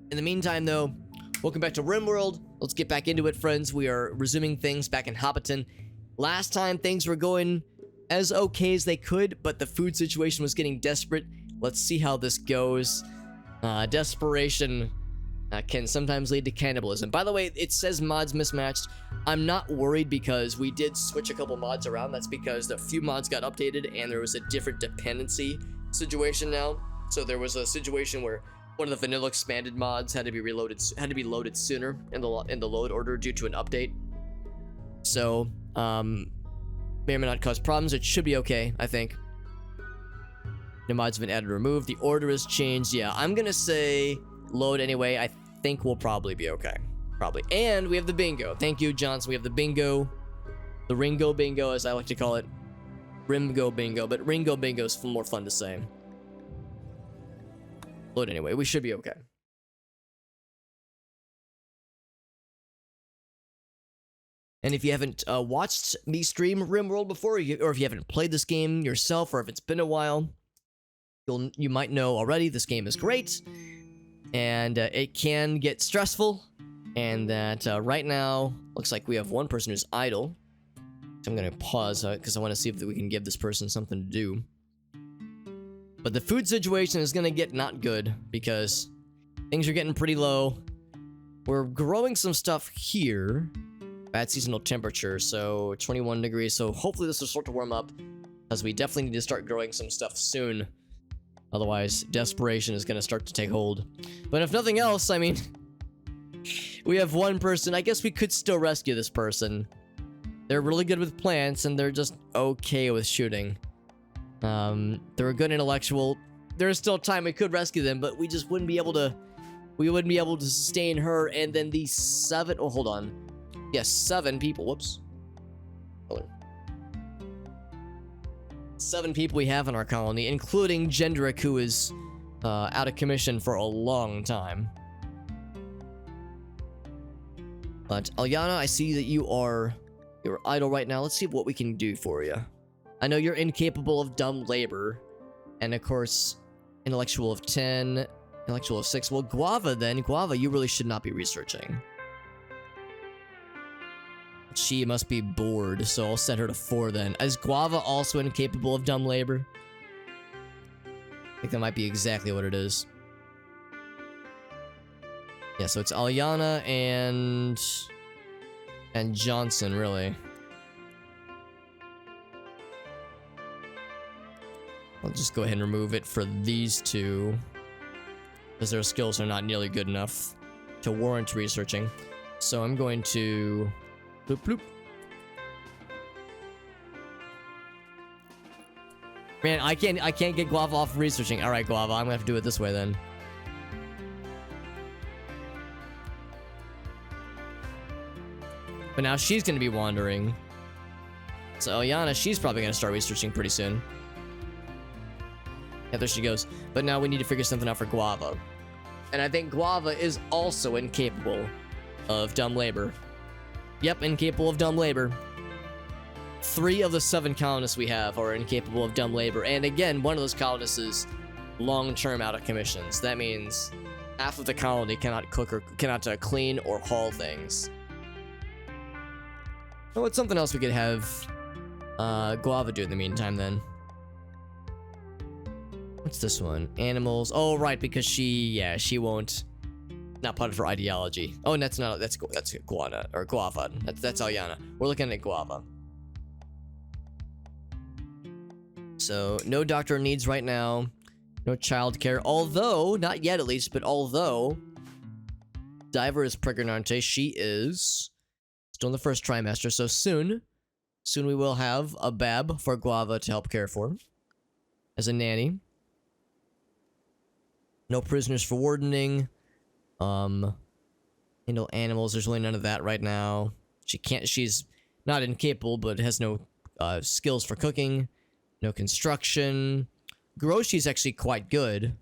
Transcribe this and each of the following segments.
In the meantime, though, welcome back to RimWorld. Let's get back into it, friends. We are resuming things back in Hobbiton. Last time, things were going as okay as they could, but the food situation was getting desperate. Let's see how this goes. Desperation can sometimes lead to cannibalism. By the way, it says mods mismatched. I'm not worried because we did switch a couple mods around. That's because a few mods got updated and there was a different dependency situation now. So there was a situation where one of the vanilla expanded mods had to be loaded sooner in the load order due to an update. So may or may not cause problems. It should be okay, I think. No mods have been added or removed. The order has changed. Yeah, I'm gonna say load anyway. I think we'll probably be okay. Probably. And we have the bingo. Thank you, Johnson. We have the bingo. The Ringo bingo, as I like to call it. Rimgo bingo, but Ringo bingo is more fun to say. Load anyway. We should be okay. And if you haven't watched me stream RimWorld before, or if you haven't played this game yourself, or if it's been a while, you might know already this game is great, and it can get stressful, and that right now looks like we have one person who's idle. So I'm gonna pause because I want to see if we can give this person something to do. But the food situation is gonna get not good because things are getting pretty low. We're growing some stuff here. Bad seasonal temperature, so 21 degrees. So hopefully this will start to warm up, because we definitely need to start growing some stuff soon. Otherwise, desperation is going to start to take hold. But if nothing else, I mean, we have one person. I guess we could still rescue this person. They're really good with plants, and they're just okay with shooting. They're a good intellectual. There's still time we could rescue them, but we just wouldn't be able to. We wouldn't be able to sustain her, and then the 7. Oh, hold on. Yes, 7 people. Whoops. Hold on. 7 people we have in our colony, including Gendrick, who is out of commission for a long time. But Alyana, I see that you're idle right now. Let's see what we can do for you. I know you're incapable of dumb labor, and of course, intellectual of 10, intellectual of 6. Well, Guava then. Guava, you really should not be researching. She must be bored, so I'll set her to 4 then. Is Guava also incapable of dumb labor? I think that might be exactly what it is. Yeah, so it's Alyana and Johnson, really. I'll just go ahead and remove it for these two, because their skills are not nearly good enough to warrant researching. So I'm going to bloop bloop. Man, I can't get Guava off researching. All right, Guava, I'm gonna have to do it this way then. But now she's gonna be wandering. So Alyana, she's probably gonna start researching pretty soon. Yeah, there she goes. But now we need to figure something out for Guava. And I think Guava is also incapable of dumb labor. Yep, incapable of dumb labor. 3 of the 7 colonists we have are incapable of dumb labor. And again, one of those colonists is long-term out of commissions. That means half of the colony cannot cook or cannot clean or haul things. So what's something else we could have Guava do in the meantime then? What's this one? Animals. Oh, right, because she won't. Not part of her ideology. Oh, and that's Guana or Guava. That's Alyana. We're looking at Guava. So no doctor needs right now. No child care. Although, not yet at least, but although Diver is pregnante, she is still in the 1st trimester. So soon we will have a bab for Guava to help care for as a nanny. No prisoners for wardening. Handle animals. There's really none of that right now. She's not incapable, but has no skills for cooking. No construction. Groshi's actually quite good.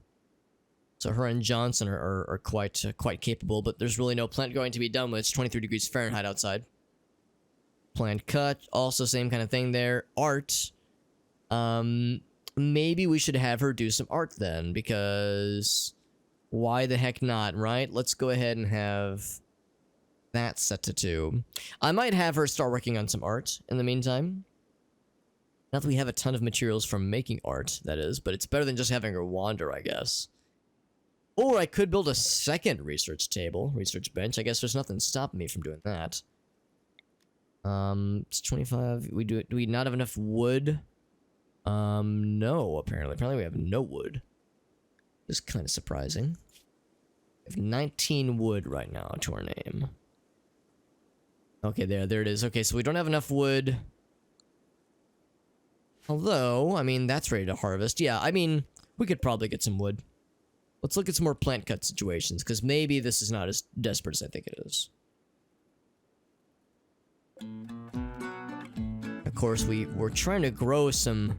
So her and Johnson are quite capable, but there's really no plant going to be done with. It's 23 degrees Fahrenheit outside. Plant cut, also same kind of thing there. Art. Maybe we should have her do some art then, because Why the heck not, right? Let's go ahead and have that set to 2. I might have her start working on some art in the meantime. Not that we have a ton of materials from making art, that is, but it's better than just having her wander, I guess. Or I could build a second research table, research bench. I guess there's nothing stopping me from doing that. It's 25. Do we not have enough wood? No, apparently. Apparently we have no wood. It's kind of surprising. We have 19 wood right now to our name. Okay, there it is. Okay, so we don't have enough wood. Although, I mean, that's ready to harvest. Yeah, I mean, we could probably get some wood. Let's look at some more plant cut situations, because maybe this is not as desperate as I think it is. Of course, we were trying to grow some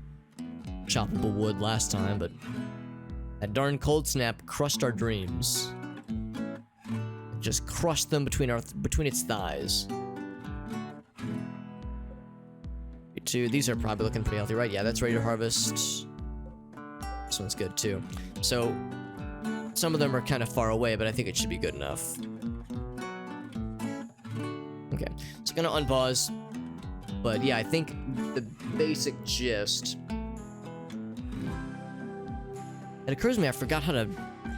choppable wood last time, but that darn cold snap crushed our dreams. Just crushed them between its thighs. These are probably looking pretty healthy, right? Yeah, that's ready to harvest. This one's good too. So some of them are kind of far away, but I think it should be good enough. Okay, so gonna unpause. But yeah, I think the basic gist. It occurs to me I forgot how to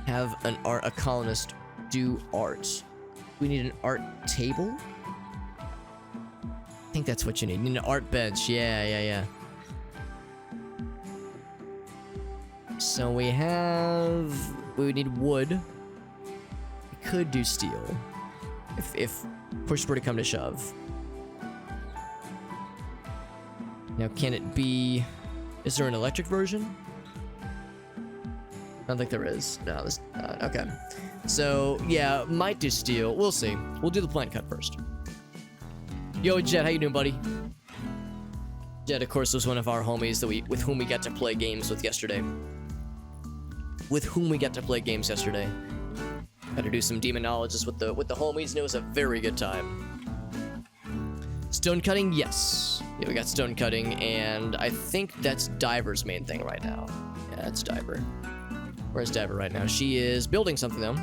have a colonist do art. We need an art table? I think that's what you need. You need an art bench. Yeah. So we would need wood. We could do steel. If push were to come to shove. Now can it be... Is there an electric version? I don't think there is. No, this... okay. So, yeah, might do steel. We'll see. We'll do the plant cut first. Yo, Jet, how you doing, buddy? Jet, of course, was one of our homies with whom we got to play games with yesterday. Got to do some demonologists with the homies, and it was a very good time. Stone cutting, yes. Yeah, we got stone cutting, and I think that's Diver's main thing right now. Yeah, that's Diver. Where's Diver right now? She is building something, though.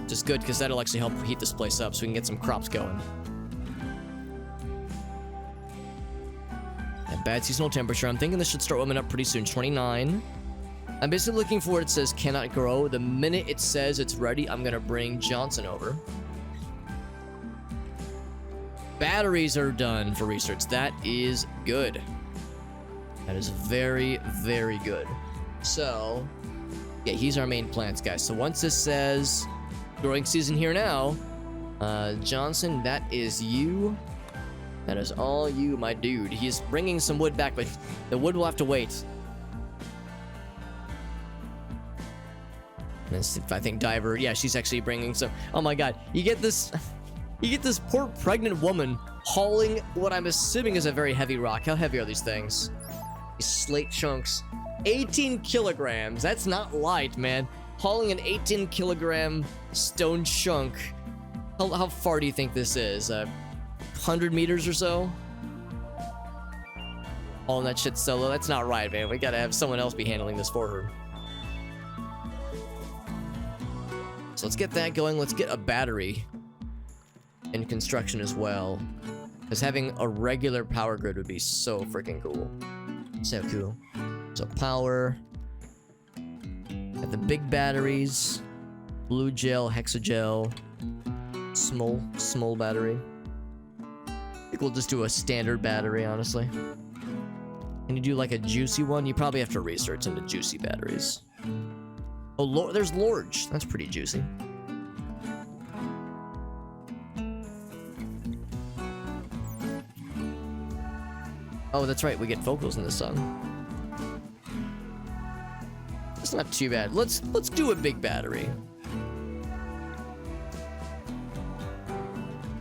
Which is good, because that'll actually help heat this place up so we can get some crops going. And bad seasonal temperature. I'm thinking this should start warming up pretty soon. 29. I'm basically looking for it says cannot grow. The minute it says it's ready, I'm going to bring Johnson over. Batteries are done for research. That is good. That is very, very good. So, yeah, he's our main plants, guys. So once this says growing season here now, Johnson, that is you. That is all you, my dude. He's bringing some wood back, but the wood will have to wait. If I think Diver, yeah, she's actually bringing some. Oh my god, you get this poor pregnant woman hauling what I'm assuming is a very heavy rock. How heavy are these things? These slate chunks. 18 kilograms. That's not light, man. Hauling an 18 kilogram stone chunk. How far do you think this is? 100 meters or so? Hauling that shit solo? That's not right, man. We gotta have someone else be handling this for her. So let's get that going. Let's get a battery in construction as well. Because having a regular power grid would be so freaking cool. So cool. So power. Got the big batteries. Blue gel, hexagel. Small battery. I think we'll just do a standard battery, honestly. Can you do like a juicy one? You probably have to research into juicy batteries. Oh, there's Lorge. That's pretty juicy. Oh, that's right. We get vocals in this song. It's not too bad. Let's do a big battery.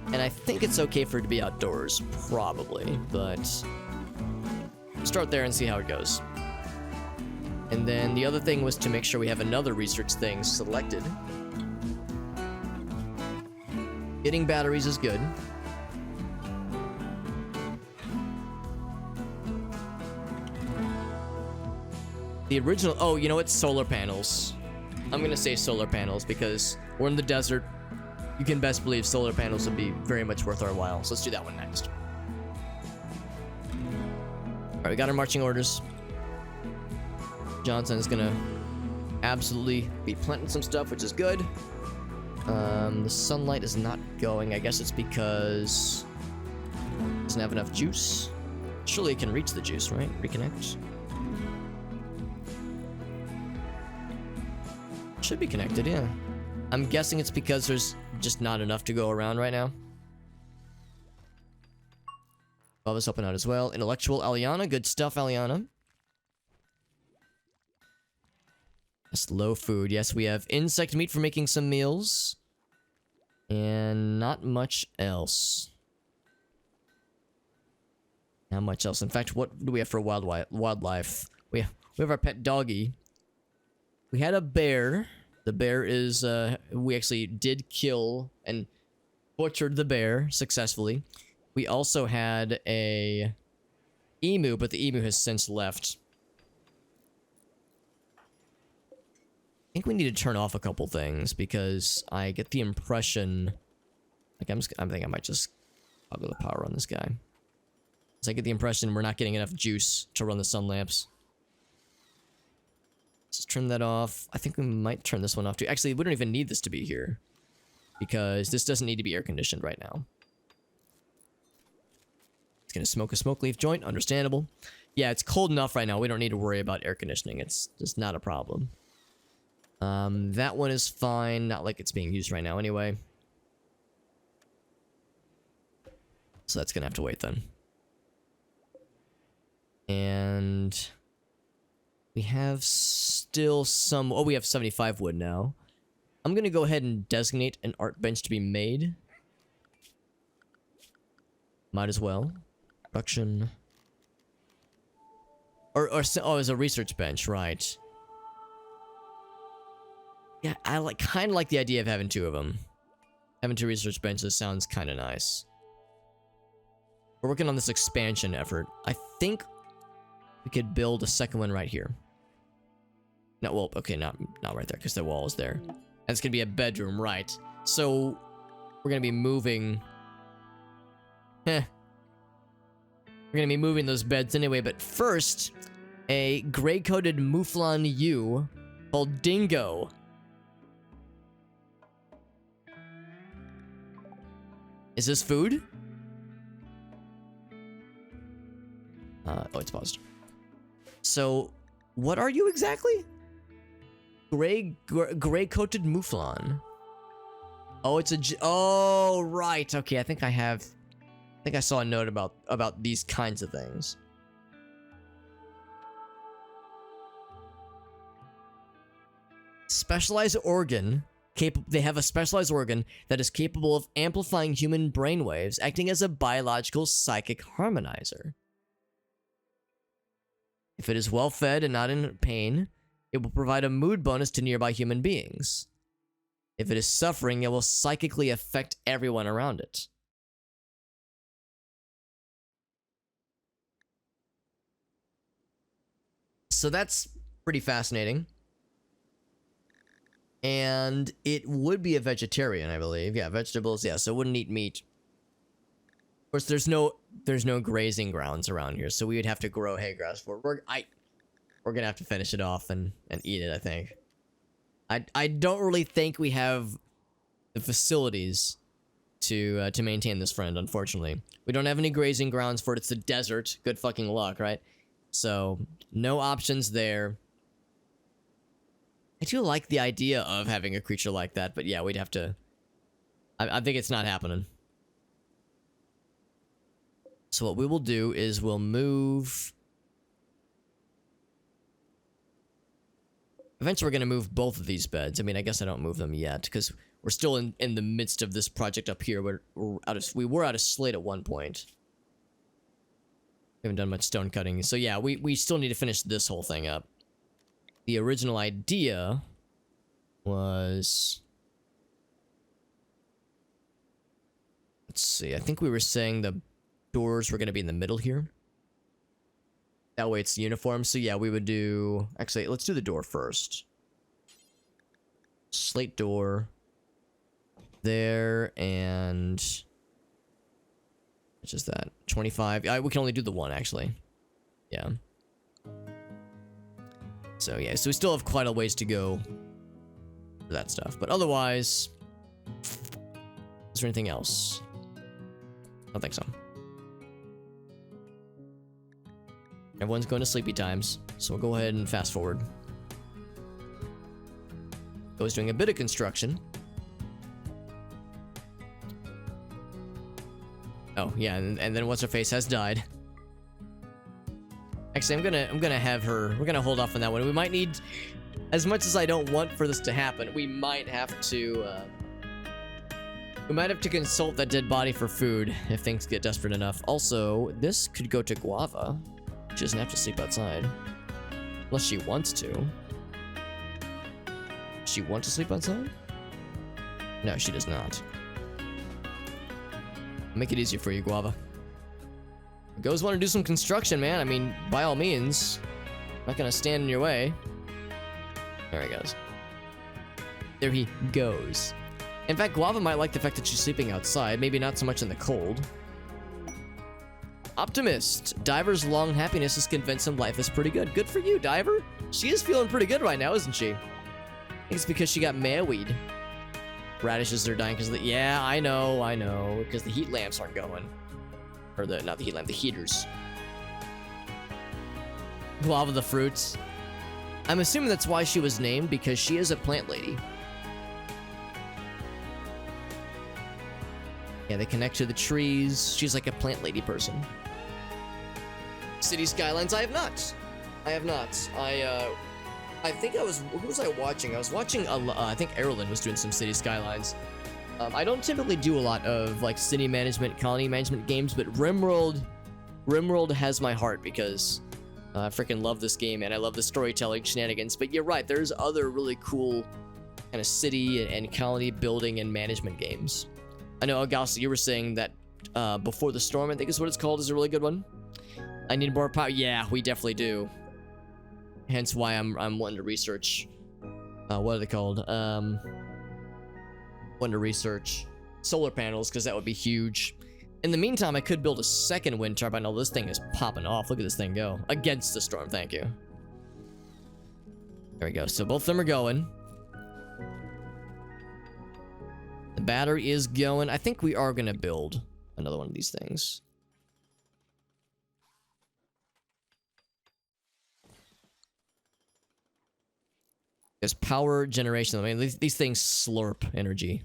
And I think it's okay for it to be outdoors, probably, but start there and see how it goes. And then the other thing was to make sure we have another research thing selected. Getting batteries is good. The original, oh, you know what? Solar panels. I'm gonna say solar panels because we're in the desert. You can best believe solar panels would be very much worth our while. So let's do that one next. Alright, we got our marching orders. Johnson is gonna absolutely be planting some stuff, which is good. The sunlight is not going. I guess it's because it doesn't have enough juice. Surely it can reach the juice, right? Reconnect. Should be connected, yeah. I'm guessing it's because there's just not enough to go around right now. All this open out as well. Intellectual Aliana. Good stuff, Aliana. That's low food. Yes, we have insect meat for making some meals. And not much else. Not much else. In fact, what do we have for wildlife? We have our pet doggy. We had a bear. The bear is, we actually did kill and butchered the bear successfully. We also had a emu, but the emu has since left. I think we need to turn off a couple things because I get the impression, like I think I might just toggle the power on this guy. So I get the impression we're not getting enough juice to run the sun lamps. Let's trim that off. I think we might turn this one off too. Actually, we don't even need this to be here because this doesn't need to be air conditioned right now. It's gonna smoke a smoke leaf joint, understandable. Yeah, it's cold enough right now. We don't need to worry about air conditioning. It's just not a problem. That one is fine. Not like it's being used right now anyway. So that's gonna have to wait then. And we have still some... Oh, we have 75 wood now. I'm gonna go ahead and designate an art bench to be made. Might as well. Production. Oh, as a research bench, right. Yeah, I kind of like the idea of having two of them. Having two research benches sounds kind of nice. We're working on this expansion effort. I think we could build a second one right here. No, well, okay, not right there, because the wall is there. And it's gonna be a bedroom, right? So we're gonna be moving. We're gonna be moving those beds anyway. But first, a gray-coated Mouflon ewe called Dingo. Is this food? Oh, it's paused. So, what are you exactly? Gray-coated Mouflon. Oh, it's a... Oh, right. Okay, I think I saw a note about these kinds of things. Specialized organ. They have a specialized organ that is capable of amplifying human brainwaves, acting as a biological psychic harmonizer. If it is well fed and not in pain, it will provide a mood bonus to nearby human beings. If it is suffering, it will psychically affect everyone around it. So that's pretty fascinating. And it would be a vegetarian, I believe. Yeah, vegetables, yeah, so it wouldn't eat meat. Of course, there's no grazing grounds around here, so we would have to grow hay grass for it. We're gonna have to finish it off and eat it, I think. I don't really think we have the facilities to maintain this friend, unfortunately. We don't have any grazing grounds for it. It's the desert. Good fucking luck, right? So, no options there. I do like the idea of having a creature like that, but yeah, we'd have to... I think it's not happening. So what we will do is we'll move... Eventually we're going to move both of these beds. I mean, I guess I don't move them yet, because we're still in the midst of this project up here. We were out of slate at one point. We haven't done much stone cutting. So yeah, we still need to finish this whole thing up. The original idea was... Let's see, I think we were saying the doors were going to be in the middle here. That way it's uniform. So yeah, we would do... Actually, let's do the door first. slate door there, and it's just that 25. We can only do the one actually. Yeah. So yeah, so we still have quite a ways to go for that stuff. But otherwise, is there anything else? I don't think so. Everyone's going to sleepy times, so we'll go ahead and fast forward. I was doing a bit of construction. Oh yeah, and then what's her face has died. Actually, I'm gonna have her. We're gonna hold off on that one. We might need, as much as I don't want for this to happen, we might have to. We might have to consult that dead body for food if things get desperate enough. Also, this could go to Guava. She doesn't have to sleep outside, unless she wants to. Does she want to sleep outside? No, she does not. Make it easier for you, Guava. Goes want to do some construction, man. I mean, by all means. I'm not gonna stand in your way. There he goes. There he goes. In fact, Guava might like the fact that she's sleeping outside. Maybe not so much in the cold. Optimist. Diver's long happiness has convinced him life is pretty good. Good for you, Diver. She is feeling pretty good right now, isn't she? I think it's because she got married. Radishes are dying because of the... Yeah, I know. Because the heat lamps aren't going. Or not the heat lamp, the heaters. Guava the fruits. I'm assuming that's why she was named, because she is a plant lady. Yeah, they connect to the trees. She's like a plant lady person. City Skylines, I have not. I think who was I watching? I was watching, I think Erlen was doing some City Skylines. I don't typically do a lot of, like, city management, colony management games, but RimWorld has my heart because I freaking love this game and I love the storytelling shenanigans. But you're right, there's other really cool kind of city and colony building and management games. I know, Agassi, you were saying that Before the Storm, I think is what it's called, is a really good one. I need more power. Yeah, we definitely do. Hence why I'm wanting to research. What are they called? Wanting to research solar panels, because that would be huge. In the meantime, I could build a second wind turbine. Oh, this thing is popping off. Look at this thing go. Against the storm, thank you. There we go. So both of them are going. The battery is going. I think we are going to build another one of these things. There's power generation. I mean, these things slurp energy.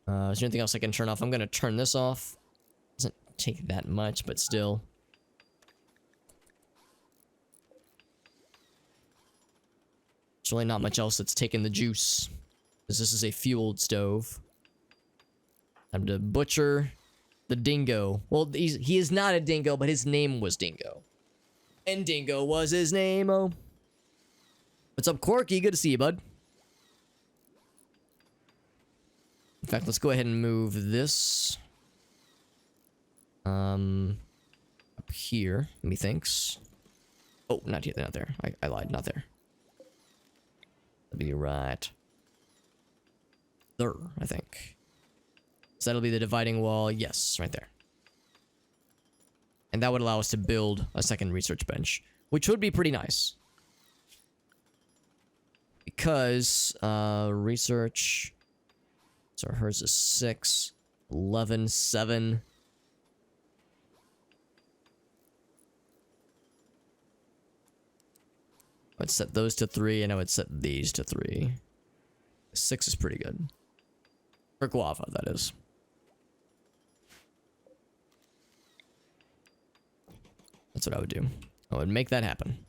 Is there anything else I can turn off? I'm going to turn this off. Doesn't take that much, but still. There's really not much else that's taking the juice, because this is a fueled stove. Time to butcher the dingo. Well, he is not a dingo, but his name was Dingo. And Dingo was his name, oh. What's up, Corky? Good to see you, bud. In fact, let's go ahead and move this. Up here, methinks. Oh, not here, not there. I lied, not there. That'd be right there, I think. So that'll be the dividing wall. Yes, right there. And that would allow us to build a second research bench, which would be pretty nice. Because, research... So hers is 6, 11, 7. I would set those to 3, and I would set these to 3. 6 is pretty good. For Guava, that is. That's what I would do. I would make that happen.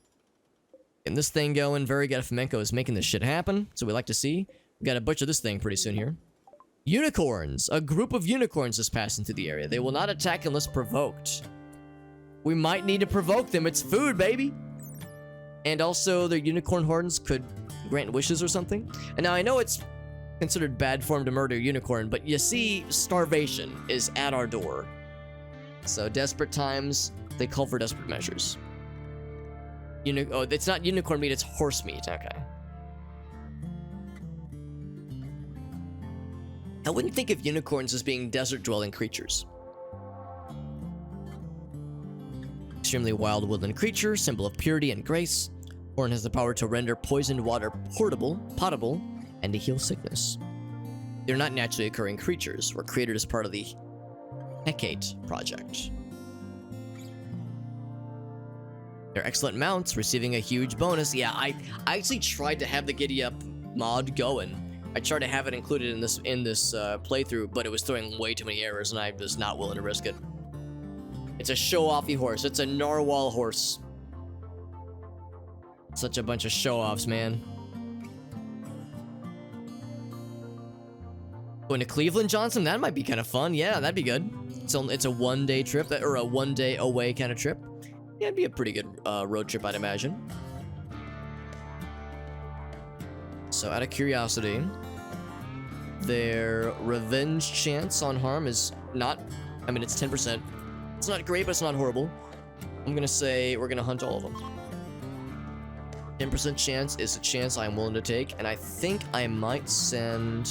Getting this thing going. Very good. Flamenco is making this shit happen. So we like to see. We gotta butcher this thing pretty soon here. Unicorns. A group of unicorns is passing through the area. They will not attack unless provoked. We might need to provoke them. It's food, baby. And also, their unicorn horns could grant wishes or something. And now I know it's considered bad form to murder a unicorn, but you see, starvation is at our door. So desperate times, they call for desperate measures. Oh, it's not unicorn meat, it's horse meat. Okay. I wouldn't think of unicorns as being desert-dwelling creatures. Extremely wild woodland creature, symbol of purity and grace. Horn has the power to render poisoned water potable, and to heal sickness. They're not naturally occurring creatures, were created as part of the Hecate project. They're excellent mounts, receiving a huge bonus. Yeah, I actually tried to have the Giddy Up mod going. I tried to have it included in this playthrough, but it was throwing way too many errors, and I was not willing to risk it. It's a show-offy horse. It's a narwhal horse. Such a bunch of show-offs, man. Going to Cleveland, Johnson? That might be kind of fun. Yeah, that'd be good. It's a one-day trip, or a one-day away kind of trip. Yeah, it'd be a pretty good road trip, I'd imagine. So, out of curiosity, their revenge chance on harm is not... I mean, it's 10%. It's not great, but it's not horrible. I'm gonna say we're gonna hunt all of them. 10% chance is a chance I'm willing to take, and I think I might send...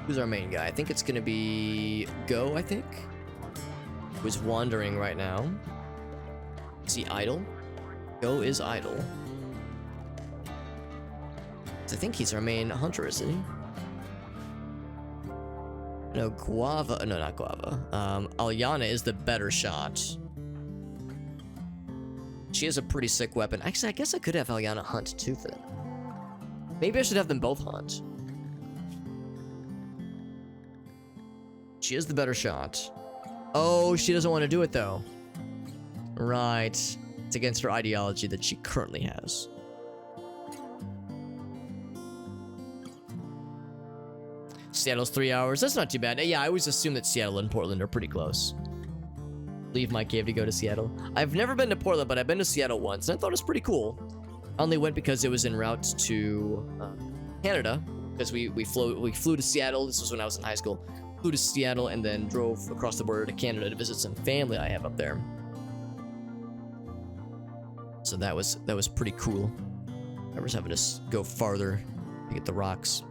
Who's our main guy? I think it's gonna be Go, I think. Who's wandering right now. Is he idle? Go is idle. I think he's our main hunter, isn't he? No, Guava. No, not Guava. Alyana is the better shot. She has a pretty sick weapon. Actually, I guess I could have Alyana hunt too for them. Maybe I should have them both hunt. She is the better shot. Oh, she doesn't want to do it though. Right. It's against her ideology that she currently has. Seattle's 3 hours. That's not too bad. Yeah, I always assume that Seattle and Portland are pretty close. Leave my cave to go to Seattle. I've never been to Portland, but I've been to Seattle once, and I thought it was pretty cool. I only went because it was en route to Canada, because we flew to Seattle. This was when I was in high school. Flew to Seattle and then drove across the border to Canada to visit some family I have up there. So that was pretty cool. I was having to go farther to get the rocks.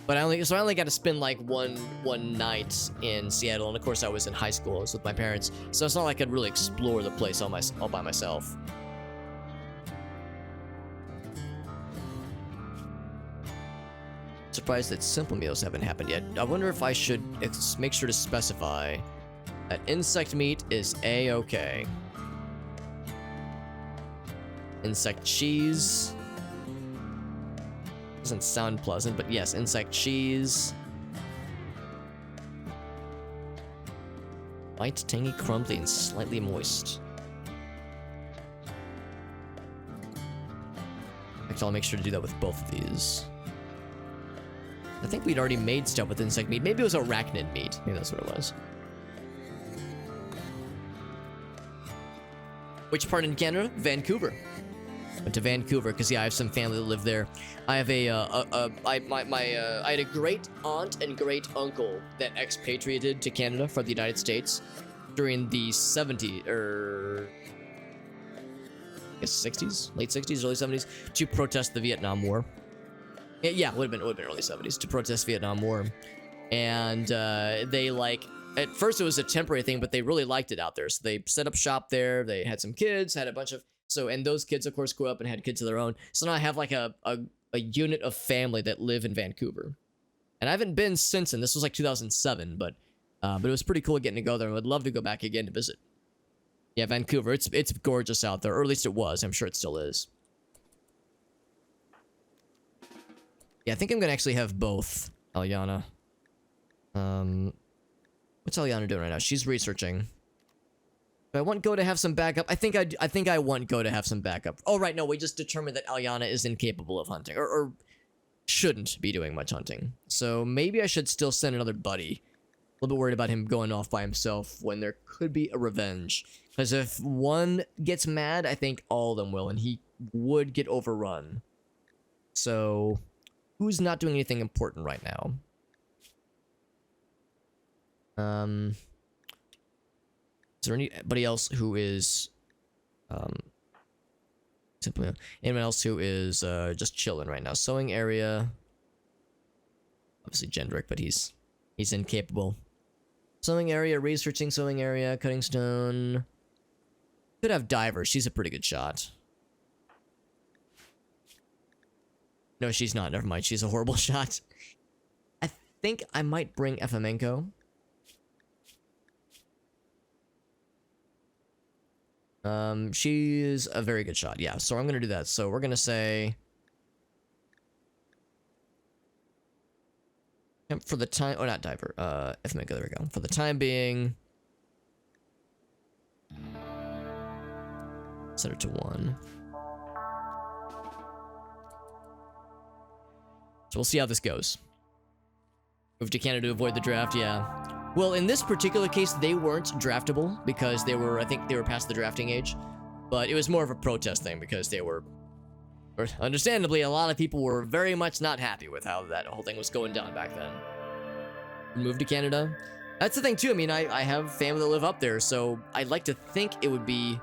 But I only got to spend like one night in Seattle, and of course I was in high school. I was with my parents, so it's not like I could really explore the place all by myself. Surprised that simple meals haven't happened yet. I wonder if I should make sure to specify that insect meat is A-okay. Insect cheese. Doesn't sound pleasant, but yes, insect cheese. Light, tangy, crumbly, and slightly moist. Actually, I'll make sure to do that with both of these. I think we'd already made stuff with insect meat. Maybe it was arachnid meat. Maybe that's what it was. Which part in Canada? Vancouver. Went to Vancouver because yeah, I have some family that live there. I have I had a great aunt and great uncle that expatriated to Canada from the United States during the 70s or I guess 60s, late 60s, early 70s to protest the Vietnam War. Yeah, it would have been early 70s to protest Vietnam War, and they like. At first, it was a temporary thing, but they really liked it out there. So they set up shop there. They had some kids, had a bunch of and those kids, of course, grew up and had kids of their own. So now I have like a unit of family that live in Vancouver, and I haven't been since. And this was like 2007, but it was pretty cool getting to go there. I would love to go back again to visit. Yeah, Vancouver, it's gorgeous out there, or at least it was. I'm sure it still is. Yeah, I think I'm gonna actually have both, Alyana. What's Alyana doing right now? She's researching. But I want Go to have some backup. I think I want Go to have some backup. Oh, right, no, we just determined that Alyana is incapable of hunting, or shouldn't be doing much hunting. So maybe I should still send another buddy. A little bit worried about him going off by himself when there could be a revenge. Because if one gets mad, I think all of them will, and he would get overrun. So, who's not doing anything important right now? Is there anybody else who is Anyone else who is just chilling right now? Sewing area. Obviously Jendrik, but he's incapable. Sewing area, researching sewing area, cutting stone. Could have diver. She's a pretty good shot. No, she's not. Never mind. She's a horrible shot. I think I might bring Efemenko. She's a very good shot. Yeah, so I'm gonna do that. So we're gonna say for the time. Oh, not diver. Efemenko. There we go. For the time being, set it to 1. So we'll see how this goes. Move to Canada to avoid the draft, yeah. Well, in this particular case, they weren't draftable because they were, I think they were past the drafting age. But it was more of a protest thing because they were, or understandably, a lot of people were very much not happy with how that whole thing was going down back then. Move to Canada. That's the thing too, I mean, I have family that live up there, so I'd like to think it would be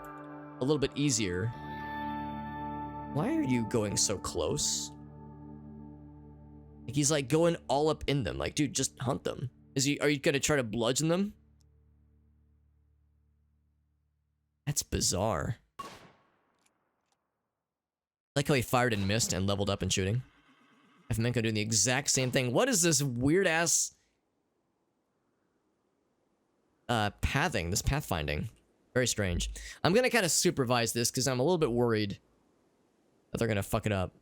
a little bit easier. Why are you going so close? Like, he's like going all up in them. Like, dude, just hunt them. Are you gonna try to bludgeon them? That's bizarre. I like how he fired and missed and leveled up in shooting. Efemenko doing the exact same thing. What is this weird ass pathing, this pathfinding? Very strange. I'm gonna kind of supervise this because I'm a little bit worried that they're gonna fuck it up.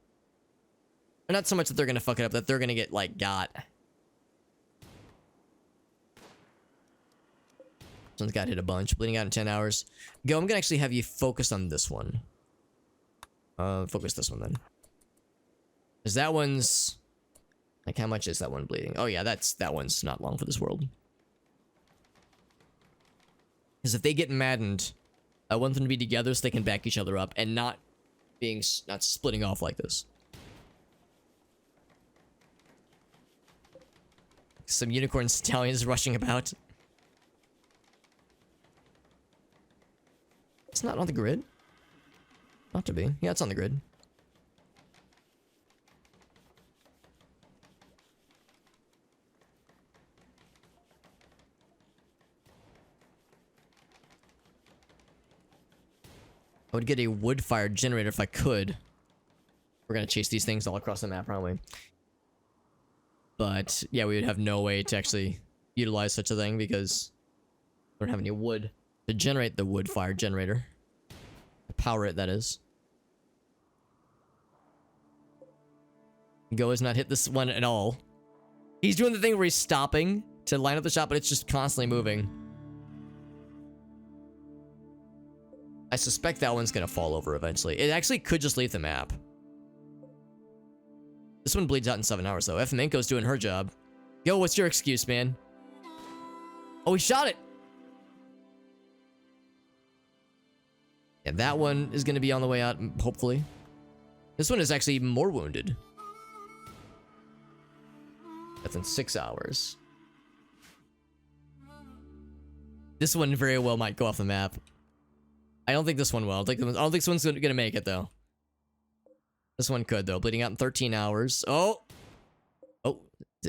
Or not so much that they're gonna fuck it up, that they're gonna get, like, got. This one's got hit a bunch. Bleeding out in 10 hours. Go, I'm gonna actually have you focus on this one. Focus this one then. Because that one's... Like, how much is that one bleeding? Oh yeah, that one's not long for this world. Because if they get maddened, I want them to be together so they can back each other up and not splitting off like this. Some unicorn stallions rushing about. It's not on the grid. Not to be. Yeah, it's on the grid. I would get a wood-fired generator if I could. We're gonna chase these things all across the map, aren't we? But, yeah, we would have no way to actually utilize such a thing because we don't have any wood to generate the wood-fired generator. To power it, that is. Go has not hit this one at all. He's doing the thing where he's stopping to line up the shot, but it's just constantly moving. I suspect that one's gonna fall over eventually. It actually could just leave the map. This one bleeds out in 7 hours, though. Efemenko's doing her job. Yo, what's your excuse, man? Oh, he shot it! Yeah, that one is going to be on the way out, hopefully. This one is actually even more wounded. That's in 6 hours. This one very well might go off the map. I don't think this one will. I don't think this one's going to make it, though. This one could, though. Bleeding out in 13 hours. Oh! Oh,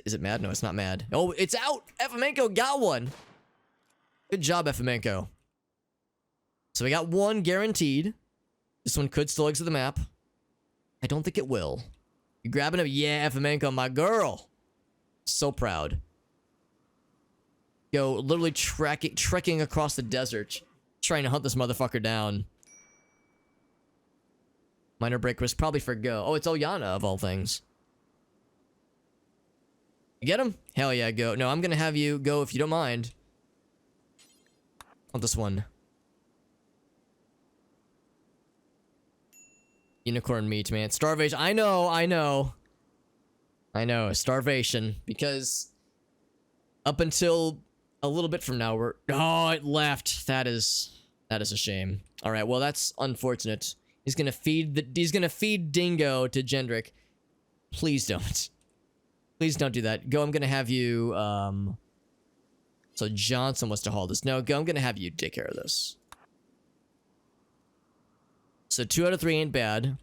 is it mad? No, it's not mad. Oh, it's out! Efemenko got one! Good job, Efemenko. So we got one guaranteed. This one could still exit the map. I don't think it will. You grabbing him? Yeah, Efemenko, my girl! So proud. Yo, literally trekking across the desert, trying to hunt this motherfucker down. Minor break was probably for Go. Oh, it's Oyana of all things. You get him? Hell yeah, Go. No, I'm gonna have you go if you don't mind. On this one. Unicorn meat, man. Starvation. I know. Starvation. Because up until a little bit from now, oh, it left. That is a shame. All right, well, that's unfortunate. He's gonna feed Dingo to Jendrik. Please don't. Please don't do that. Go, I'm gonna have you, so Johnson wants to haul this. No, Go, I'm gonna have you take care of this. So 2 out of 3 ain't bad.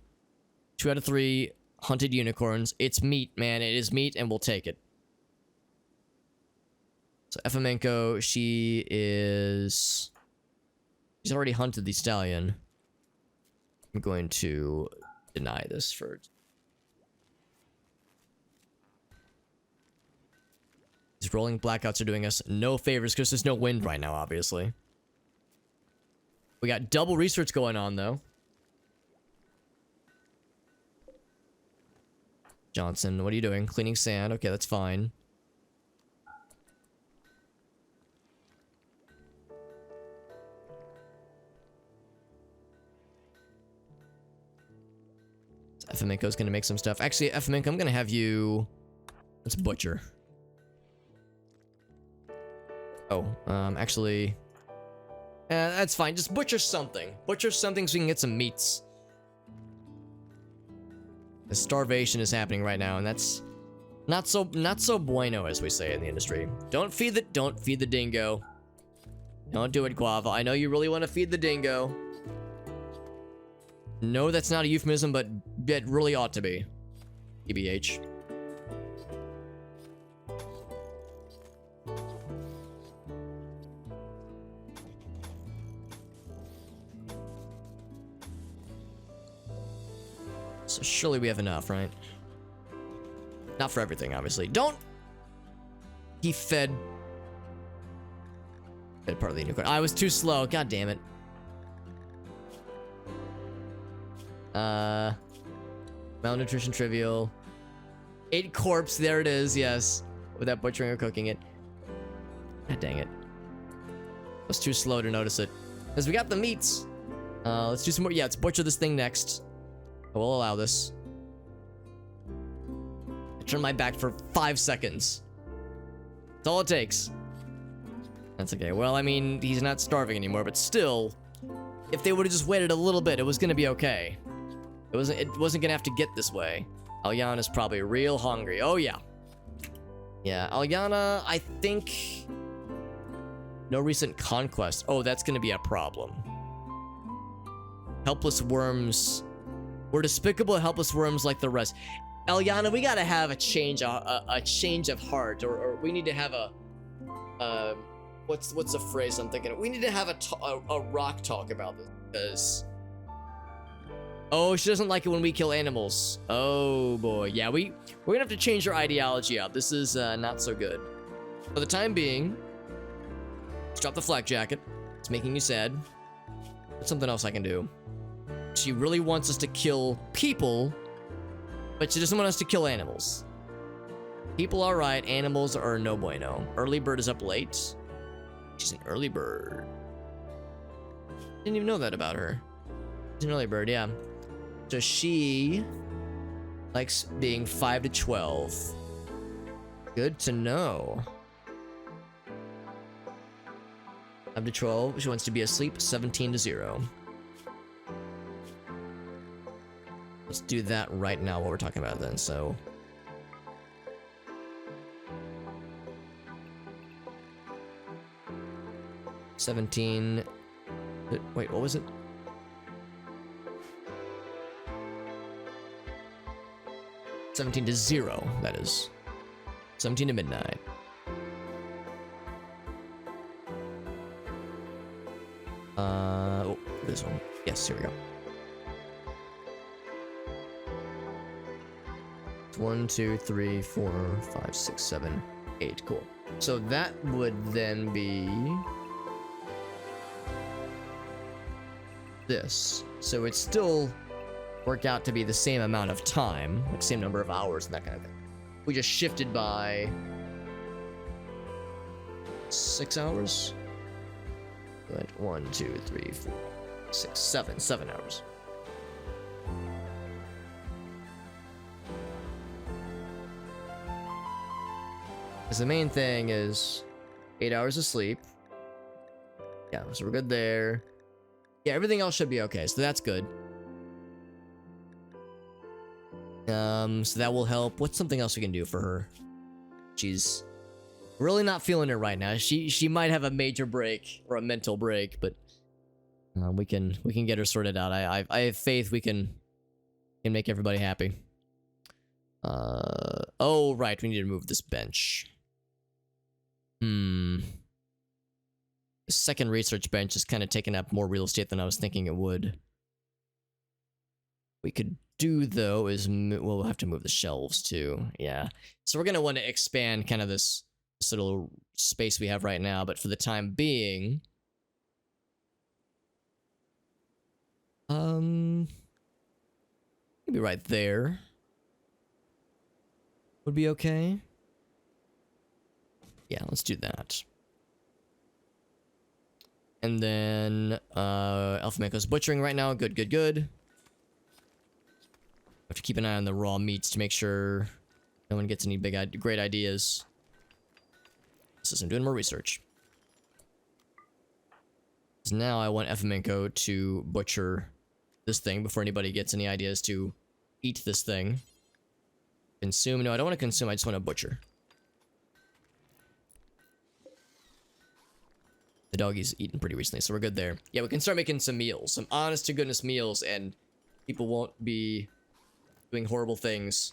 2 out of 3 hunted unicorns. It's meat, man. It is meat, and we'll take it. So Efemenko, she's already hunted the stallion. I'm going to deny this first. These rolling blackouts are doing us no favors because there's no wind right now, obviously. We got double research going on, though. Johnson, what are you doing? Cleaning sand. Okay, that's fine. Efemenko's gonna make some stuff. Actually, Efemenko, I'm gonna have you... Let's butcher. Oh, actually... that's fine. Just butcher something. Butcher something so we can get some meats. The starvation is happening right now, and that's not so bueno, as we say in the industry. Don't feed the dingo. Don't do it, Guava. I know you really want to feed the dingo. No, that's not a euphemism, but it really ought to be. TBH. So surely we have enough, right? Not for everything, obviously. Don't! He fed part of the unicorn. I was too slow. God damn it. Malnutrition trivial. 8 corpse. There it is. Yes. Without butchering or cooking it. God dang it. I was too slow to notice it. Because we got the meats. Let's do some more. Yeah, let's butcher this thing next. I will allow this. I turn my back for 5 seconds. That's all it takes. That's okay. Well, I mean, he's not starving anymore, but still, if they would have just waited a little bit, it was gonna be okay. It wasn't gonna have to get this way. Alyana's probably real hungry. Oh yeah. Yeah, Alyana, I think no recent conquest. Oh, that's gonna be a problem. Helpless worms. We're despicable, helpless worms like the rest. Alyana, we gotta have a change of heart, or we need to have a what's the phrase I'm thinking of? We need to have a rock talk about this, because oh, she doesn't like it when we kill animals. Oh boy, yeah, we're gonna have to change our ideology up. This is not so good. For the time being, let's drop the flak jacket. It's making you sad. There's something else I can do. She really wants us to kill people, but she doesn't want us to kill animals. People are right, animals are no bueno. Early bird is up late. She's an early bird. Didn't even know that about her. She's an early bird, yeah. So she likes being 5 to 12. Good to know. 5 to 12, she wants to be asleep. 17 to 0. Let's do that right now while we're talking about it then, so. $17. Wait, what was it? $17 to 0, that is. 17 to midnight. Oh, this one. Yes, here we go. 1, 2, 3, 4, 5, 6, 7, 8. Cool. So that would then be this. So it still worked out to be the same amount of time, like same number of hours and that kind of thing. We just shifted by 6 hours. Went 1, 2, 3, 4, 6, 7 hours. Because the main thing is 8 hours of sleep. Yeah, so we're good there. Yeah, everything else should be okay, so that's good. So that will help. What's something else we can do for her? She's really not feeling it right now. She might have a major break or a mental break, but We can get her sorted out. I have faith we can make everybody happy. Oh right, we need to move this bench. The second research bench is kind of taking up more real estate than I was thinking it would. We could do though is we'll have to move the shelves too. Yeah, so we're gonna want to expand kind of this little space we have right now, but for the time being, maybe right there would be okay. Yeah, let's do that. And then Alphamanco's butchering right now. Good, good, good. Have to keep an eye on the raw meats to make sure no one gets any great ideas. So I'm doing more research. So now I want Alphamanco to butcher this thing before anybody gets any ideas to eat this thing. Consume? No, I don't want to consume. I just want to butcher. The doggy's eaten pretty recently, so we're good there. Yeah, we can start making some meals. Some honest-to-goodness meals, and people won't be doing horrible things.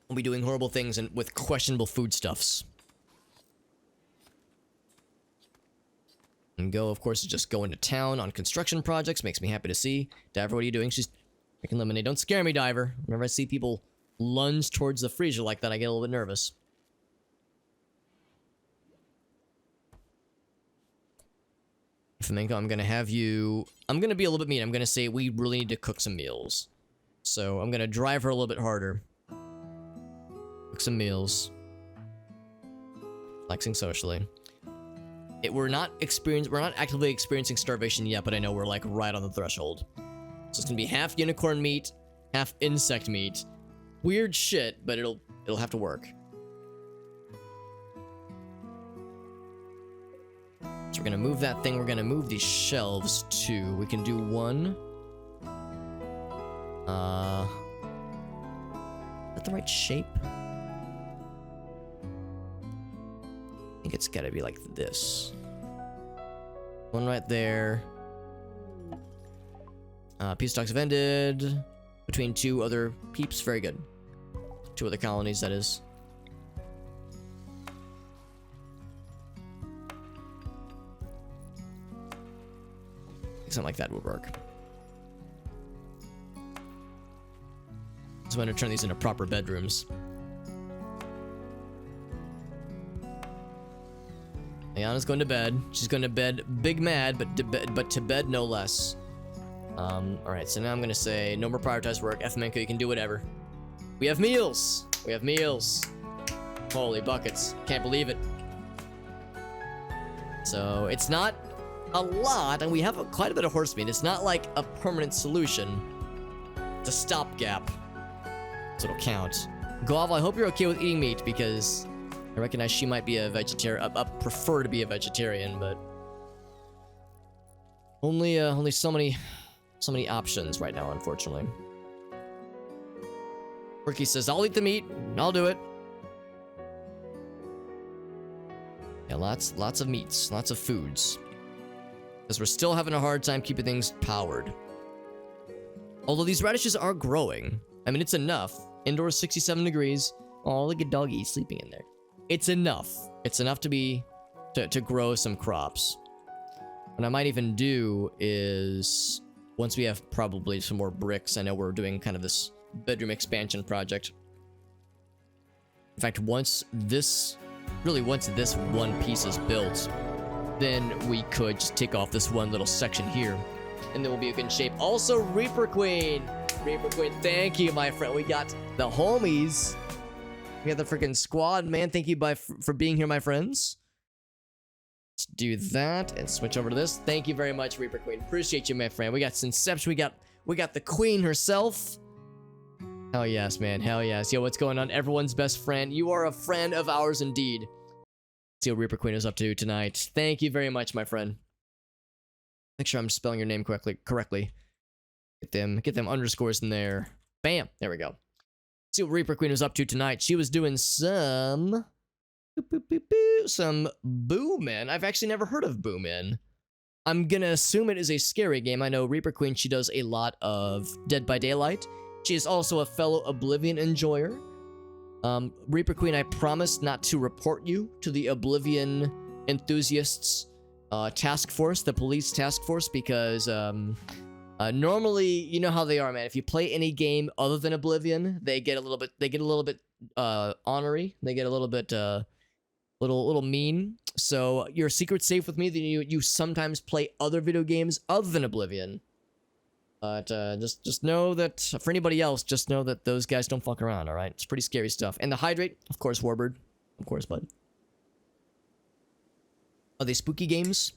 Won't be doing horrible things and with questionable foodstuffs. And Go, of course, is just going to town on construction projects. Makes me happy to see. Diver, what are you doing? She's making lemonade. Don't scare me, Diver. Whenever I see people lunge towards the freezer like that, I get a little bit nervous. Flamenco, I'm gonna have you... I'm gonna be a little bit mean. I'm gonna say we really need to cook some meals. So I'm gonna drive her a little bit harder. Cook some meals. Flexing socially. We're not actively experiencing starvation yet, but I know we're like right on the threshold. So it's gonna be half unicorn meat, half insect meat. Weird shit, but it'll have to work. So we're gonna move that thing. We're gonna move these shelves too. We can do one. Is that the right shape? I think it's gotta be like this. One right there. Peace talks have ended. Between two other peeps. Very good. Two other colonies, that is. Something like that would work. So I'm gonna turn these into proper bedrooms. Ayana's going to bed. She's going to bed big mad, but to bed no less. Alright, so now I'm gonna say no more prioritized work. Flamenco, you can do whatever. We have meals! We have meals. Holy buckets. Can't believe it. So, it's not a lot, and we have quite a bit of horse meat. It's not like a permanent solution. It's a stopgap. So it'll count. Guava, I hope you're okay with eating meat, because I recognize she might be a vegetarian. I prefer to be a vegetarian, but only so many options right now, unfortunately. Ricky says, I'll eat the meat. I'll do it. Yeah, lots of meats, lots of foods. Because we're still having a hard time keeping things powered. Although these radishes are growing. I mean, it's enough. Indoors 67 degrees. Oh, look at doggy sleeping in there. It's enough. It's enough to grow some crops. What I might even do is, once we have probably some more bricks, I know we're doing kind of this bedroom expansion project. In fact, once this one piece is built, then we could just take off this one little section here, and then we'll be in shape. Also, Reaper Queen, thank you, my friend. We got the homies. We got the freaking squad, man. Thank you for being here, my friends. Let's do that and switch over to this. Thank you very much, Reaper Queen. Appreciate you, my friend. We got Sinception. We got the queen herself. Hell yes, man. Hell yes. Yo, what's going on? Everyone's best friend. You are a friend of ours indeed. Let's see what Reaper Queen is up to tonight. Thank you very much, my friend. Make sure I'm spelling your name correctly. Get them underscores in there. Bam. There we go. See what Reaper Queen was up to tonight. She was doing some Some Boomin. I've actually never heard of Boomin. I'm gonna assume it is a scary game. I know Reaper Queen, she does a lot of Dead by Daylight. She is also a fellow Oblivion enjoyer. Reaper Queen, I promise not to report you to the Oblivion enthusiasts task force, the police task force, because normally, you know how they are, man. If you play any game other than Oblivion, they get a little bit ornery. They get a little bit little mean. So your secret's safe with me. Then you sometimes play other video games other than Oblivion. But just know that, for anybody else, just know that those guys don't fuck around, alright? It's pretty scary stuff. And the Hydrate, of course, Warbird. Of course, bud. Are they spooky games?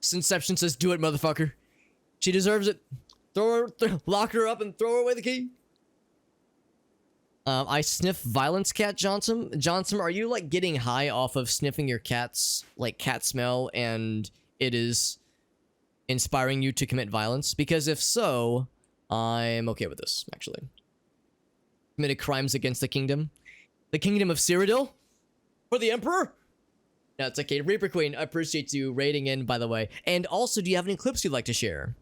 Sinception says, do it, motherfucker. She deserves it. Lock her up and throw away the key. I sniff violence, Cat Johnson. Johnson, are you, like, getting high off of sniffing your cat's, like, cat smell, and it is inspiring you to commit violence? Because if so, I'm okay with this, actually. Committed crimes against the kingdom. The kingdom of Cyrodiil? For the Emperor? No, it's okay. Reaper Queen, I appreciate you raiding in, by the way. And also, do you have any clips you'd like to share?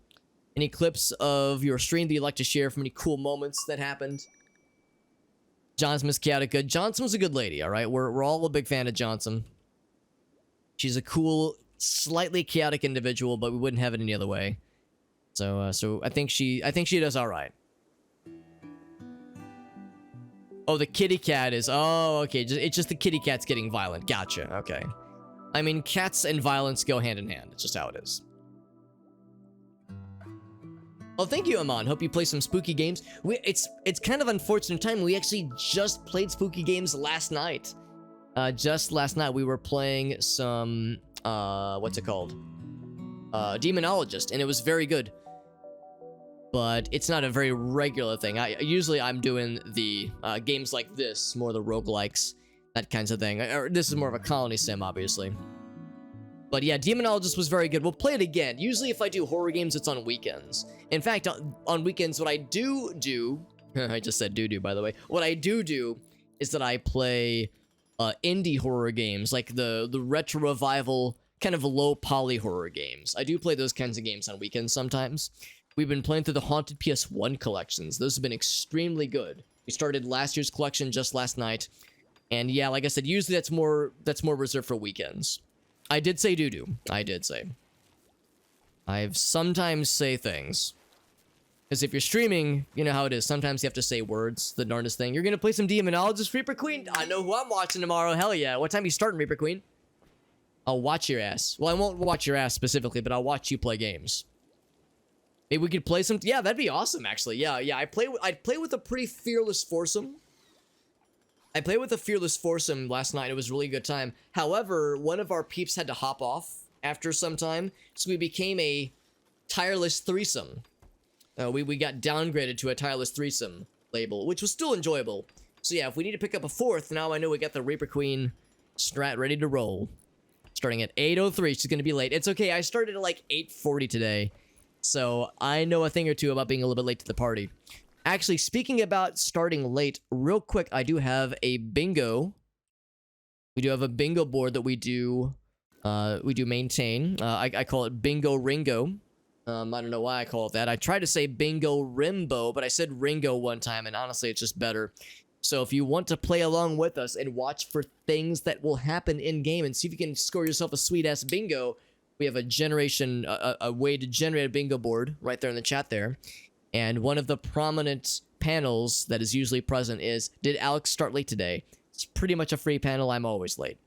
Any clips of your stream that you'd like to share from any cool moments that happened? Johnson Miss Chaotica. Johnson's a good lady, alright? We're all a big fan of Johnson. She's a cool, slightly chaotic individual, but we wouldn't have it any other way. So I think she does alright. Oh, the kitty cat is... Oh, okay. It's just the kitty cat's getting violent. Gotcha. Okay. I mean, cats and violence go hand in hand. It's just how it is. Oh, thank you, Aman. Hope you play some spooky games. It's kind of unfortunate time. We actually just played spooky games last night. Just last night we were playing some what's it called? Demonologist, and it was very good. But it's not a very regular thing. Usually I'm doing the games like this, more the roguelikes, that kinds of thing. This is more of a colony sim, obviously. But yeah, Demonologist was very good. We'll play it again. Usually if I do horror games, it's on weekends. In fact, on weekends, what I do... I just said do, by the way. What I do is that I play indie horror games, like the retro revival, kind of low poly horror games. I do play those kinds of games on weekends sometimes. We've been playing through the Haunted PS1 collections. Those have been extremely good. We started last year's collection just last night. And yeah, like I said, usually that's more reserved for weekends. I did say doo-doo. I did say. I've sometimes say things. Because if you're streaming, you know how it is. Sometimes you have to say words, the darndest thing. You're gonna play some Demonologist, Reaper Queen? I know who I'm watching tomorrow. Hell yeah. What time are you starting, Reaper Queen? I'll watch your ass. Well, I won't watch your ass specifically, but I'll watch you play games. Maybe we could play some... Yeah, that'd be awesome, actually. Yeah. I'd play with a pretty fearless foursome. I played with a fearless foursome last night. It was a really good time. However, one of our peeps had to hop off after some time, so we became a tireless threesome. We got downgraded to a tireless threesome label, which was still enjoyable. So yeah, if we need to pick up a fourth, now I know we got the Reaper Queen strat ready to roll. Starting at 8:03, she's gonna be late. It's okay, I started at like 8:40 today, so I know a thing or two about being a little bit late to the party. Actually, speaking about starting late, real quick, I do have a bingo. We do have a bingo board that we do maintain. I call it Bingo Ringo. I don't know why I call it that. I tried to say Bingo Rimbo, but I said Ringo one time, and honestly, it's just better. So if you want to play along with us and watch for things that will happen in-game and see if you can score yourself a sweet-ass bingo, we have a way to generate a bingo board right there in the chat there. And one of the prominent panels that is usually present is, did Alex start late today? It's pretty much a free panel. I'm always late.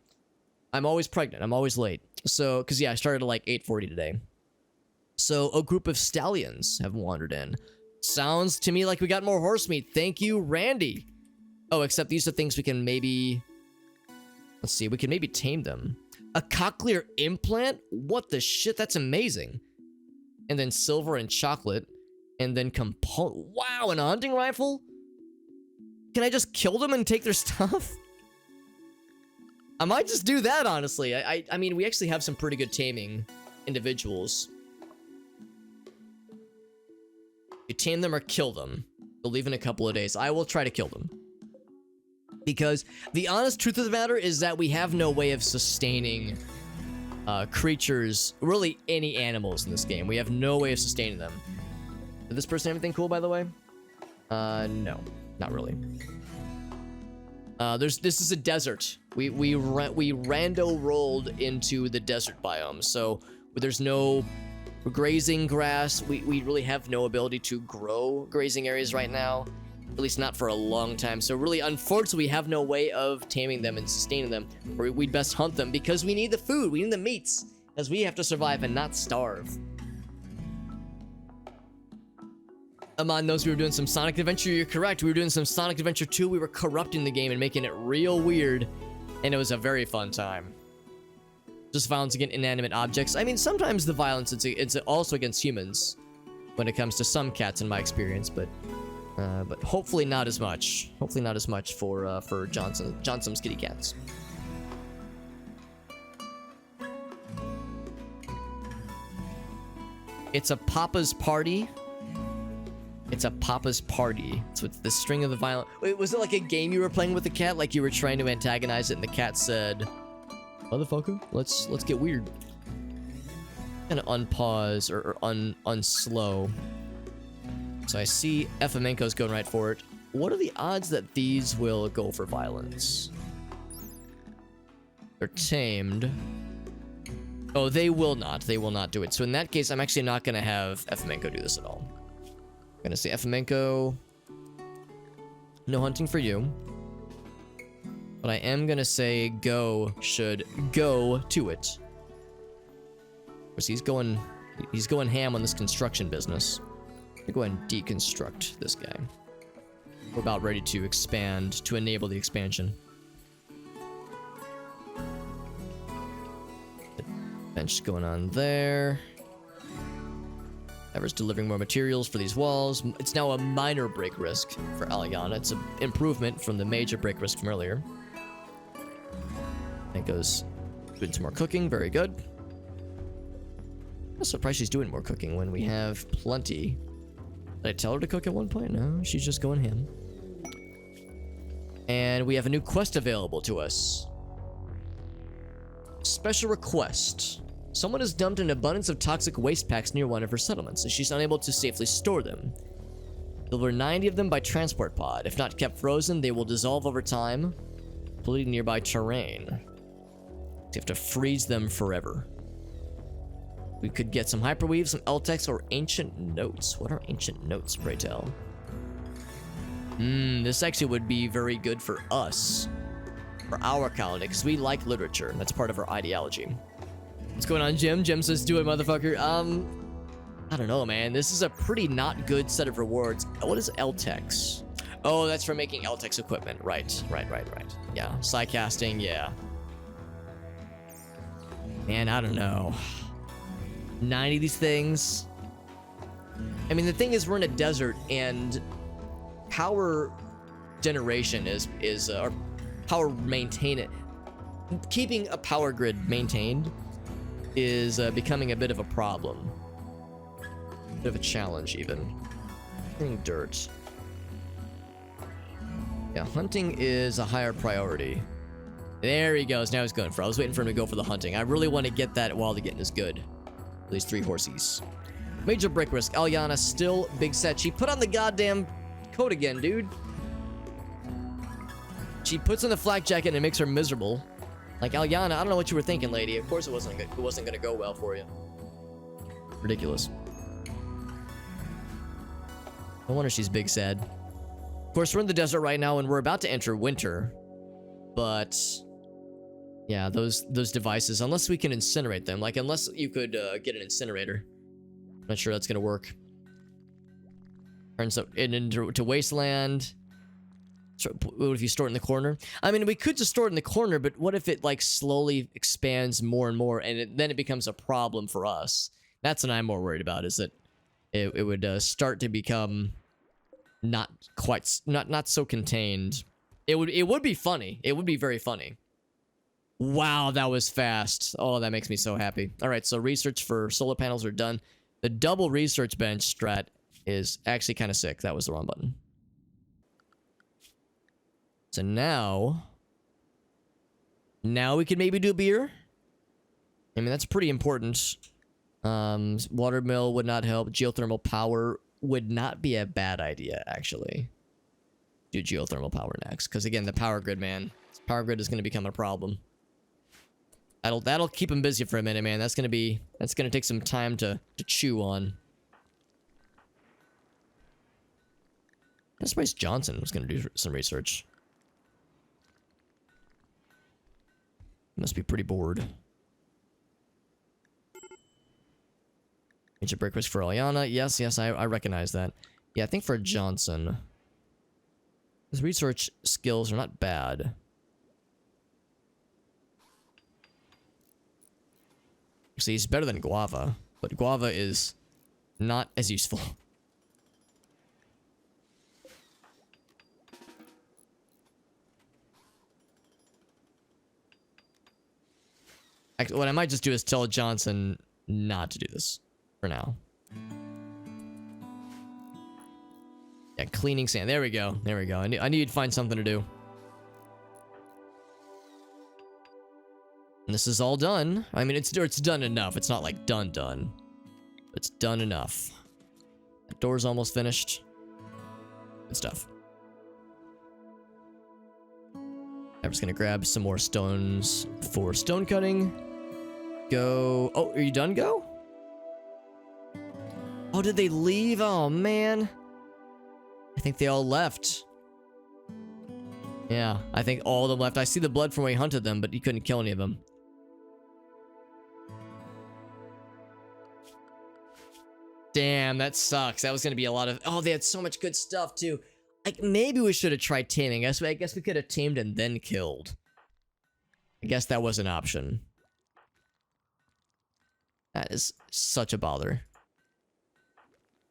I'm always pregnant. I'm always late. So, because yeah, I started at like 8:40 today. So a group of stallions have wandered in. Sounds to me like we got more horse meat. Thank you, Randy. Oh, except these are things we can maybe... Let's see, we can maybe tame them. A cochlear implant? What the shit? That's amazing. And then silver and chocolate. And then wow, and a hunting rifle? Can I just kill them and take their stuff? I might just do that, honestly. I mean, we actually have some pretty good taming individuals. You tame them or kill them. They'll leave in a couple of days. I will try to kill them. Because the honest truth of the matter is that we have no way of sustaining creatures, really any animals in this game. We have no way of sustaining them. Did this person have anything cool, by the way? No, not really. This is a desert. We rando rolled into the desert biome, so there's no grazing grass. We really have no ability to grow grazing areas right now, at least not for a long time. So really, unfortunately, we have no way of taming them and sustaining them. Or we'd best hunt them because we need the food, we need the meats, as we have to survive and not starve. Amon knows we were doing some Sonic Adventure. You're correct. We were doing some Sonic Adventure 2. We were corrupting the game and making it real weird, and it was a very fun time. Just violence against inanimate objects. I mean, sometimes the violence it's also against humans when it comes to some cats, in my experience, but hopefully not as much. Hopefully not as much for Johnson's kitty cats. It's a Papa's party. It's a Papa's party. So it's the string of the violent. Wait, was it like a game you were playing with the cat? Like you were trying to antagonize it, and the cat said, "Motherfucker, let's get weird." Gonna unpause or unslow. So I see Efamenko's going right for it. What are the odds that these will go for violence? They're tamed. Oh, they will not. They will not do it. So in that case, I'm actually not gonna have Efamenko do this at all. I'm gonna say Efamenko, no hunting for you. But I am gonna say Go should go to it. Of course, he's going ham on this construction business. I'll go ahead and deconstruct this guy. We're about ready to expand to enable the expansion. The bench going on there. Ever's delivering more materials for these walls. It's now a minor break risk for Aliana. It's an improvement from the major break risk from earlier. It goes doing some more cooking. Very good. I'm surprised she's doing more cooking when we have plenty. Did I tell her to cook at one point? No, she's just going ham. And we have a new quest available to us. Special request. Someone has dumped an abundance of toxic waste packs near one of her settlements, and she's unable to safely store them. Deliver 90 of them by transport pod. If not kept frozen, they will dissolve over time, polluting nearby terrain. You have to freeze them forever. We could get some hyperweave, some L-Tex, or ancient notes. What are ancient notes, pray tell? This actually would be very good for us. For our colony, because we like literature. That's part of our ideology. What's going on, Jim? Jim says, do it, motherfucker. I don't know, man. This is a pretty not good set of rewards. What is L-Tex? Oh, that's for making L-Tex equipment. Right. Yeah, Psycasting, yeah. Man, I don't know. 90 of these things. I mean, the thing is, we're in a desert, and power generation or power maintain it. Keeping a power grid maintained is becoming a bit of a problem. A bit of a challenge, even. Getting dirt. Yeah, hunting is a higher priority. There he goes. Now he's going for it. I was waiting for him to go for the hunting. I really want to get that while the getting is good. These 3 horsies. Major break risk. Aliana still big set. She put on the goddamn coat again, dude. She puts on the flak jacket and it makes her miserable. Like, Aliana, I don't know what you were thinking, lady. Of course it wasn't gonna go well for you. Ridiculous. No wonder she's big sad. Of course, we're in the desert right now and we're about to enter winter. But yeah, those devices, unless we can incinerate them, like unless you could get an incinerator. I'm not sure that's gonna work. Turns it into wasteland. So, what if you store it in the corner? I mean, we could just store it in the corner, but what if it like slowly expands more and more, and then it becomes a problem for us? That's what I'm more worried about. Is that it would start to become not so contained. It would be funny. It would be very funny. Wow, that was fast. Oh, that makes me so happy. All right, so research for solar panels are done. The double research bench strat is actually kind of sick. That was the wrong button. So now we can maybe do beer. I mean, that's pretty important. Watermill would not help. Geothermal power would not be a bad idea, actually. Do geothermal power next, because again, the power grid, man. This power grid is going to become a problem. That'll keep him busy for a minute, man. That's gonna take some time to chew on. I suppose Johnson was gonna do some research. Must be pretty bored. Ancient breakfast for Aliana. Yes, I recognize that. Yeah, I think for Johnson, his research skills are not bad. See, he's better than Guava, but Guava is not as useful. Actually, what I might just do is tell Johnson not to do this for now. Yeah, cleaning sand. There we go. There we go. I need to find something to do. And this is all done. I mean, it's done enough. It's not like done. It's done enough. That door's almost finished. Good stuff. I'm just gonna grab some more stones for stone cutting. Go. Oh, are you done, Go? Oh, did they leave? Oh, man. I think they all left. Yeah, I think all of them left. I see the blood from when we hunted them, but you couldn't kill any of them. Damn, that sucks. That was gonna be a lot of... Oh, they had so much good stuff, too. Like, maybe we should have tried taming. I guess we could have tamed and then killed. I guess that was an option. That is such a bother.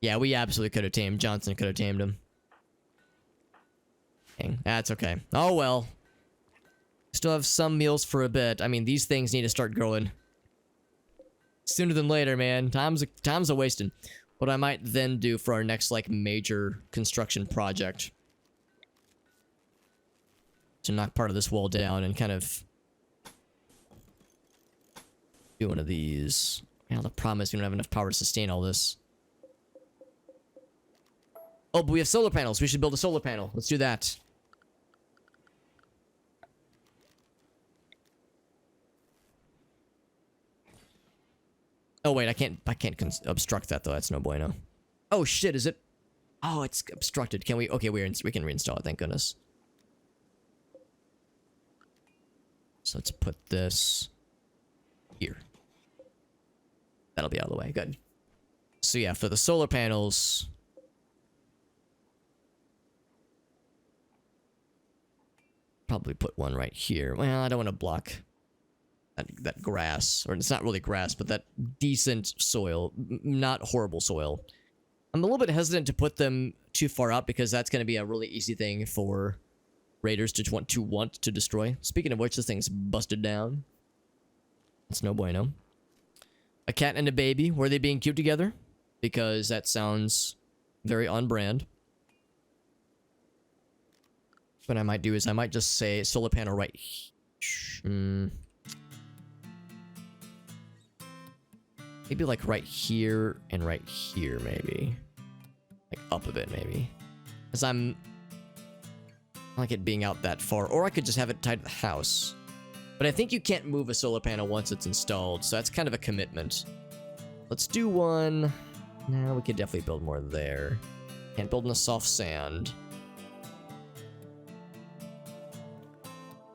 Yeah, we absolutely could have tamed. Johnson could have tamed him. Dang, that's okay. Oh, well. Still have some meals for a bit. I mean, these things need to start growing. Sooner than later, man. Time's a wasting. What I might then do for our next, like, major construction project. To knock part of this wall down and kind of... do one of these. Now, the problem is we don't have enough power to sustain all this. Oh, but we have solar panels. We should build a solar panel. Let's do that. Oh, wait, I can't obstruct that, though. That's no bueno. Oh, shit, is it? Oh, it's obstructed. Can we? Okay, we can reinstall it, thank goodness. So let's put this here. That'll be out of the way. Good. So yeah, for the solar panels... probably put one right here. Well, I don't want to block that grass. Or it's not really grass, but that decent soil. Not horrible soil. I'm a little bit hesitant to put them too far out because that's going to be a really easy thing for raiders to want to destroy. Speaking of which, this thing's busted down. That's no bueno. A cat and a baby. Were they being cute together? Because that sounds very on brand. What I might do is I might just say solar panel right here. Maybe like right here and right here, maybe. Like up a bit, maybe. Because I like it being out that far. Or I could just have it tied to the house. But I think you can't move a solar panel once it's installed, so that's kind of a commitment. Let's do one. Now we could definitely build more there. Can't build in the soft sand.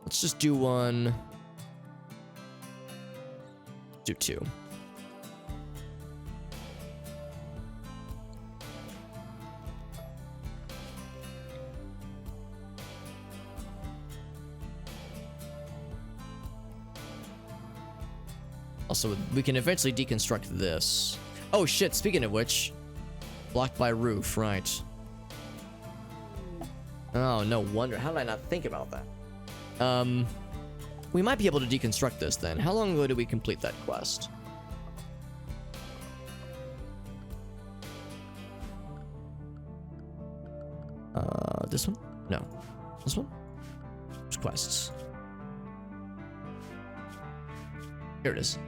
Let's just do one. Do two. Also, we can eventually deconstruct this. Oh shit, speaking of which. Blocked by roof, right. Oh, no wonder. How did I not think about that? We might be able to deconstruct this then. How long ago did we complete that quest? This one? No. This one? quests. Here it is.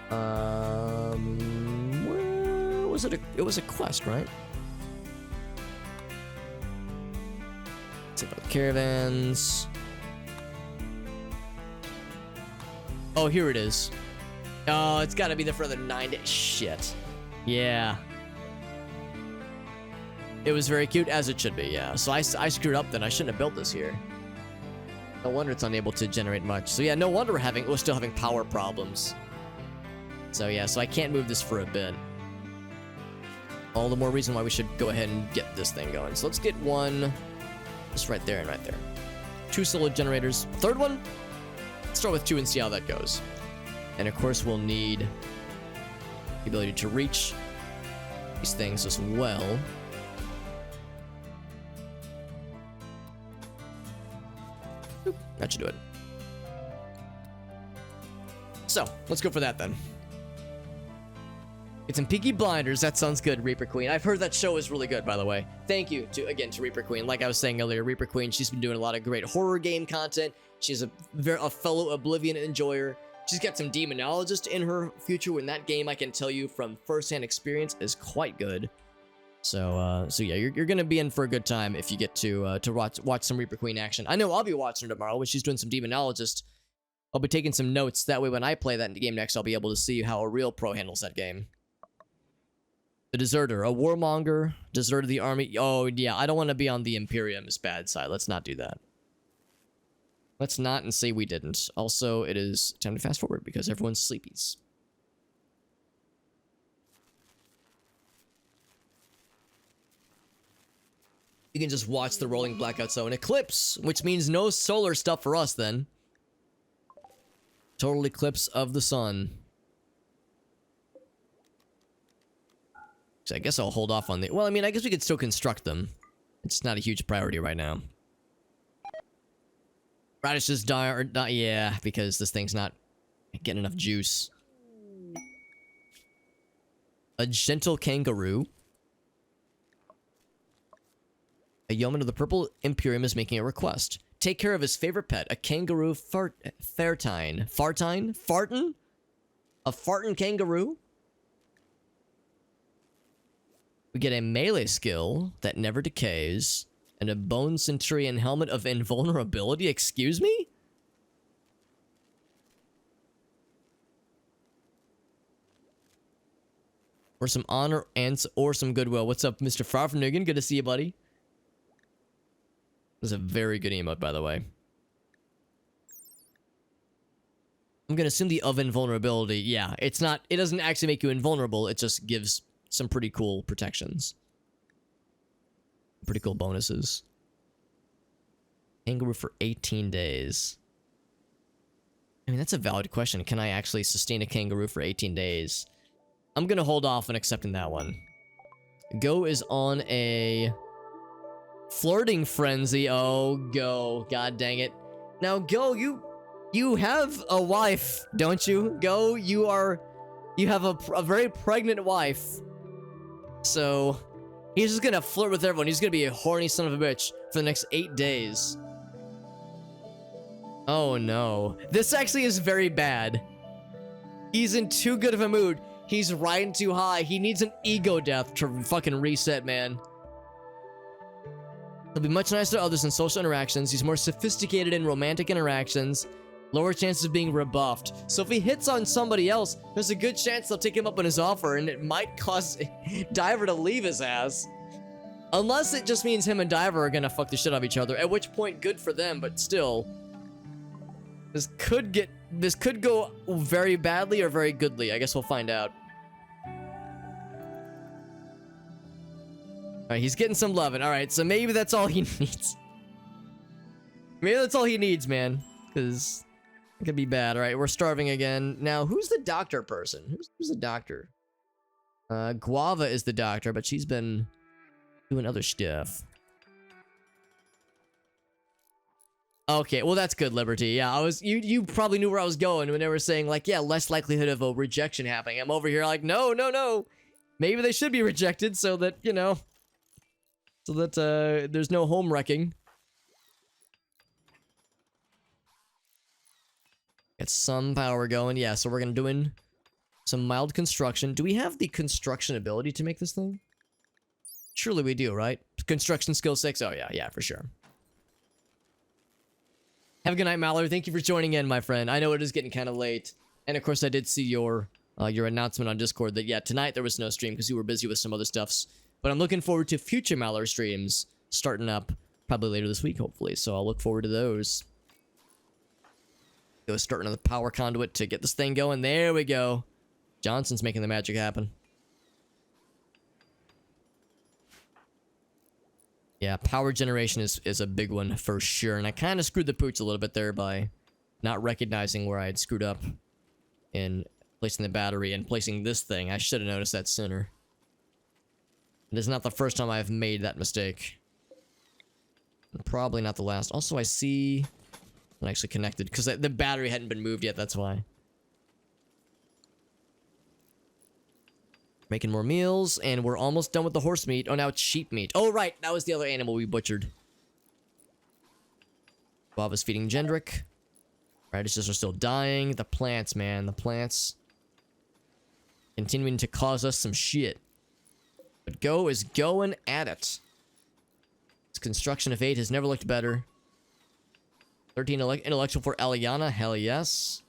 Where was it? It was a quest, right? Let's see about caravans. Oh, here it is. Oh, it's got to be the further 9 days. Shit. Yeah. It was very cute, as it should be, yeah. So I screwed up then. I shouldn't have built this here. No wonder it's unable to generate much. So yeah, no wonder we're still having power problems. So yeah, so I can't move this for a bit. All the more reason why we should go ahead and get this thing going. So let's get one just right there and right there. 2 solar generators. Third one? Let's start with 2 and see how that goes. And of course we'll need the ability to reach these things as well. Oop, that should do it. So, let's go for that then. Get some Peaky Blinders. That sounds good, Reaper Queen. I've heard that show is really good, by the way. Thank you, to Reaper Queen. Like I was saying earlier, Reaper Queen, she's been doing a lot of great horror game content. She's a fellow Oblivion enjoyer. She's got some Demonologist in her future, and that game, I can tell you from first-hand experience, is quite good. So yeah, you're gonna be in for a good time if you get to watch some Reaper Queen action. I know I'll be watching her tomorrow when she's doing some Demonologist. I'll be taking some notes. That way, when I play that game next, I'll be able to see how a real pro handles that game. The Deserter, a warmonger, deserted the army. Oh, yeah, I don't want to be on the Imperium's bad side. Let's not do that. Let's not and say we didn't. Also, it is time to fast forward because everyone's sleepies. You can just watch the rolling blackout zone eclipse, which means no solar stuff for us then. Total eclipse of the sun. So I guess I'll hold off on the... Well, I mean, I guess we could still construct them. It's not a huge priority right now. Radishes die or not... Yeah, because this thing's not getting enough juice. A gentle kangaroo. A yeoman of the Purple Imperium is making a request. Take care of his favorite pet, a kangaroo fartine. Fartine? Fartin? A fartin kangaroo? We get a melee skill that never decays, and a Bone Centurion helmet of invulnerability. Excuse me? Or some honor and or some goodwill. What's up, Mr. Farfnugan? Good to see you, buddy. This is a very good emote, by the way. I'm gonna assume the of invulnerability. Yeah, it's not. It doesn't actually make you invulnerable. It just gives some pretty cool protections. Pretty cool bonuses. Kangaroo for 18 days. I mean, that's a valid question. Can I actually sustain a kangaroo for 18 days? I'm gonna hold off on accepting that one. Go is on a flirting frenzy. Oh, Go. God dang it. Now, Go, you have a wife, don't you? Go, you have a very pregnant wife. So, he's just gonna flirt with everyone. He's gonna be a horny son of a bitch for the next 8 days. Oh no. This actually is very bad. He's in too good of a mood. He's riding too high. He needs an ego death to fucking reset, man. He'll be much nicer to others in social interactions. He's more sophisticated in romantic interactions. Lower chances of being rebuffed. So if he hits on somebody else, there's a good chance they'll take him up on his offer, and it might cause Diver to leave his ass. Unless it just means him and Diver are gonna fuck the shit out of each other, at which point, good for them, but still. This could go very badly or very goodly. I guess we'll find out. Alright, he's getting some loving. Alright, so maybe that's all he needs. Maybe that's all he needs, man. Because it could be bad. Alright, we're starving again. Now, who's the doctor person? Who's the doctor? Guava is the doctor, but she's been doing other stuff. Okay, well that's good, Liberty. Yeah, you probably knew where I was going when they were saying, like, yeah, less likelihood of a rejection happening. I'm over here like, no. Maybe they should be rejected so that, you know, so that there's no home wrecking. Get some power going. Yeah, so we're gonna doing some mild construction. Do we have the construction ability to make this thing? Surely we do, right? Construction skill 6. Oh yeah, for sure. Have a good night, Mallory. Thank you for joining in, my friend. I know it is getting kind of late. And of course, I did see your announcement on Discord that, yeah, tonight there was no stream because you were busy with some other stuffs. But I'm looking forward to future Mallory streams starting up probably later this week, hopefully. So I'll look forward to those. Go starting on the power conduit to get this thing going. There we go. Johnson's making the magic happen. Yeah, power generation is a big one for sure. And I kind of screwed the pooch a little bit there by not recognizing where I had screwed up in placing the battery and placing this thing. I should have noticed that sooner. It is not the first time I've made that mistake. And probably not the last. Also, I see... I'm actually connected, because the battery hadn't been moved yet, that's why. Making more meals, and we're almost done with the horse meat. Oh, now it's sheep meat. Oh, right, that was the other animal we butchered. Bob is feeding Gendrick. Radishes are still dying. The plants, man, the plants. Continuing to cause us some shit. But Go is going at it. This construction of 8 has never looked better. 13 intellectual for Aliana. Hell yes.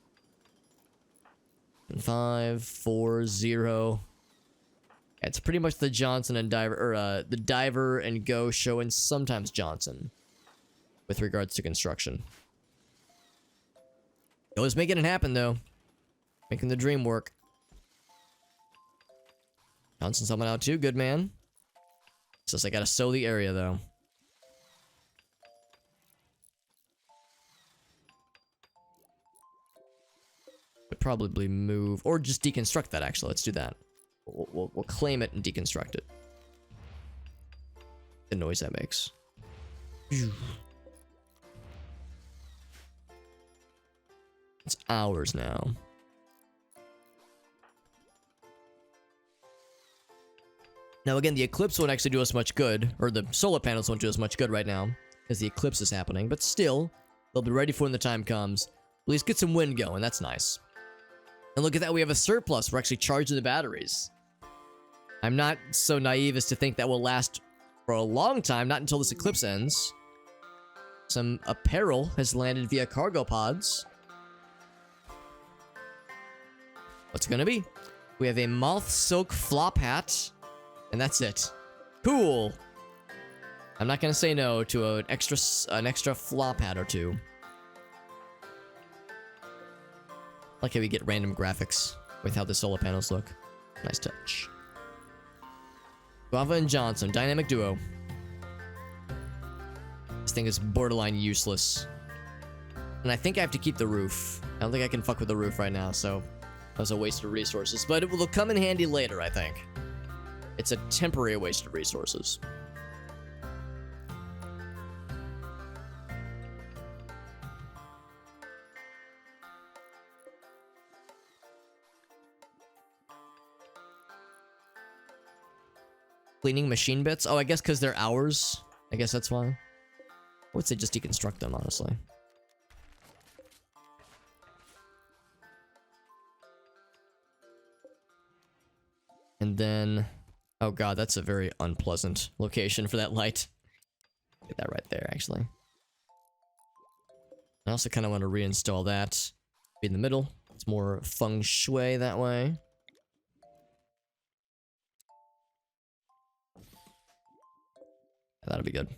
5, 4, 0. It's pretty much the Johnson and Diver, or the Diver and Go show, and sometimes Johnson with regards to construction. Go is making it happen though, making the dream work. Johnson's helping out too. Good man. Says I gotta sow the area though. Would probably move or just deconstruct that. Actually, let's do that. We'll claim it and deconstruct it. The noise that makes. It's ours now. Now again, the eclipse won't actually do us much good, or the solar panels won't do us much good right now, because the eclipse is happening, but still, they'll be ready for when the time comes. At least get some wind going, that's nice. And look at that, we have a surplus. We're actually charging the batteries. I'm not so naive as to think that will last for a long time, not until this eclipse ends. Some apparel has landed via cargo pods. What's it gonna be? We have a moth silk flop hat, and that's it. Cool. I'm not gonna say no to an extra flop hat or two. I like how we get random graphics with how the solar panels look. Nice touch. Guava and Johnson, dynamic duo. This thing is borderline useless. And I think I have to keep the roof. I don't think I can fuck with the roof right now, so that was a waste of resources. But it will come in handy later, I think. It's a temporary waste of resources. Cleaning machine bits? Oh, I guess because they're ours. I guess that's why. I would say just deconstruct them, honestly. And then... oh god, that's a very unpleasant location for that light. Get that right there, actually. I also kind of want to reinstall that. Be in the middle. It's more feng shui that way. That'll be good.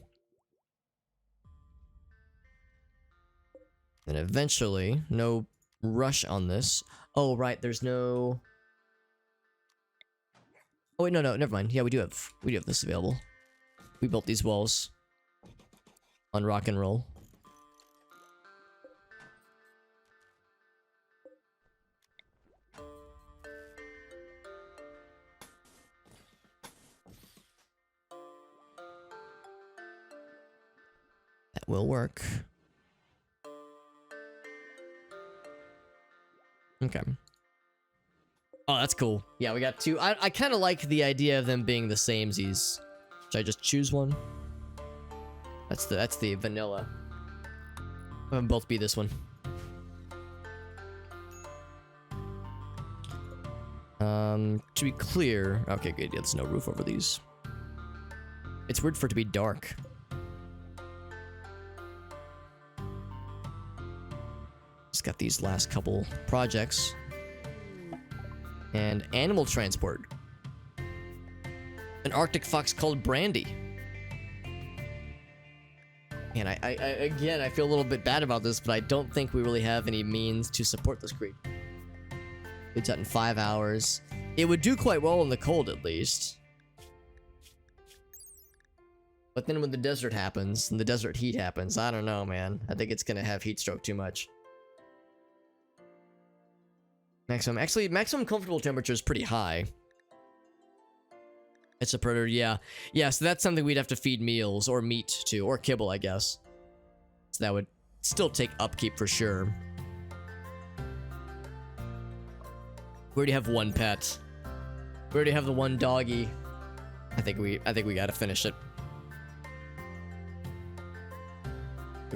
And eventually, no rush on this. Oh, right, there's no... oh, wait, no, never mind. Yeah, we do have this available. We built these walls on rock and roll. That will work. Okay. Oh, that's cool. Yeah, we got two. I kind of like the idea of them being the samesies. Should I just choose one? That's the vanilla. Have them both be this one. To be clear, okay, good. Yeah, there's no roof over these. It's weird for it to be dark. Just got these last couple projects. And animal transport. An Arctic fox called Brandy. And again, I feel a little bit bad about this, but I don't think we really have any means to support this creature. It's out in 5 hours. It would do quite well in the cold, at least. But then when the desert happens, and the desert heat happens, I don't know, man. I think it's gonna have heat stroke too much. Maximum comfortable temperature is pretty high. It's a predator, yeah. Yeah, so that's something we'd have to feed meals, or meat to, or kibble, I guess. So that would still take upkeep for sure. We already have one pet. We already have the one doggy. I think we gotta finish it.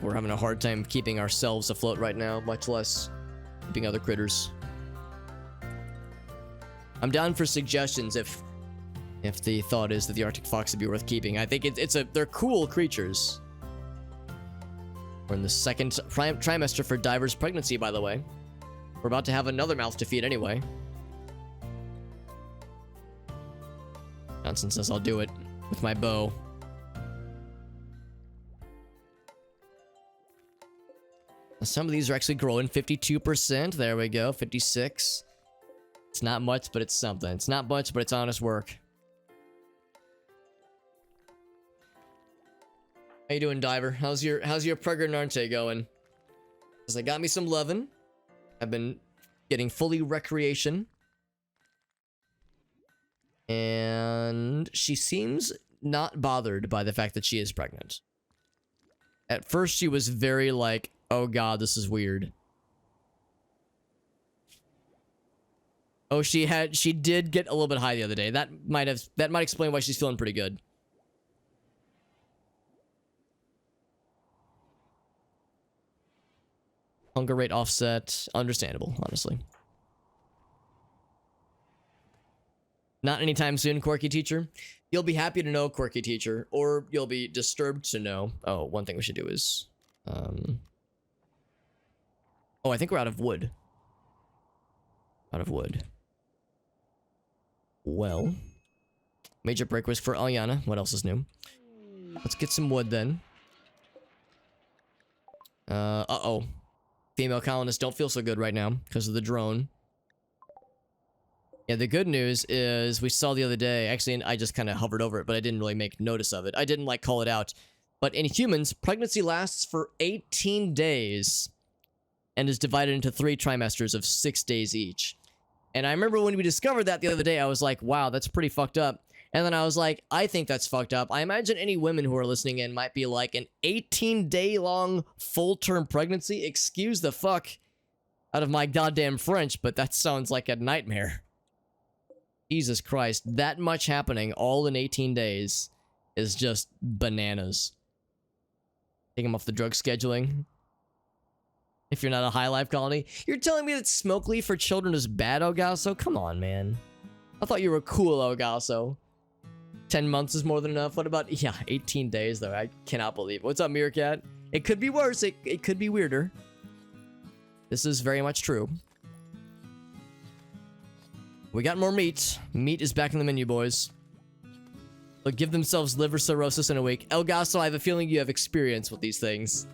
We're having a hard time keeping ourselves afloat right now, much less keeping other critters. I'm down for suggestions if the thought is that the Arctic fox would be worth keeping. I think they're cool creatures. We're in the second trimester for Diver's pregnancy, by the way. We're about to have another mouth to feed anyway. Johnson says I'll do it with my bow. Some of these are actually growing 52%. There we go, 56. It's not much, but it's something. It's not much, but it's honest work. How you doing, Diver? How's your pregnante going? Because I got me some lovin'. I've been getting fully recreation. And she seems not bothered by the fact that she is pregnant. At first, she was very like, oh god, this is weird. Oh, she did get a little bit high the other day. That might explain why she's feeling pretty good. Hunger rate offset, understandable, honestly. Not anytime soon, Quirky Teacher. You'll be happy to know, Quirky Teacher, or you'll be disturbed to know. Oh, one thing we should do is, oh, I think we're out of wood. Out of wood. Well, major break risk for Alyana. What else is new? Let's get some wood then. Uh-oh. Female colonists don't feel so good right now because of the drone. Yeah, the good news is we saw the other day, actually, and I just kind of hovered over it, but I didn't really make notice of it. I didn't, like, call it out. But in humans, pregnancy lasts for 18 days and is divided into 3 trimesters of 6 days each. And I remember when we discovered that the other day, I was like, wow, that's pretty fucked up. And then I was like, I think that's fucked up. I imagine any women who are listening in might be like, an 18-day-long full-term pregnancy? Excuse the fuck out of my goddamn French, but that sounds like a nightmare. Jesus Christ, that much happening all in 18 days is just bananas. Take him off the drug scheduling. If you're not a high life colony. You're telling me that smoke leaf for children is bad, Ogasso? Come on, man. I thought you were cool, Ogasso. 10 months is more than enough. What about... Yeah, 18 days, though. I cannot believe it. What's up, Meerkat? It could be worse. It could be weirder. This is very much true. We got more meat. Meat is back in the menu, boys. They'll give themselves liver cirrhosis in a week. Elgaso, I have a feeling you have experience with these things.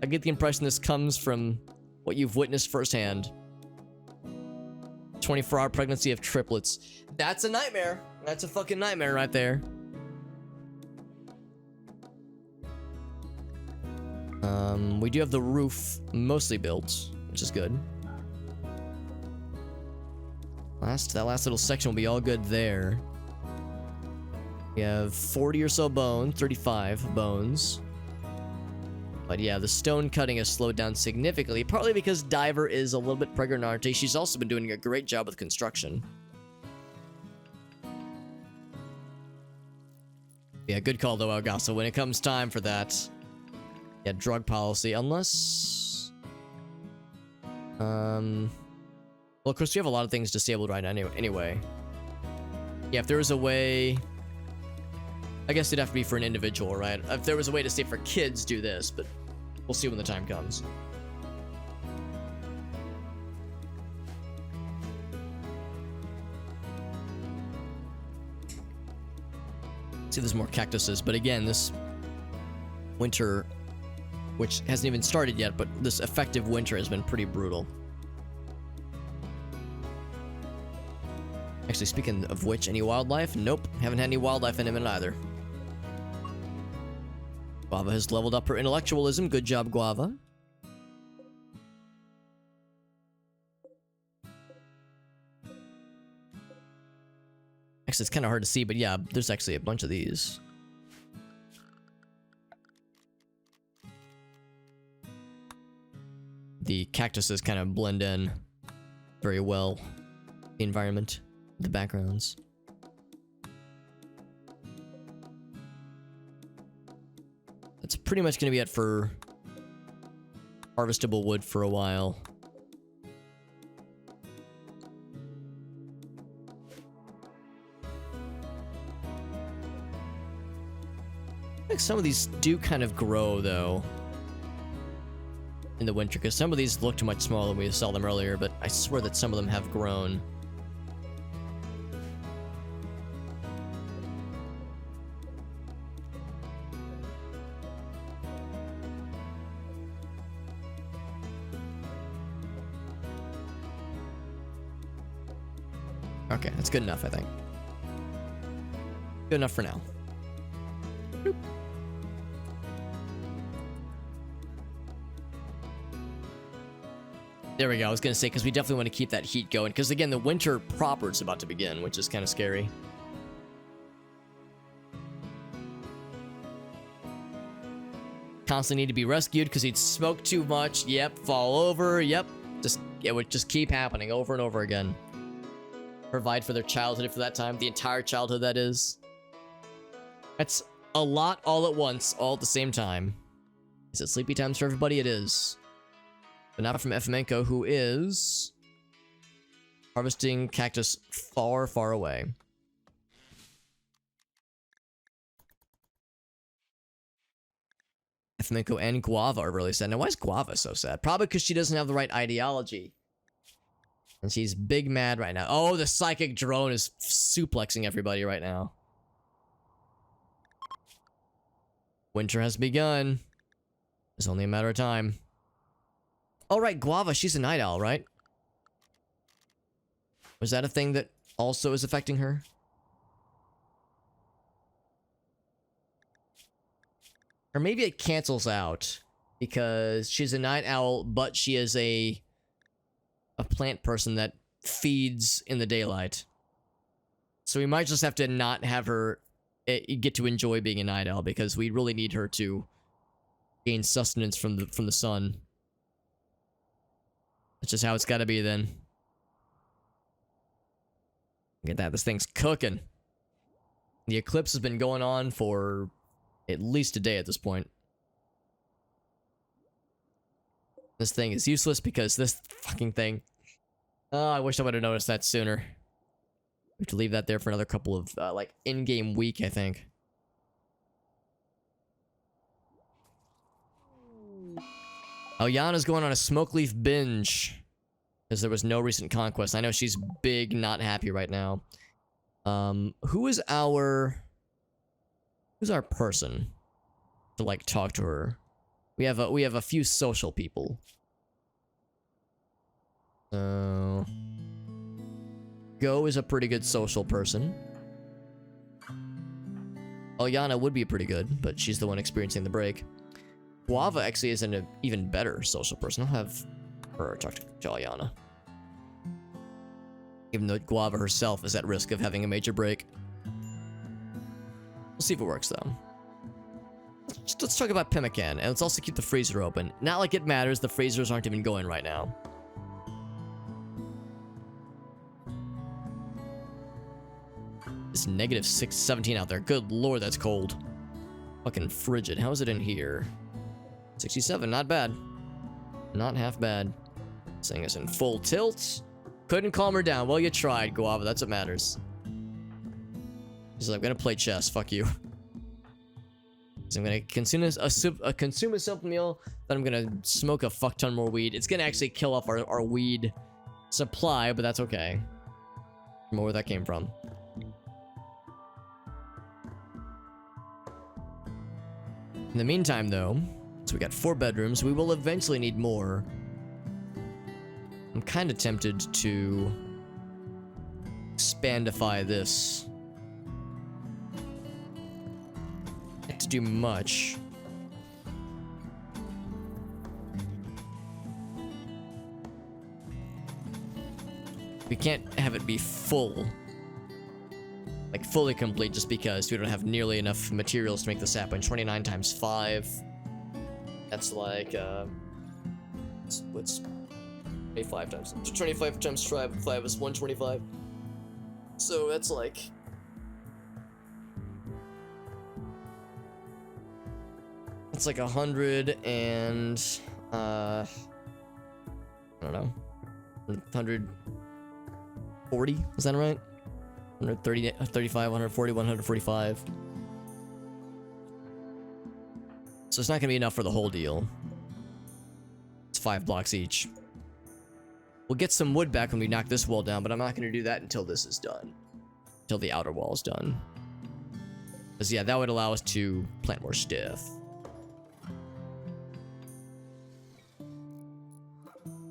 I get the impression this comes from what you've witnessed firsthand. 24-hour pregnancy of triplets. That's a nightmare. That's a fucking nightmare right there. We do have the roof mostly built, which is good. That last little section will be all good there. We have 40 or so bones, 35 bones. But yeah, the stone cutting has slowed down significantly, partly because Diver is a little bit pregnant. She's also been doing a great job with construction. Yeah, good call though, Algaso. When it comes time for that, yeah, drug policy, unless... Well, of course, we have a lot of things disabled right now anyway. Yeah, if there was a way... I guess it'd have to be for an individual, right? If there was a way to say for kids, do this, but we'll see when the time comes. See, there's more cactuses, but again, this winter, which hasn't even started yet, but this effective winter has been pretty brutal. Actually, speaking of which, any wildlife? Nope, haven't had any wildlife in a minute either. Guava has leveled up her intellectualism. Good job, Guava. Actually, it's kind of hard to see, but yeah, there's actually a bunch of these. The cactuses kind of blend in very well. The environment, the backgrounds. That's pretty much going to be it for harvestable wood for a while. I think some of these do kind of grow, though, in the winter, because some of these look too much smaller when we saw them earlier, but I swear that some of them have grown. Okay, that's good enough, I think. Good enough for now. Boop. There we go. I was going to say, because we definitely want to keep that heat going. Because, again, the winter proper is about to begin, which is kind of scary. Constantly need to be rescued because he'd smoke too much. Yep, fall over. Yep. It would just keep happening over and over again. Provide for their childhood for that time. The entire childhood, that is. That's a lot all at once, all at the same time. Is it sleepy times for everybody? It is. But not from Efemenko, who is harvesting cactus far, far away. Efemenko and Guava are really sad. Now, why is Guava so sad? Probably because she doesn't have the right ideology. And she's big mad right now. Oh, the psychic drone is suplexing everybody right now. Winter has begun. It's only a matter of time. Oh, right, Guava, she's a night owl, right? Was that a thing that also is affecting her? Or maybe it cancels out because she's a night owl, but she is a plant person that feeds in the daylight. So we might just have to not have her get to enjoy being a night owl because we really need her to gain sustenance from the sun. That's just how it's got to be then. Look at that, this thing's cooking. The eclipse has been going on for at least a day at this point. This thing is useless because this fucking thing... Oh, I wish I would have noticed that sooner. We have to leave that there for another couple of, like, in-game week, I think. Oh, Yana's going on a smoke leaf binge. Because there was no recent conquest. I know she's big, not happy right now. Who's our person to, like, talk to her? We have a few social people. So... Go is a pretty good social person. Yana would be pretty good, but she's the one experiencing the break. Guava actually is an even better social person. I'll have her talk to Yana. Even though Guava herself is at risk of having a major break. We'll see if it works, though. let's talk about pemmican, and let's also keep the freezer open. Not like it matters, the freezers aren't even going right now. It's negative 17 out there. Good lord, that's cold. Fucking frigid. How is it in here? 67, not bad. Not half bad. This thing is in full tilt. Couldn't calm her down. Well, you tried, Guava. That's what matters. He's like, I'm gonna play chess. Fuck you. So I'm gonna consume a simple meal. Then I'm gonna smoke a fuck ton more weed. It's gonna actually kill off our weed supply, but that's okay. I don't know where that came from. In the meantime, though, so we got 4 bedrooms. We will eventually need more. I'm kind of tempted to expandify this. Not to do much. We can't have it be full. Like, fully complete, just because we don't have nearly enough materials to make this happen. 29 times 5. That's like, what's 25 times? 25 times 5 is 125. So that's like... It's like 100 and... I don't know. 140? Is that right? 130, 35, 140, 145. So it's not gonna be enough for the whole deal. It's 5 blocks each. We'll get some wood back when we knock this wall down, but I'm not gonna do that until this is done. Until the outer wall is done. Because yeah, that would allow us to plant more stuff.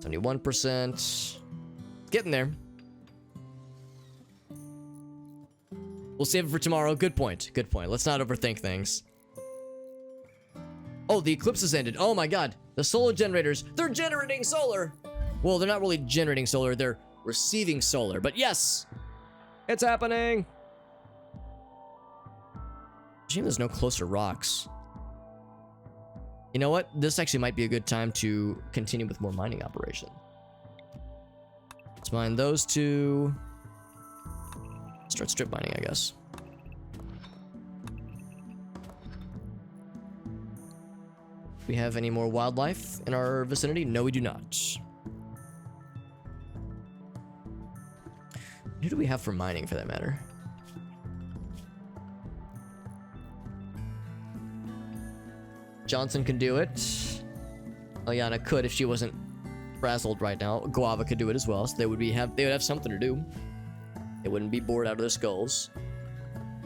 71%. Getting there. We'll save it for tomorrow. Good point. Good point. Let's not overthink things. Oh, the eclipse has ended. Oh my god. The solar generators. They're generating solar. Well, they're not really generating solar. They're receiving solar. But yes. It's happening. Shame there's no closer rocks. You know what? This actually might be a good time to continue with more mining operation. Let's mine those 2. Start strip mining, I guess. We have any more wildlife in our vicinity? No, we do not. Who do we have for mining, for that matter? Johnson can do it. Eliana could if she wasn't frazzled right now. Guava could do it as well, so they would have something to do. They wouldn't be bored out of their skulls.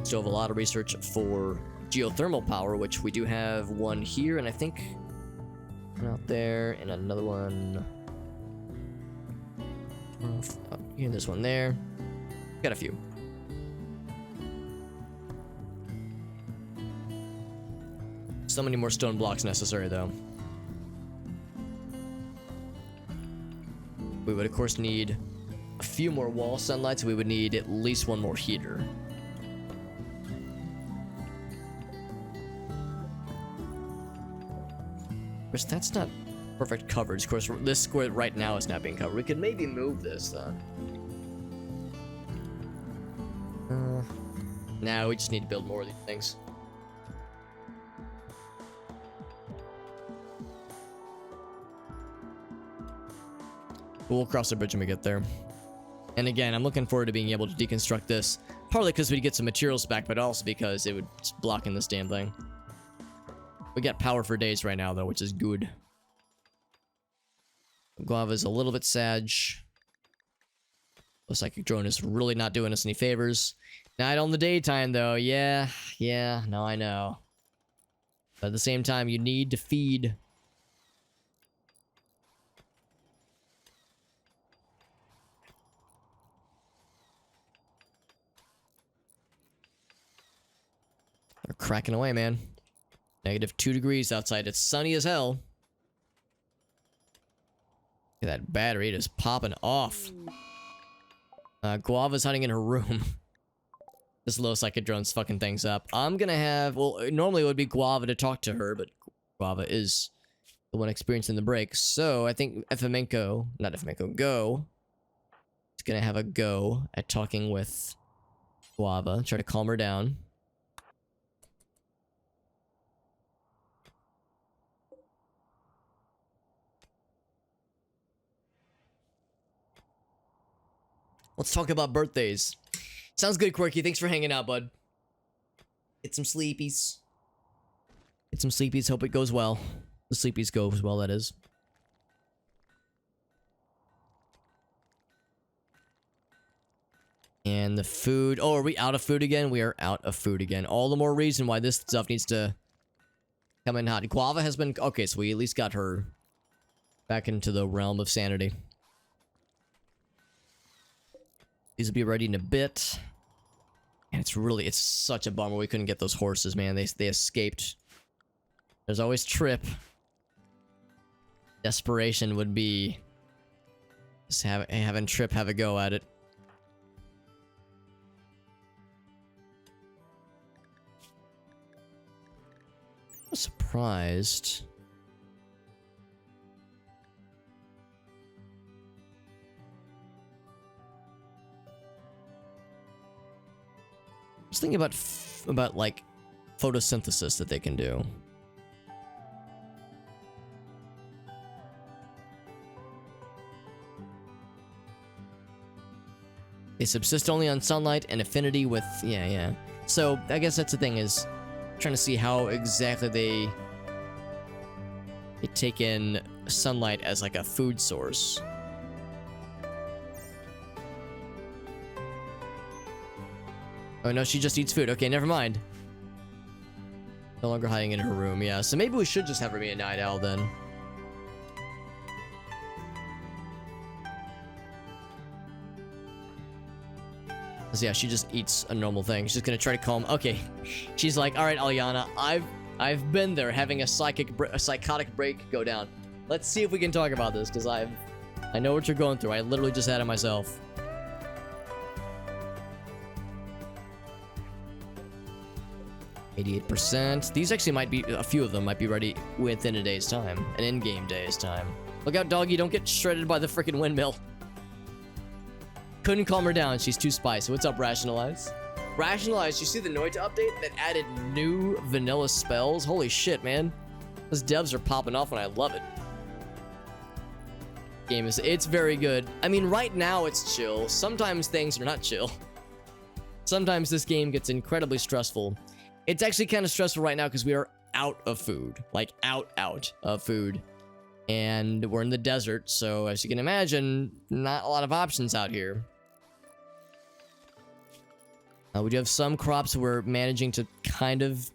Still have a lot of research for geothermal power, which we do have one here, and I think one out there, and another one. Here, this one there. Got a few. So many more stone blocks necessary, though. We would, of course, need a few more wall sunlights. We would need at least 1 more heater. Of course, that's not perfect coverage. Of course, this square right now is not being covered. We could maybe move this, though. Nah, we just need to build more of these things. We'll cross the bridge when we get there. And again, I'm looking forward to being able to deconstruct this. Partly because we'd get some materials back, but also because it would just block in this damn thing. We got power for days right now, though, which is good. Guava's a little bit sag. The psychic drone is really not doing us any favors. Not on the daytime, though. Yeah, no, I know. But at the same time, you need to feed. They're cracking away, man. Negative 2 degrees outside. It's sunny as hell. Look at that battery. It is popping off. Guava's hiding in her room. This low psychic drone's fucking things up. I'm gonna have, well, normally it would be Guava to talk to her, but Guava is the one experiencing the break. So I think Go is gonna have a go at talking with Guava, try to calm her down. Let's talk about birthdays. Sounds good, Quirky. Thanks for hanging out, bud. Get some sleepies. Get some sleepies. Hope it goes well. The sleepies goes well, that is. And the food. Oh, are we out of food again? We are out of food again. All the more reason why this stuff needs to come in hot. Guava has been... Okay, so we at least got her back into the realm of sanity. These will be ready in a bit. And it's such a bummer we couldn't get those horses, man. They escaped. There's always Trip. Desperation would be just having Trip have a go at it. I'm surprised. I was thinking about like photosynthesis that they can do. They subsist only on sunlight and affinity with... Yeah. So, I guess that's the thing, is trying to see how exactly they take in sunlight as like a food source. Oh no, she just eats food. Okay, never mind. No longer hiding in her room, yeah. So maybe we should just have her be a night owl then. Yeah, she just eats a normal thing. She's gonna try to calm. Okay, she's like, all right, Alyana, I've been there, having a psychotic break go down. Let's see if we can talk about this, because I know what you're going through. I literally just had it myself. %. These actually might be, a few of them might be ready within a day's time, an in-game day's time. Look out, doggy! Don't get shredded by the freaking windmill. Couldn't calm her down. She's too spicy. What's up, Rationalize? Rationalize, you see the Noita update that added new vanilla spells? Holy shit, man. Those devs are popping off and I love it. It's very good. I mean, right now it's chill. Sometimes things are not chill. Sometimes this game gets incredibly stressful. It's actually kind of stressful right now because we are out of food. Like, out of food. And we're in the desert, so as you can imagine, not a lot of options out here. We do have some crops we're managing to kind of,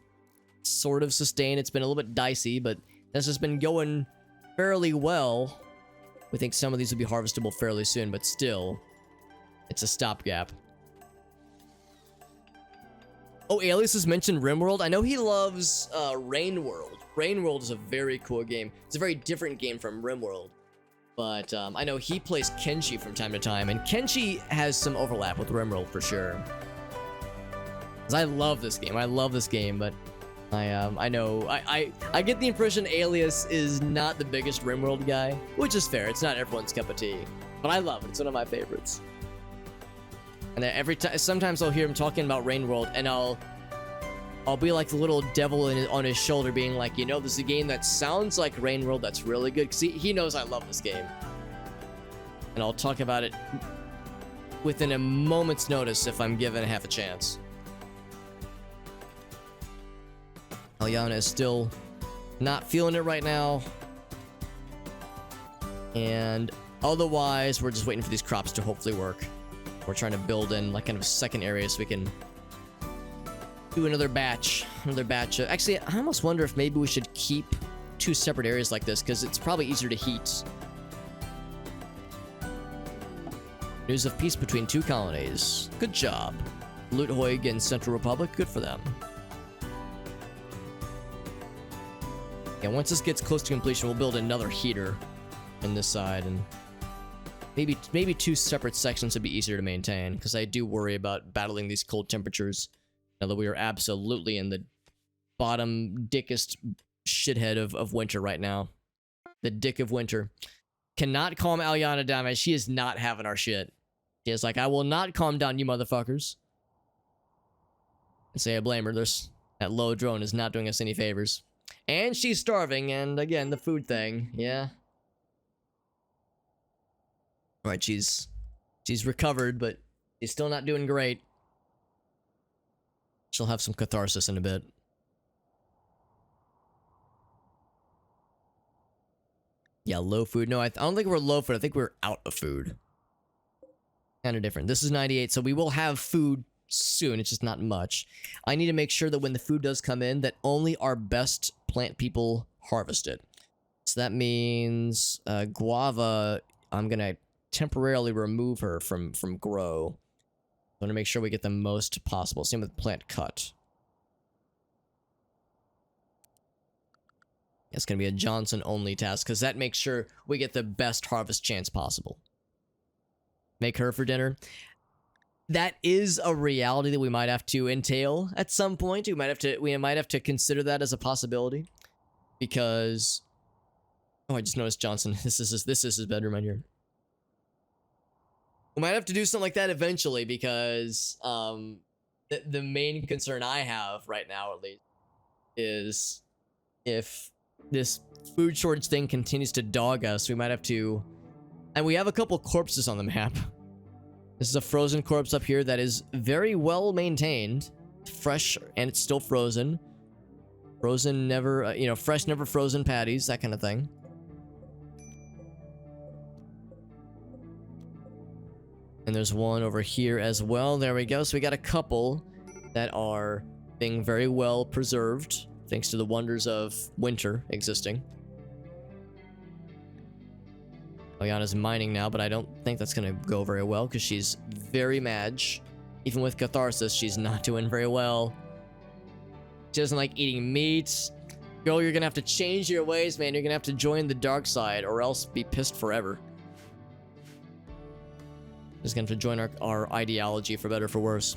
sort of sustain. It's been a little bit dicey, but this has been going fairly well. We think some of these will be harvestable fairly soon, but still, it's a stopgap. Oh, Alias has mentioned RimWorld. I know he loves RimWorld. RimWorld is a very cool game. It's a very different game from RimWorld. But I know he plays Kenshi from time to time, and Kenshi has some overlap with RimWorld for sure. I love this game. I love this game, but I know I get the impression Alias is not the biggest RimWorld guy, which is fair. It's not everyone's cup of tea, but I love it. It's one of my favorites. And every time, sometimes I'll hear him talking about RimWorld, and I'll be like the little devil on his shoulder, being like, you know, this is a game that sounds like RimWorld that's really good, because he knows I love this game. And I'll talk about it within a moment's notice if I'm given half a chance. Alyana is still not feeling it right now. And otherwise, we're just waiting for these crops to hopefully work. We're trying to build in like kind of a second area so we can do another batch. Actually, I almost wonder if maybe we should keep two separate areas like this, because it's probably easier to heat. News of peace between two colonies. Good job. Luthoig and Central Republic, good for them. Yeah, once this gets close to completion, we'll build another heater on this side and Maybe two separate sections would be easier to maintain, because I do worry about battling these cold temperatures. Now that we are absolutely in the bottom dickest shithead of winter right now. The dick of winter. Cannot calm Aliana down, man. She is not having our shit. She is like, I will not calm down, you motherfuckers. And say I blame her. That low drone is not doing us any favors. And she's starving, and again, the food thing, yeah. Alright, she's recovered, but she's still not doing great. She'll have some catharsis in a bit. Yeah, low food. No, I don't think we're low food. I think we're out of food. Kind of different. This is 98, so we will have food soon. It's just not much. I need to make sure that when the food does come in, that only our best plant people harvest it. So that means guava, I'm going to temporarily remove her from grow. I want to make sure we get the most possible. Same with plant cut. It's going to be a Johnson only task, because that makes sure we get the best harvest chance possible. Make her for dinner. That is a reality that we might have to entail at some point. We might have to consider that as a possibility, because oh, I just noticed Johnson. This is his bedroom right here. We might have to do something like that eventually, because the main concern I have right now, at least, is if this food shortage thing continues to dog us, we might have to. And we have a couple corpses on the map. This is a frozen corpse up here that is very well maintained, fresh, and it's still frozen. Frozen never, fresh never frozen patties, that kind of thing. And there's one over here as well. There we go. So we got a couple that are being very well preserved, thanks to the wonders of winter existing. Aliana's mining now, but I don't think that's going to go very well, because she's very mad. Even with catharsis, she's not doing very well. She doesn't like eating meat. Girl, you're going to have to change your ways, man. You're going to have to join the dark side, or else be pissed forever. Just going to have to join our ideology, for better or for worse.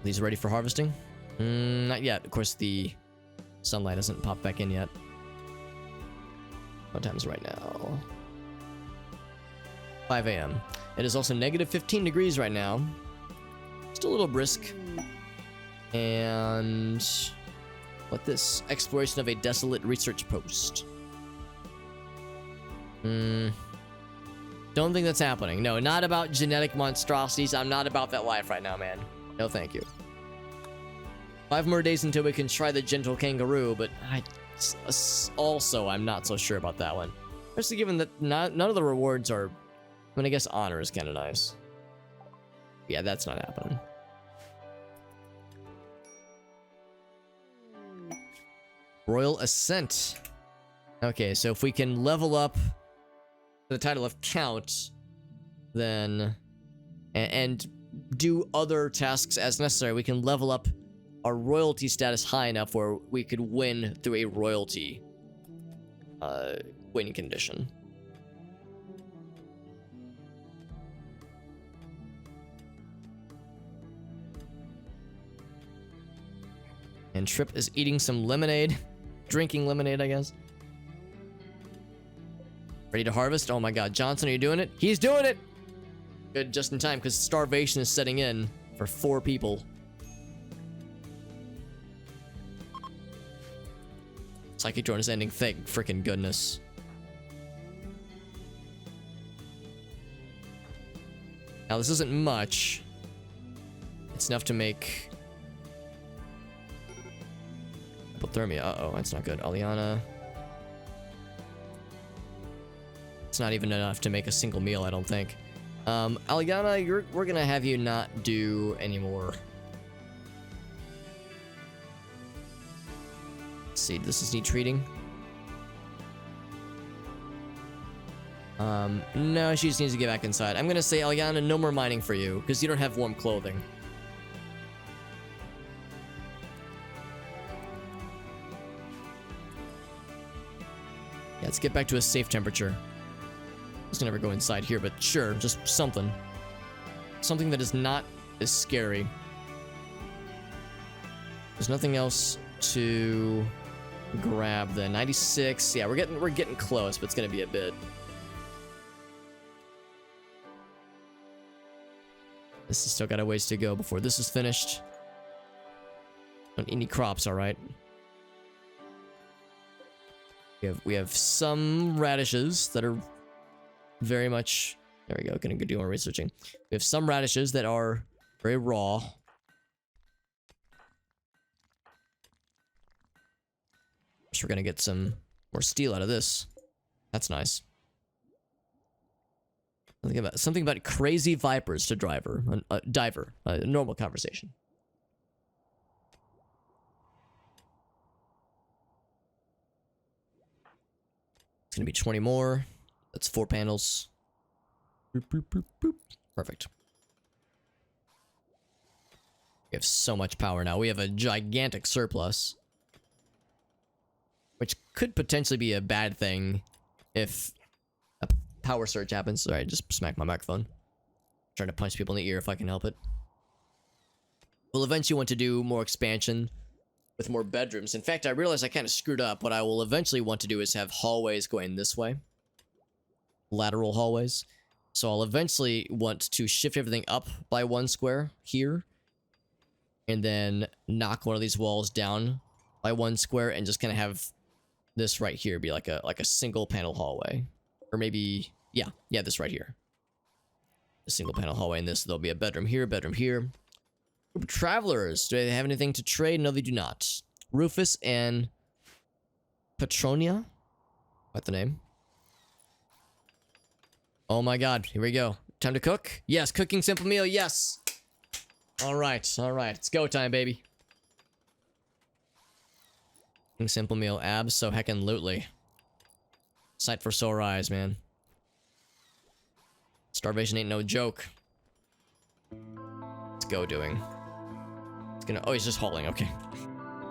These ready for harvesting? Not yet. Of course, the sunlight hasn't popped back in yet. What time is it right now? 5 a.m. It is also negative 15 degrees right now. Just a little brisk. And what this? Exploration of a desolate research post. Don't think that's happening. No, not about genetic monstrosities. I'm not about that life right now, man. No, thank you. 5 more days until we can try the gentle kangaroo, but I'm not so sure about that one. Especially given that none of the rewards are. I mean, I guess honor is kind of nice. Yeah, that's not happening. Royal Ascent. Okay, so if we can level up the title of Count, then and do other tasks as necessary, we can level up our royalty status high enough where we could win through a royalty win condition. And Trip is eating some lemonade. Drinking lemonade, I guess. Ready to harvest? Oh my god, Johnson, are you doing it? He's doing it! Good, just in time, because starvation is setting in for 4 people. Psychic drone is ending, thank freaking goodness. Now, this isn't much. It's enough to make hypothermia. Uh-oh, that's not good. Aliana. It's not even enough to make a single meal, I don't think. Aliana, we're gonna have you not do any more. Let's see, this is need treating. No, she just needs to get back inside. I'm gonna say, Aliana, no more mining for you, because you don't have warm clothing. Yeah, let's get back to a safe temperature. I was gonna never go inside here, but sure, just something. Something that is not as scary. There's nothing else to grab. The 96. Yeah, we're getting close, but it's gonna be a bit. This has still got a ways to go before this is finished. Don't eat any crops, all right. We have some radishes that are very much. There we go. Gonna do more researching. We have some radishes that are very raw. So we're gonna get some more steel out of this. That's nice. Something about crazy vipers to diver. A normal conversation. It's gonna be 20 more. That's 4 panels. Boop, boop, boop, boop. Perfect. We have so much power now. We have a gigantic surplus. Which could potentially be a bad thing if a power surge happens. Alright, just smack my microphone. Trying to punch people in the ear if I can help it. We'll eventually want to do more expansion with more bedrooms. In fact, I realized I kind of screwed up. What I will eventually want to do is have hallways going this way. Lateral hallways. So I'll eventually want to shift everything up by 1 square here. And then knock one of these walls down by 1 square and just kind of have this right here be like a single panel hallway. Or maybe, yeah, this right here. A single panel hallway, and this, there'll be a bedroom here, bedroom here. Group of travelers, do they have anything to trade? No, they do not. Rufus and Petronia? What the name? Oh my god, here we go. Time to cook? Yes, cooking simple meal, yes! Alright, it's go time, baby. Simple meal, abs, so heckin' Sight for sore eyes, man. Starvation ain't no joke. What's Go doing? It's gonna. Oh, he's just hauling. Okay.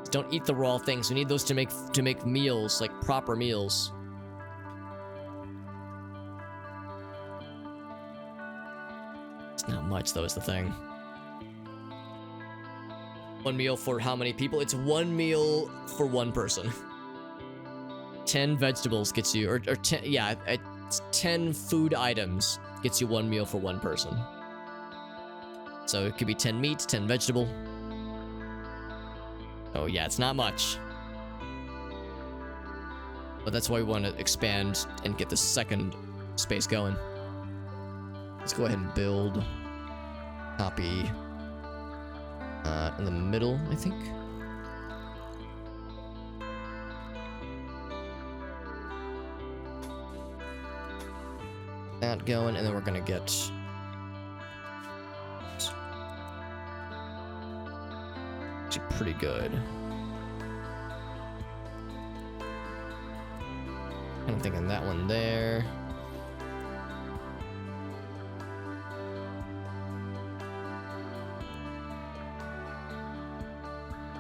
Don't eat the raw things. We need those to make meals, like proper meals. It's not much, though, is the thing. 1 meal for how many people? It's 1 meal for 1 person. 10 vegetables gets you, or 10, yeah, 10 food items gets you 1 meal for 1 person. So it could be 10 meat, 10 vegetable. Oh yeah, it's not much. But that's why we want to expand and get the second space going. Let's go ahead and build. Copy. In the middle, I think. That going, and then we're gonna get actually pretty good. I'm thinking that one there.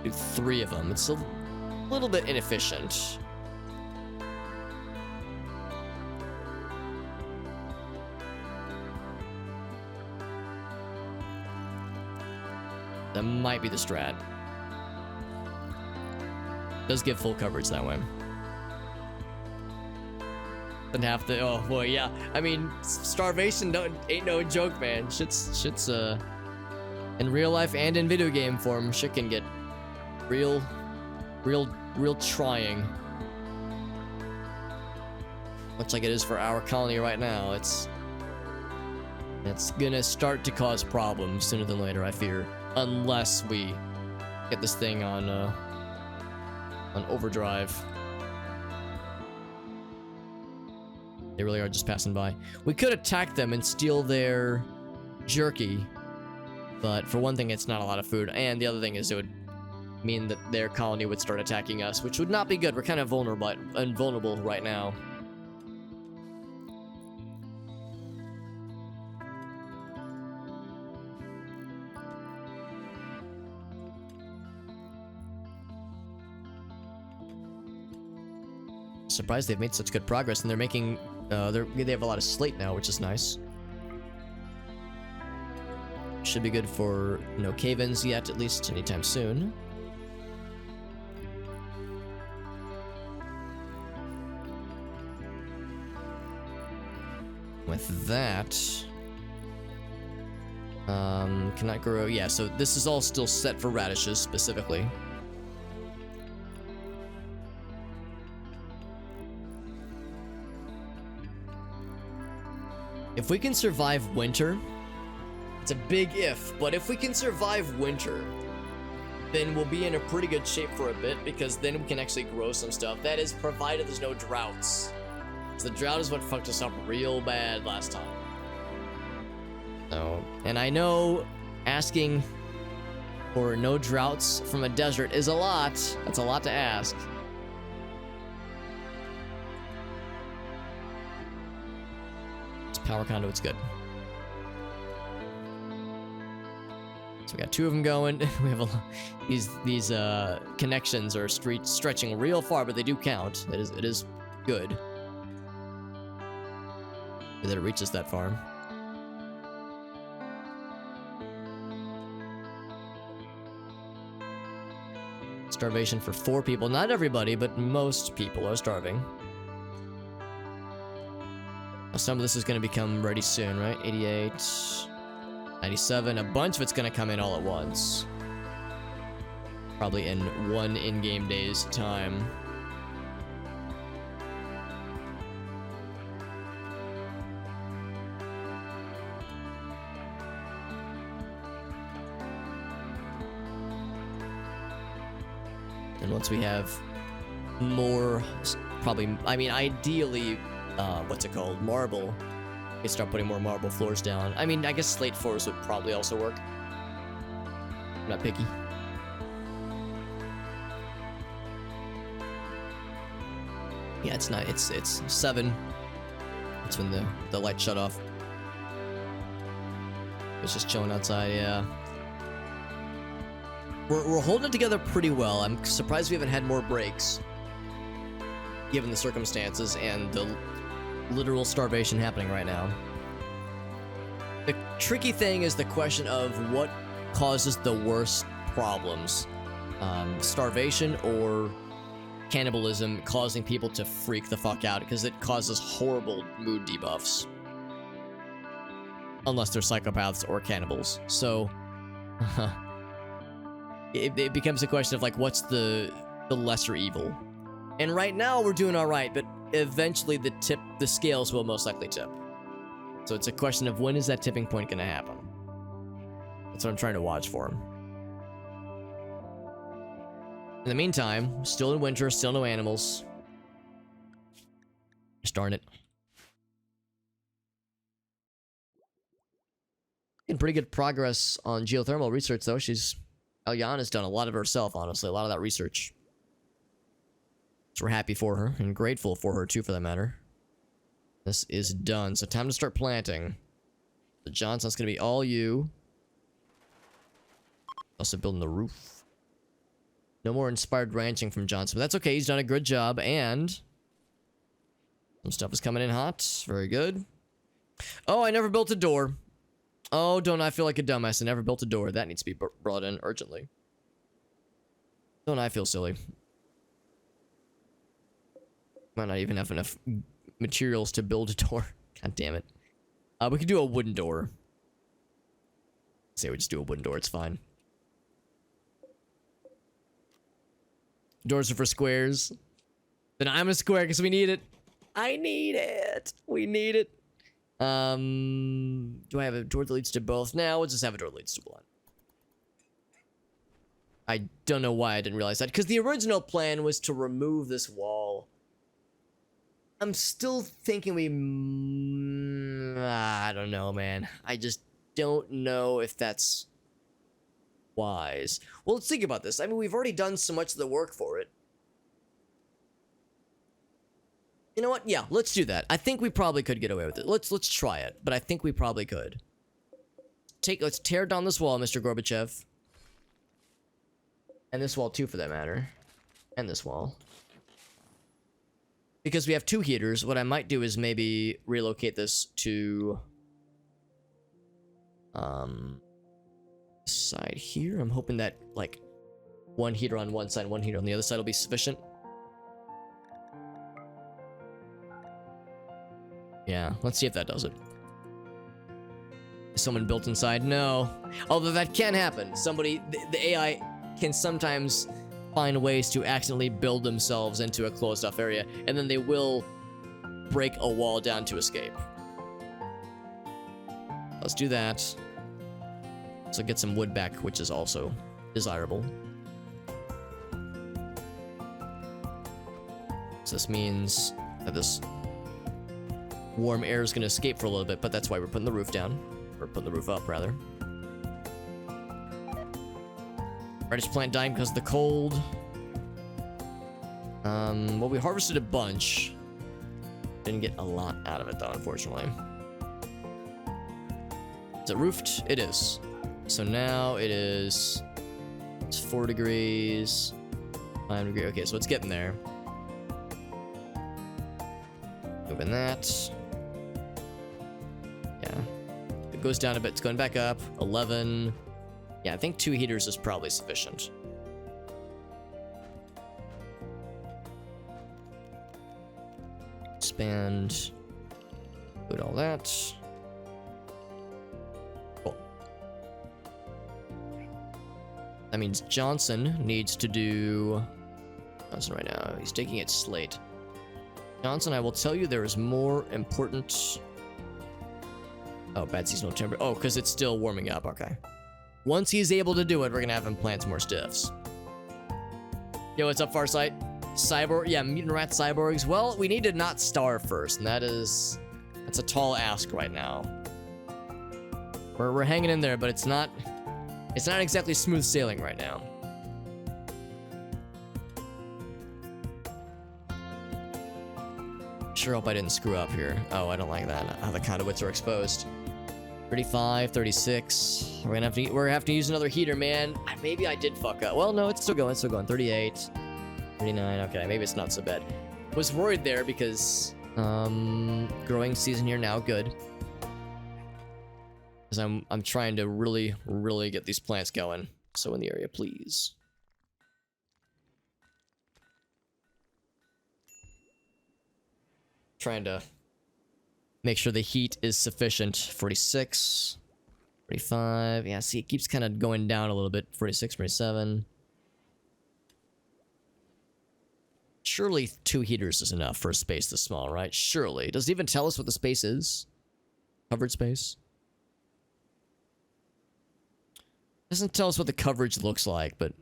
Do 3 of them. It's a little bit inefficient. That might be the strat. Does give full coverage that way. Doesn't have to. Oh boy, yeah. I mean, starvation ain't no joke, man. Shit's in real life and in video game form, shit can get real trying. Much like it is for our colony right now. It's gonna start to cause problems sooner than later, I fear. Unless we get this thing on overdrive. They really are just passing by. We could attack them and steal their jerky, but for one thing, it's not a lot of food, and the other thing is it would mean that their colony would start attacking us, which would not be good. We're kind of vulnerable right now. So surprised they've made such good progress, and they're making, they have a lot of slate now, which is nice. Should be good for no cave-ins yet, at least anytime soon. With that, cannot grow. Yeah, so this is all still set for radishes specifically. If we can survive winter, it's a big if, but if we can survive winter, then we'll be in a pretty good shape for a bit, because then we can actually grow some stuff. That is, provided there's no droughts. So the drought is what fucked us up real bad last time. So, and I know asking for no droughts from a desert is a lot. That's a lot to ask. This power conduit's good. So we got 2 of them going. We have these connections are stretching real far, but they do count. It is good that it reaches that far. Starvation for 4 people. Not everybody, but most people are starving. Some of this is going to become ready soon, right? 88, 97. A bunch of it's going to come in all at once. Probably in 1 in-game day's time. And once we have more, probably, I mean, ideally, what's it called? Marble. We can start putting more marble floors down. I mean, I guess slate floors would probably also work. I'm not picky. Yeah, it's not, it's 7. That's when the light shut off. It's just chilling outside, yeah. We're holding it together pretty well. I'm surprised we haven't had more breaks, given the circumstances and the literal starvation happening right now. The tricky thing is the question of what causes the worst problems. Starvation or cannibalism causing people to freak the fuck out, because it causes horrible mood debuffs. Unless they're psychopaths or cannibals. So... It becomes a question of, like, what's the lesser evil? And right now we're doing all right, but eventually the scales will most likely tip. So it's a question of, when is that tipping point going to happen? That's what I'm trying to watch for. In the meantime, still in winter, still no animals. Just darn it. Making pretty good progress on geothermal research, though. Alyana's done a lot of herself, honestly, a lot of that research. So we're happy for her, and grateful for her, too, for that matter. This is done, so time to start planting. The Johnson's gonna be all you. Also building the roof. No more inspired ranching from Johnson, but that's okay, he's done a good job, and... some stuff is coming in hot, very good. Oh, I never built a door. Oh, don't I feel like a dumbass? I never built a door. That needs to be brought in urgently. Don't I feel silly? Might not even have enough materials to build a door. God damn it. We could do a wooden door. Say we just do a wooden door. It's fine. Doors are for squares. Then I'm a square because we need it. I need it. We need it. Do I have a door that leads to both? Now we'll just have a door that leads to one. I don't know why I didn't realize that, because the original plan was to remove this wall. I'm still thinking I don't know, man. I just don't know if that's wise. Well, let's think about this. I mean, we've already done so much of the work for it. You know what? Yeah, let's do that. I think we probably could get away with it. Let's try it, but I think we probably could. Let's tear down this wall, Mr. Gorbachev. And this wall too, for that matter. And this wall. because we have 2 heaters, what I might do is maybe relocate this to side here. I'm hoping that like 1 heater on one side, 1 heater on the other side will be sufficient. Yeah, let's see if that does it. Is someone built inside? No. Although that can happen. Somebody, the AI can sometimes find ways to accidentally build themselves into a closed off area, and then they will break a wall down to escape. Let's do that. So get some wood back, which is also desirable. So this means that this warm air is going to escape for a little bit, but that's why we're putting the roof down. Or putting the roof up, rather. Radish plant dying because of the cold. Well, we harvested a bunch. Didn't get a lot out of it, though, unfortunately. Is it roofed? It is. So now it is... It's 4 degrees. 5 degrees. Okay, so it's getting there. Moving that. Yeah. It goes down a bit. It's going back up. 11. Yeah, I think 2 heaters is probably sufficient. Expand. Put all that. Cool. That means Johnson needs to do... Johnson right now. He's taking it slate. Johnson, I will tell you there is more important... Oh, bad seasonal timber. Oh, because it's still warming up. Okay. Once he's able to do it, we're going to have him plant some more stiffs. Yo, what's up, Farsight? Cyborg? Yeah, mutant rat cyborgs. Well, we need to not starve first, and that's a tall ask right now. We're hanging in there, but it's not exactly smooth sailing right now. Sure hope I didn't screw up here. Oh, I don't like that. How the conduits are exposed. 35, 36. We're gonna have to use another heater, man. Maybe I did fuck up. Well, no, it's still going. 38, 39. Okay, maybe it's not so bad. Was worried there because growing season here now, good. Because I'm trying to really get these plants going. So in the area, please. Trying to make sure the heat is sufficient. 46, 45. Yeah, see, it keeps kind of going down a little bit. 46, 47. Surely 2 heaters is enough for a space this small, right? Surely. Does it even tell us what the space is? Covered space? Doesn't tell us what the coverage looks like, but...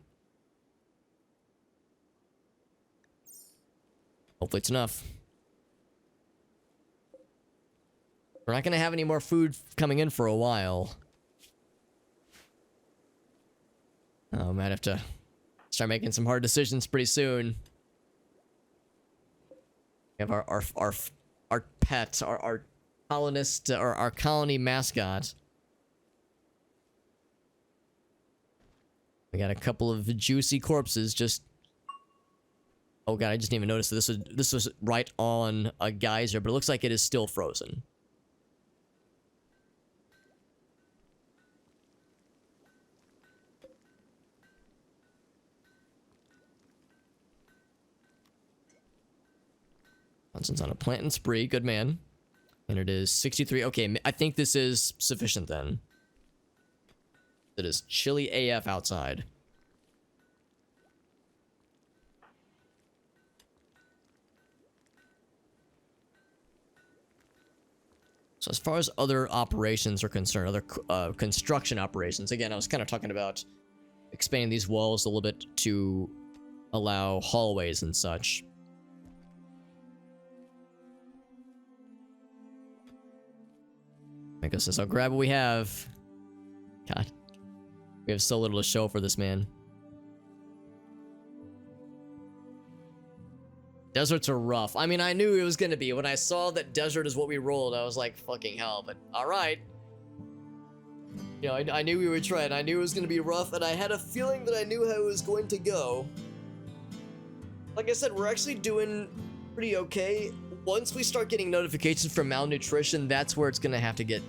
hopefully it's enough. We're not going to have any more food coming in for a while. Oh, might have to start making some hard decisions pretty soon. We have our pet, our colonist, or our colony mascot. We got a couple of juicy corpses just... Oh god, I just didn't even notice that this was right on a geyser, but it looks like it is still frozen. Johnson's on a planting spree. Good man. And it is 63. Okay, I think this is sufficient then. It is chilly AF outside. So as far as other operations are concerned, other construction operations, again, I was kind of talking about expanding these walls a little bit to allow hallways and such. I guess I'll grab what we have. God. We have so little to show for this man. Deserts are rough. I mean, I knew it was gonna be. When I saw that desert is what we rolled, I was like, fucking hell, but alright. You know, I knew we would try it. I knew it was gonna be rough, and I had a feeling that I knew how it was going to go. Like I said, we're actually doing pretty okay. Once we start getting notifications for malnutrition, that's where it's gonna have to get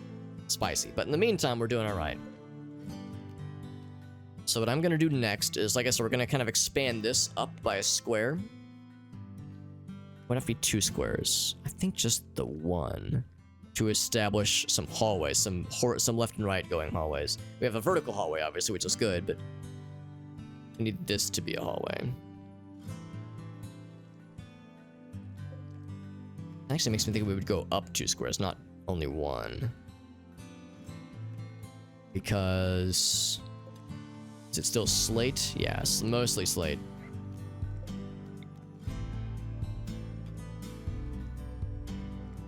spicy. But in the meantime, we're doing all right. So what I'm gonna do next is, like I said, we're gonna kind of expand this up by a square. Would have to be 2 squares. I think just the 1 to establish some hallways, some left and right going hallways. We have a vertical hallway, obviously, which is good, but we need this to be a hallway. Actually makes me think we would go up 2 squares, not only 1. Because... is it still slate? Yes, mostly slate.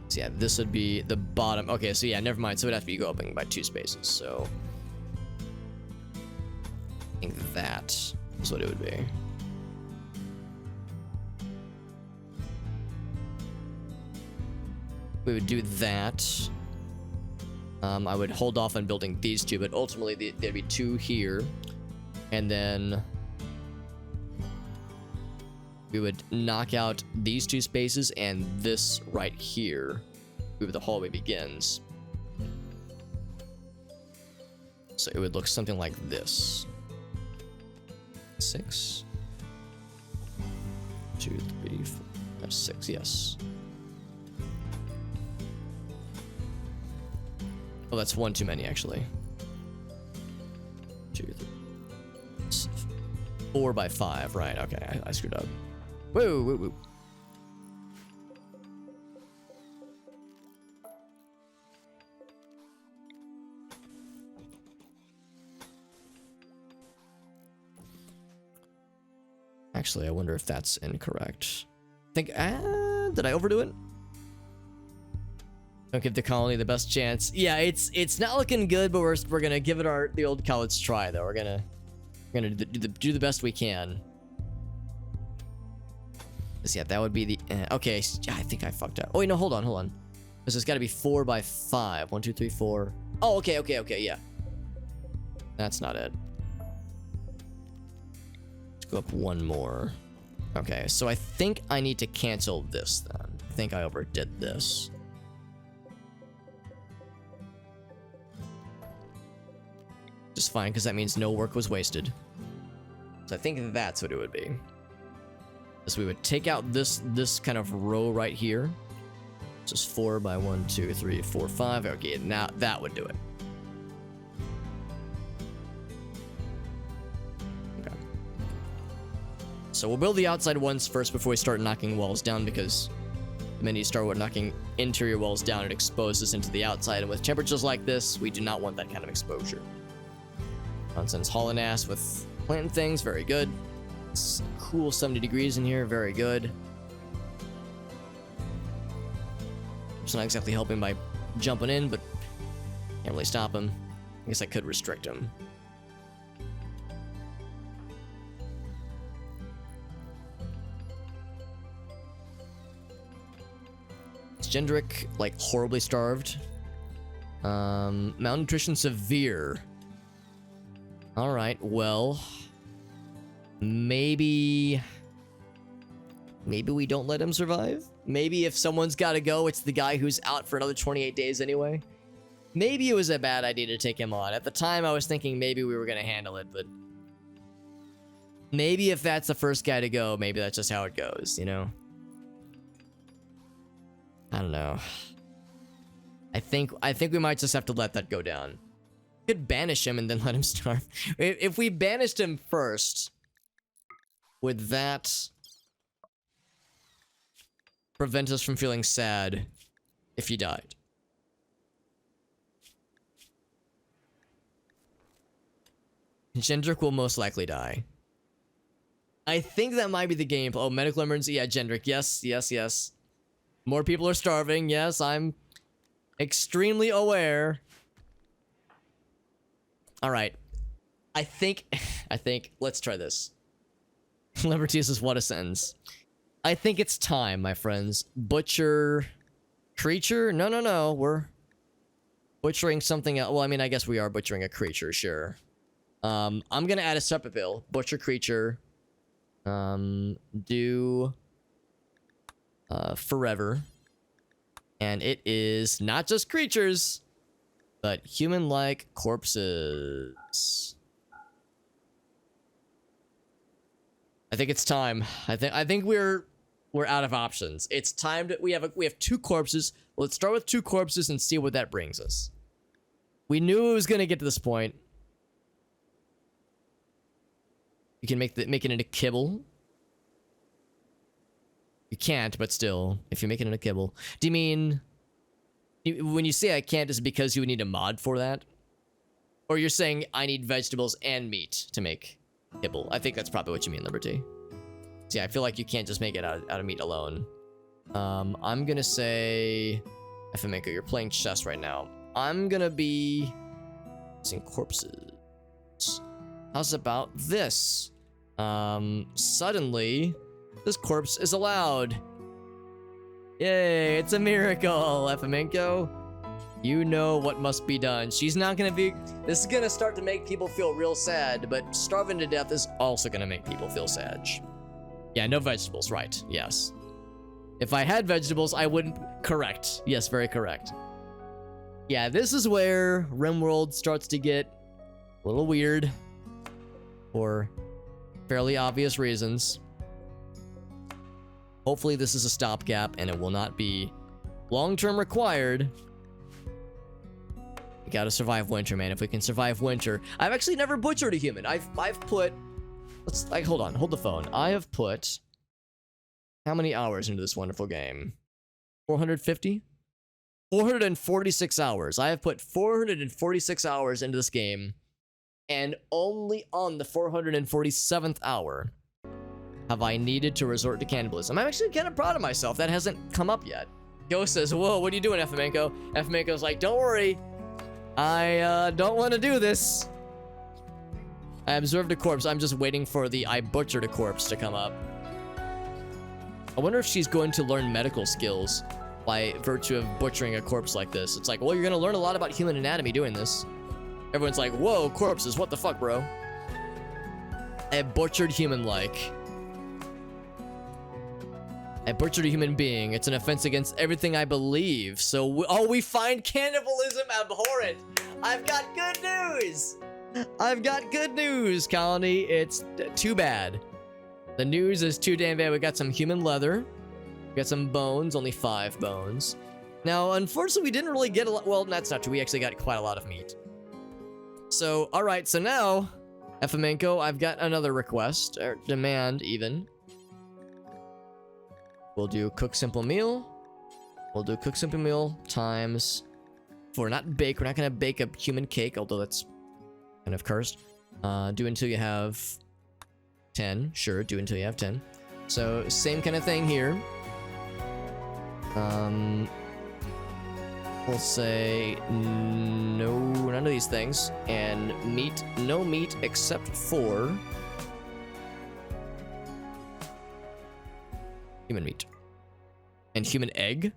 So yeah, this would be the bottom. Okay, so yeah, never mind. So it would have to be going by 2 spaces. So I think that is what it would be. We would do that. I would hold off on building these 2, but ultimately there'd be 2 here. And then we would knock out these 2 spaces and this right here, where the hallway begins. So it would look something like this. 6, 2, 3, 4, 5, 6, yes. Oh, that's 1 too many, actually. 2, 3. 4 by 5, right? Okay, I screwed up. Whoa, whoa, whoa. Actually, I wonder if that's incorrect. I think, did I overdo it? Don't give the colony the best chance. Yeah, it's not looking good, but we're gonna give it the old college try though. We're gonna do the best we can. So yeah, that would be the okay. I think I fucked up. Oh wait, no, hold on. This has got to be 4 by 5. 1, 2, 3, 4. Oh, okay, yeah. That's not it. Let's go up 1 more. Okay, so I think I need to cancel this then. I think I overdid this. Just fine, because that means no work was wasted. So I think that's what it would be. So we would take out this kind of row right here. Just 4 by 1, 2, 3, 4, 5. Okay, now that would do it. Okay. So we'll build the outside ones first before we start knocking walls down, because the minute you start knocking interior walls down, it exposes into the outside, and with temperatures like this, we do not want that kind of exposure. Nonsense hauling ass with planting things, very good. It's cool 70 degrees in here, very good. It's not exactly helping by jumping in, but can't really stop him. I guess I could restrict him. Is Gendrick, like, horribly starved? Malnutrition severe. Alright, well... Maybe we don't let him survive? Maybe if someone's gotta go, it's the guy who's out for another 28 days anyway? Maybe it was a bad idea to take him on. At the time, I was thinking maybe we were gonna handle it, but... maybe if that's the first guy to go, maybe that's just how it goes, you know? I don't know. I think we might just have to let that go down. We could banish him and then let him starve. If we banished him first... would that prevent us from feeling sad if he died? Gendrick will most likely die. I think that might be the game. Oh, medical emergency. Yeah, Gendrick. Yes. More people are starving. Yes, I'm extremely aware. All right. I think, let's try this. Liberties is what a sentence. I think it's time, my friends. Butcher... creature? No. We're butchering something else. Well, I mean, I guess we are butchering a creature, sure. I'm gonna add a separate bill. Butcher creature. Do... forever. And it is not just creatures, but human-like corpses. I think it's time. I think we're out of options. It's time to we have 2 corpses. Let's start with 2 corpses and see what that brings us. We knew it was gonna get to this point. You can make it into kibble. You can't, but still, if you make it into kibble. Do you mean when you say I can't, is it because you would need a mod for that? Or you're saying I need vegetables and meat to make kibble? I think that's probably what you mean, Liberty. So yeah, I feel like you can't just make it out of meat alone. I'm gonna say, FMAko, you're playing chess right now. I'm gonna be using corpses. How's about this? Suddenly, this corpse is allowed. Yay, it's a miracle, FMAko. You know what must be done. She's not gonna be... This is gonna start to make people feel real sad, but starving to death is also gonna make people feel sad. Yeah, no vegetables, right. Yes. If I had vegetables, I wouldn't... Correct. Yes, very correct. Yeah, this is where RimWorld starts to get a little weird. For fairly obvious reasons. Hopefully this is a stopgap and it will not be long-term required. We gotta survive winter, man. If we can survive winter. I've actually never butchered a human. I've put... hold the phone. I have put... How many hours into this wonderful game? 450? 446 hours. I have put 446 hours into this game. And only on the 447th hour have I needed to resort to cannibalism. I'm actually kind of proud of myself. That hasn't come up yet. Yo says, whoa, what are you doing, FMAko? FMAko's like, don't worry. I don't want to do this. I observed a corpse. I'm just waiting for the I butchered a corpse to come up. I wonder if she's going to learn medical skills by virtue of butchering a corpse like this. It's like, well, you're going to learn a lot about human anatomy doing this. Everyone's like, whoa, corpses, what the fuck, bro? A butchered human-like. I butchered a human being. It's an offense against everything I believe. So, we find cannibalism abhorrent. I've got good news. I've got good news, Colony. It's too bad. The news is too damn bad. We got some human leather. We got some bones, only 5 bones. Now, unfortunately, we didn't really get a lot. Well, that's not true. We actually got quite a lot of meat. So, alright, so now, FMAko, I've got another request, or demand, even. We'll do cook simple meal. We'll do cook simple meal times... we're not gonna bake a human cake, although that's kind of cursed. Do until you have 10. Sure, do until you have 10. So, same kind of thing here. We'll say no, none of these things. And meat, no meat except for human meat. And human egg?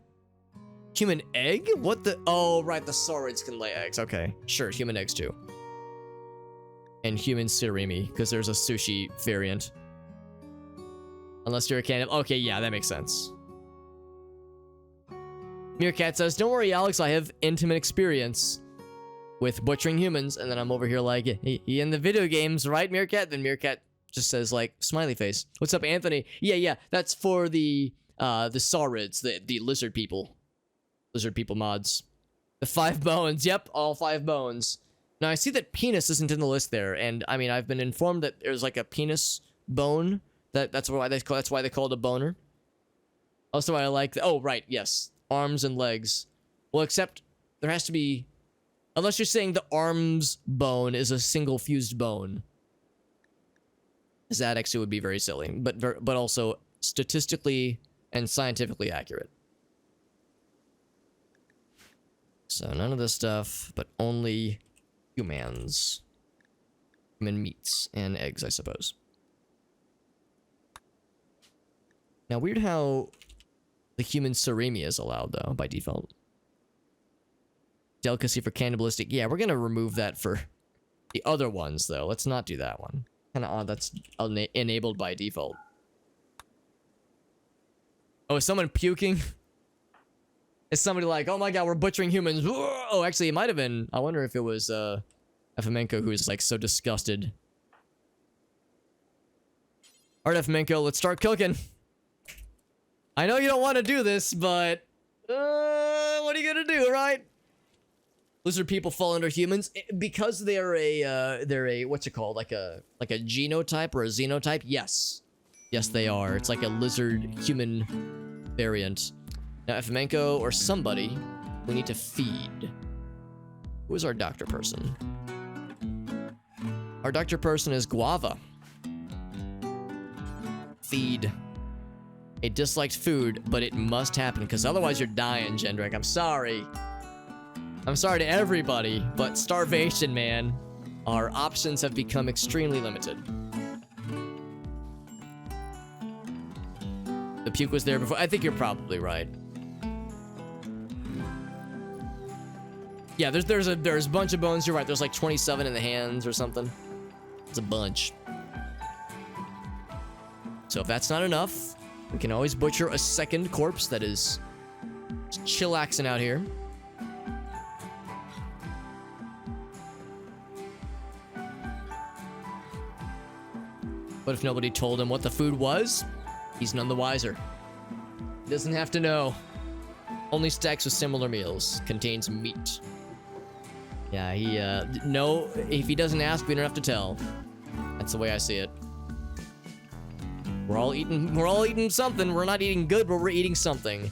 Human egg? What the? Oh, right, the saurids can lay eggs. Okay, sure, human eggs too. And human surimi, because there's a sushi variant. Unless you're a cannibal. Okay, yeah, that makes sense. Meerkat says, don't worry, Alex, I have intimate experience with butchering humans. And then I'm over here like, hey, in the video games, right, Meerkat? Then Meerkat just says, like, smiley face. What's up, Anthony? Yeah, that's for the saurids, the lizard people. Lizard people mods. The 5 bones. Yep, all 5 bones. Now, I see that penis isn't in the list there. And, I mean, I've been informed that there's, like, a penis bone. That's why they call it a boner. Also, I like... oh, right, yes. Arms and legs. Well, except there has to be... unless you're saying the arms bone is a single fused bone. That actually would be very silly. But also statistically and scientifically accurate. So none of this stuff, but only humans. Human meats and eggs, I suppose. Now, weird how the human surimi is allowed, though, by default. Delicacy for cannibalistic. Yeah, we're gonna remove that for the other ones, though. Let's not do that one. Kind of odd that's enabled by default. Oh, is someone puking? Is somebody like, oh my god, we're butchering humans? Oh, actually, it might have been. I wonder if it was Efemenko who's like so disgusted. Alright, Efemenko, let's start cooking. I know you don't want to do this, but what are you gonna do, right? Lizard people fall under humans because they're a what's it called, like a genotype or a xenotype. Yes, they are. It's like a lizard human variant. Now, Efemenko or somebody, we need to feed. Who is our doctor person? Our doctor person is Guava. Feed. A disliked food, but it must happen, because otherwise you're dying, Jendrik. I'm sorry. I'm sorry to everybody, but starvation, man. Our options have become extremely limited. The puke was there before. I think you're probably right. Yeah, there's a bunch of bones. You're right. There's like 27 in the hands or something. It's a bunch. So if that's not enough, we can always butcher a second corpse that is chillaxing out here. But if nobody told him what the food was, he's none the wiser. He doesn't have to know. Only stacks with similar meals. Contains meat. Yeah, no, if he doesn't ask, we don't have to tell. That's the way I see it. We're all eating something. We're not eating good, but we're eating something.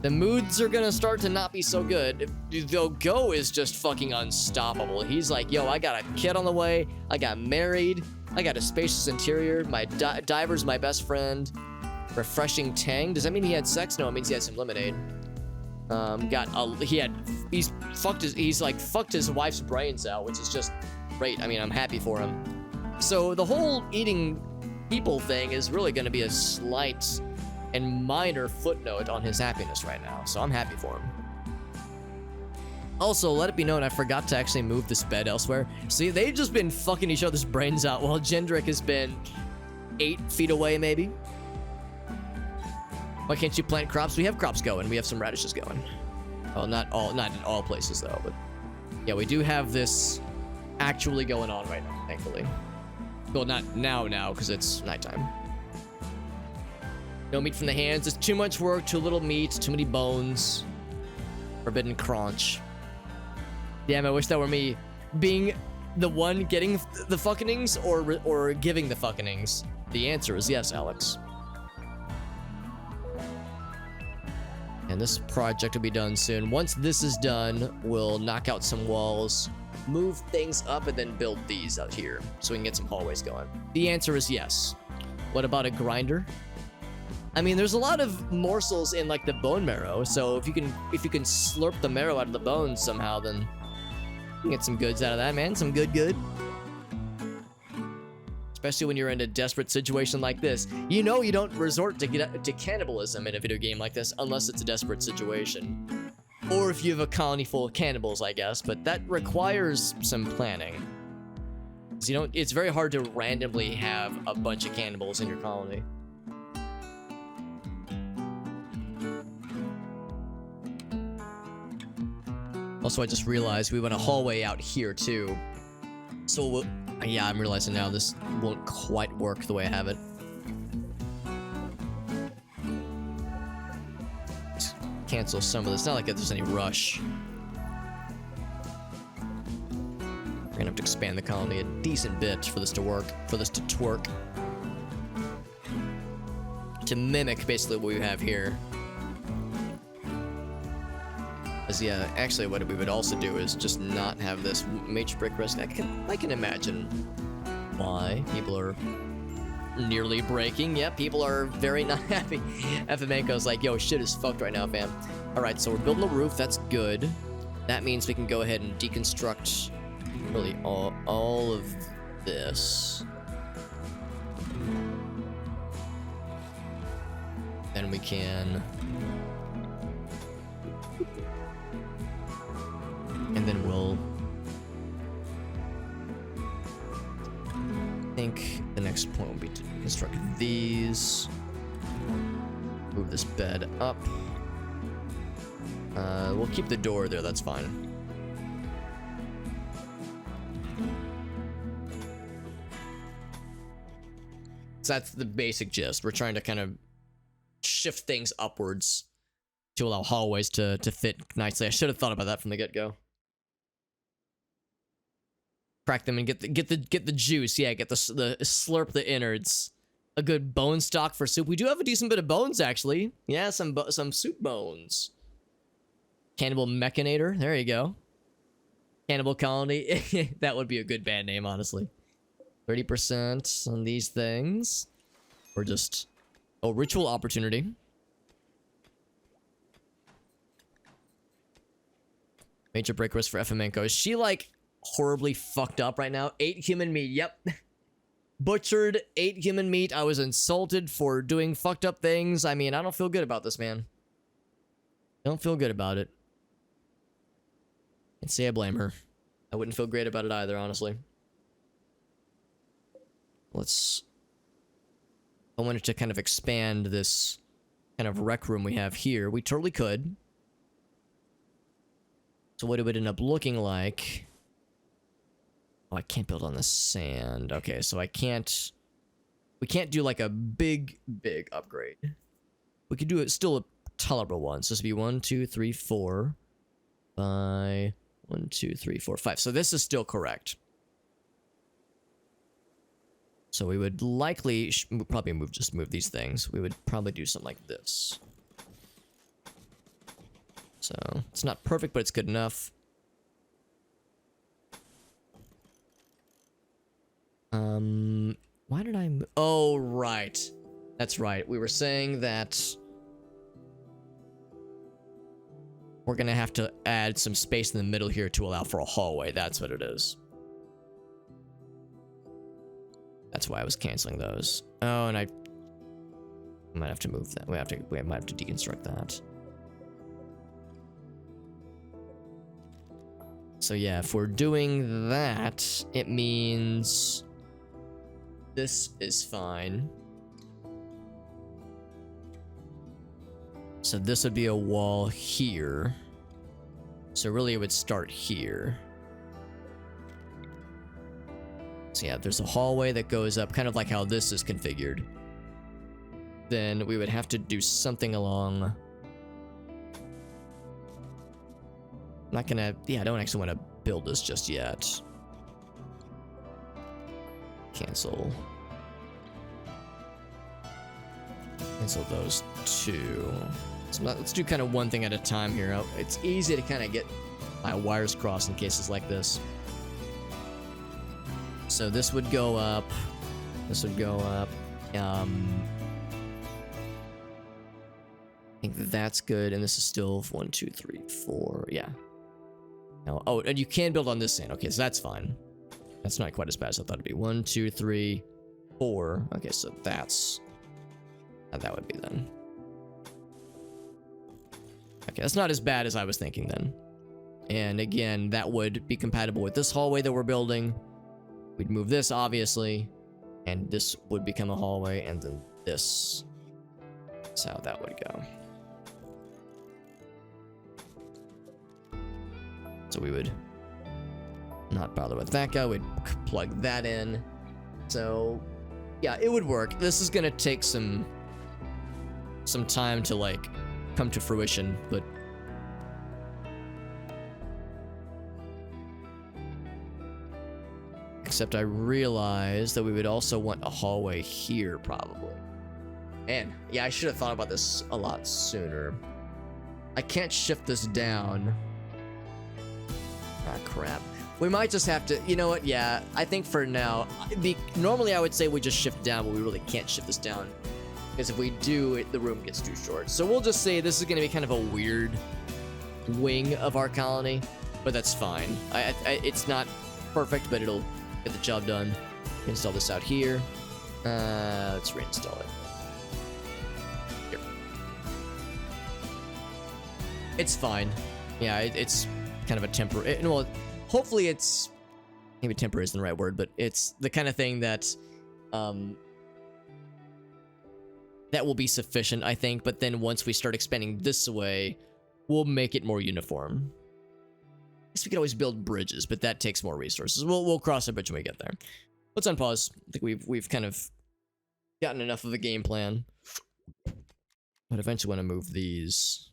The moods are gonna start to not be so good. Though Go is just fucking unstoppable. He's like, yo, I got a kid on the way. I got married. I got a spacious interior. My diver's my best friend. Refreshing tang. Does that mean he had sex? No, it means he had some lemonade. He's fucked his wife's brains out, which is just great. I mean, I'm happy for him. So the whole eating people thing is really going to be a slight and minor footnote on his happiness right now. So I'm happy for him. Also, let it be known, I forgot to actually move this bed elsewhere. See, they've just been fucking each other's brains out while Jendrik has been 8 feet away, maybe. Why can't you plant crops? We have crops going. We have some radishes going. Well, not in all places though, but yeah, we do have this actually going on right now, thankfully. Well, not now, because it's nighttime. No meat from the hands. It's too much work, too little meat, too many bones. Forbidden crunch. Damn, I wish that were me being the one getting the fuckings or giving the fuckings. The answer is yes, Alex. And this project will be done soon. Once this is done, we'll knock out some walls, move things up, and then build these out here so we can get some hallways going. The answer is yes. What about a grinder? I mean, there's a lot of morsels in like the bone marrow, so if you can slurp the marrow out of the bones somehow, then you can get some goods out of that, man. Some good. Especially when you're in a desperate situation like this. You know you don't resort to cannibalism in a video game like this unless it's a desperate situation. Or if you have a colony full of cannibals, I guess, but that requires some planning. It's very hard to randomly have a bunch of cannibals in your colony. Also, I just realized we went a hallway out here too. So yeah, I'm realizing now this won't quite work the way I have it. Let's cancel some of this. Not like there's any rush. We're gonna have to expand the colony a decent bit for this to work, for this to twerk. To mimic basically what we have here. Yeah, actually what we would also do is just not have this major brick risk. I can imagine why people are nearly breaking. Yeah, people are very not happy. Efemenko's like, yo, shit is fucked right now, fam. Alright, so we're building a roof. That's good. That means we can go ahead and deconstruct really all of this. Then we can... And then we'll... I think the next point will be to construct these. Move this bed up. We'll keep the door there, that's fine. So that's the basic gist. We're trying to kind of shift things upwards to allow hallways to fit nicely. I should have thought about that from the get-go. Crack them and get the juice. Yeah, get the slurp the innards. A good bone stock for soup. We do have a decent bit of bones, actually. Yeah, some soup bones. Cannibal Mechanator. There you go. Cannibal Colony. That would be a good band name, honestly. 30% on these things. Or just... Oh, Ritual Opportunity. Major break risk for Efemenko. Is she, like, horribly fucked up right now? 8 human meat. Yep. Butchered 8 human meat. I was insulted for doing fucked up things. I mean, I don't feel good about this, man. Don't feel good about it. Can't say I blame her. I wouldn't feel great about it either, honestly. I wanted to kind of expand this kind of rec room we have here. We totally could. So what it would end up looking like... Oh, I can't build on the sand. Okay, so I can't... We can't do like a big upgrade. We could do it still a tolerable one. So this would be 1, 2, 3, 4 by 1, 2, 3, 4, 5. So this is still correct. So we would likely probably just move these things. We would probably do something like this. So it's not perfect, but it's good enough. Why did I move? Oh, right. That's right. We were saying that we're gonna have to add some space in the middle here to allow for a hallway. That's what it is. That's why I was canceling those. Oh, and I might have to move that. We might have to deconstruct that. So yeah, if we're doing that, it means this is fine. So this would be a wall here. So really it would start here. So yeah, there's a hallway that goes up, kind of like how this is configured. Then we would have to do something along... I'm not gonna... Yeah, I don't actually want to build this just yet. Cancel. Cancel those two. So let's do kind of one thing at a time here. It's easy to kind of get my wires crossed in cases like this. So this would go up. This would go up. I think that's good, and this is still 1, 2, 3, 4. Yeah. Now, oh, and you can build on this sand. Okay, so that's fine. That's not quite as bad as I thought it'd be. 1, 2, 3, 4. Okay, so that's how that would be then. Okay, that's not as bad as I was thinking then. And again, that would be compatible with this hallway that we're building. We'd move this, obviously, and this would become a hallway, and then this is how that would go. So we would not bother with that guy. We'd plug that in. So, yeah, it would work. This is gonna take some time to, like, come to fruition, but... Except I realized that we would also want a hallway here, probably. And, yeah, I should have thought about this a lot sooner. I can't shift this down. Ah, crap. We might just have to... You know what? Yeah, I think for now... Normally, I would say we just shift down, but we really can't shift this down. Because if we do, the room gets too short. So we'll just say this is going to be kind of a weird wing of our colony. But that's fine. It's not perfect, but it'll get the job done. Install this out here. Let's reinstall it. Here. It's fine. Yeah, it's kind of a temporary... Well, hopefully it's... Maybe temporary isn't the right word, but it's the kind of thing that... That will be sufficient, I think, but then once we start expanding this way, we'll make it more uniform. I guess we could always build bridges, but that takes more resources. We'll cross a bridge when we get there. Let's unpause. I think we've kind of gotten enough of a game plan. But eventually want to move these.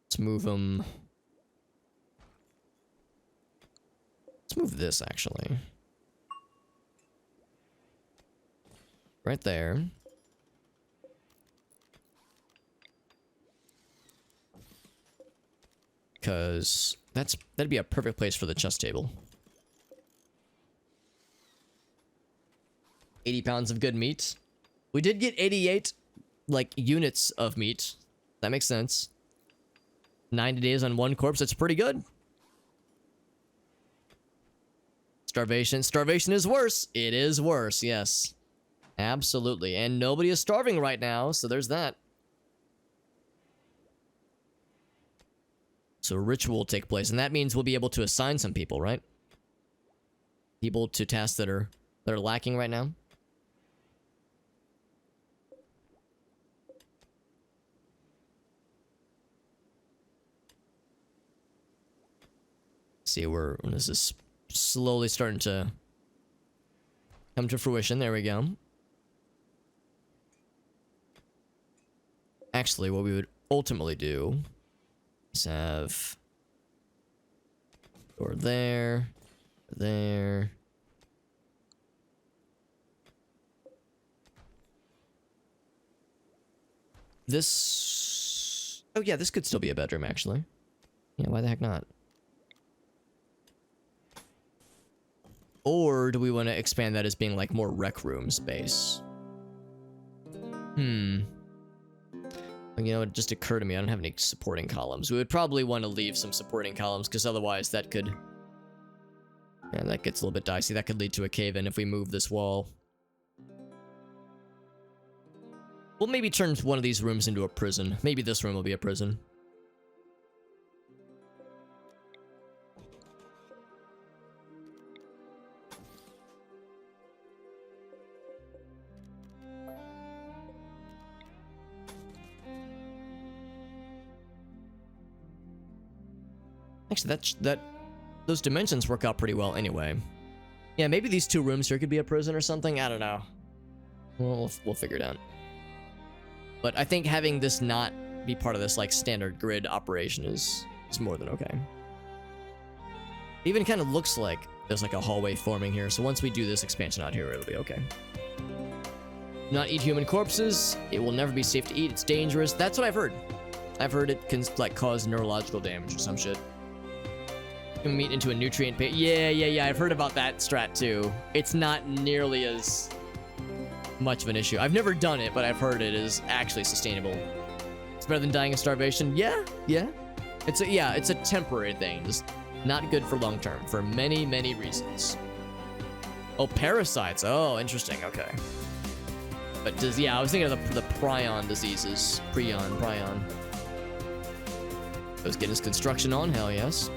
Let's move them. Let's move this, actually. Right there. Because that'd be a perfect place for the chess table. 80 pounds of good meat. We did get 88, like, units of meat. That makes sense. 90 days on one corpse, that's pretty good. Starvation. Starvation is worse. It is worse, yes. Absolutely. And nobody is starving right now, so there's that. So a ritual will take place, and that means we'll be able to assign some people, right? People to tasks that are lacking right now. See where this is slowly starting to come to fruition. There we go. Actually, what we would ultimately do is have door there, there. This... Oh yeah, this could still be a bedroom, actually. Yeah, why the heck not? Or do we want to expand that as being like more rec room space? You know, it just occurred to me, I don't have any supporting columns. We would probably want to leave some supporting columns, because otherwise that could... Yeah, that gets a little bit dicey. That could lead to a cave-in if we move this wall. We'll maybe turn one of these rooms into a prison. Maybe this room will be a prison. Actually, those dimensions work out pretty well anyway. Yeah, maybe these two rooms here could be a prison or something. I don't know. We'll figure it out. But I think having this not be part of this like standard grid operation is more than okay. It even kind of looks like there's like a hallway forming here. So once we do this expansion out here, it'll be okay. Not eat human corpses. It will never be safe to eat. It's dangerous. That's what I've heard. I've heard it can like cause neurological damage or some shit. Human meat into a nutrient pit. Yeah. I've heard about that strat too. It's not nearly as much of an issue. I've never done it, but I've heard it is actually sustainable. It's better than dying of starvation. Yeah. It's a temporary thing. Just not good for long term for many reasons. Oh, parasites. Oh, interesting. Okay. But I was thinking of the prion diseases. Prion. Let's get his construction on. Hell yes.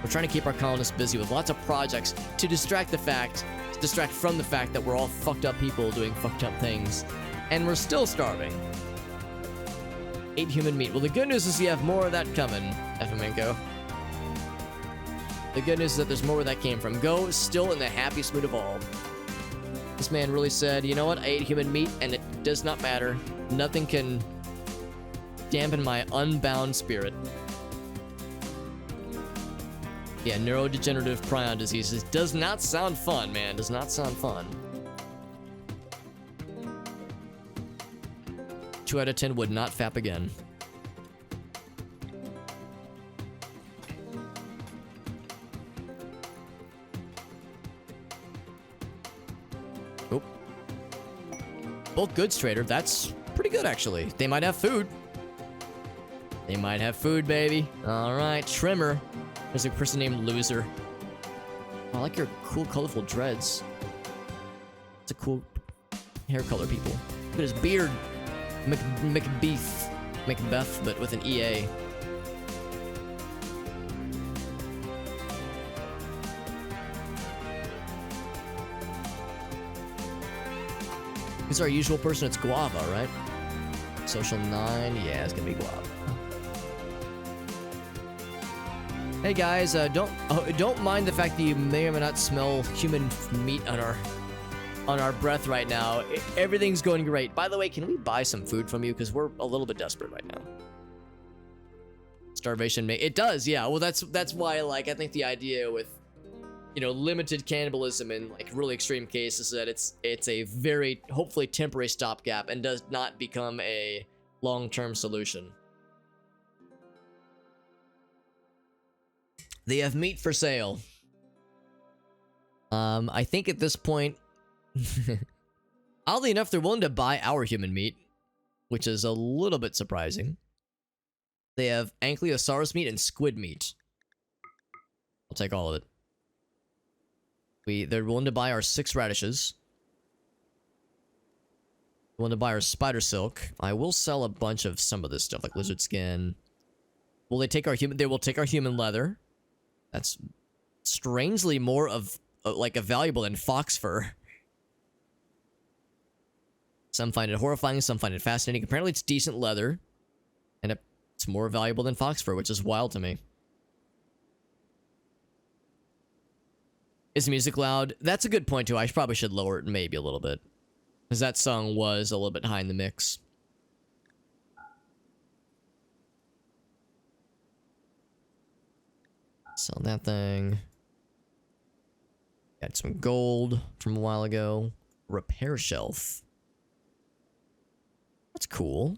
We're trying to keep our colonists busy with lots of projects to distract from the fact that we're all fucked up people doing fucked up things. And we're still starving. 8 human meat. Well, the good news is you have more of that coming, Efamenko. The good news is that there's more where that came from. Go still in the happiest mood of all. This man really said, you know what? I ate human meat and it does not matter. Nothing can dampen my unbound spirit. Yeah, neurodegenerative prion diseases. Does not sound fun, man. Does not sound fun. 2 out of 10 would not fap again. Oh. Bulk goods trader. That's pretty good, actually. They might have food. They might have food, baby. All right, trimmer. There's a person named Loser. Oh, I like your cool, colorful dreads. It's a cool hair color, people. Look at his beard. Macbeth, but with an EA. Who's our usual person? It's Guava, right? Social 9, yeah, it's gonna be Guava. Hey guys, don't mind the fact that you may or may not smell human meat on our breath right now. Everything's going great. By the way, can we buy some food from you? Because we're a little bit desperate right now. Starvation may... It does, yeah. Well, that's why, like, I think the idea with, you know, limited cannibalism in, like, really extreme cases is that it's a very, hopefully, temporary stopgap and does not become a long-term solution. They have meat for sale. I think at this point... Oddly enough, they're willing to buy our human meat, which is a little bit surprising. They have ankylosaurus meat and squid meat. I'll take all of it. They're willing to buy our 6 radishes. Willing to buy our spider silk. I will sell a bunch of some of this stuff, like lizard skin. Will they take our human? They will take our human leather. That's strangely more of like a valuable than fox fur. Some find it horrifying, some find it fascinating. Apparently it's decent leather, and it's more valuable than fox fur, which is wild to me. Is the music loud? That's a good point too. I probably should lower it maybe a little bit, because that song was a little bit high in the mix. Sell that thing. Got some gold from a while ago. Repair shelf. That's cool.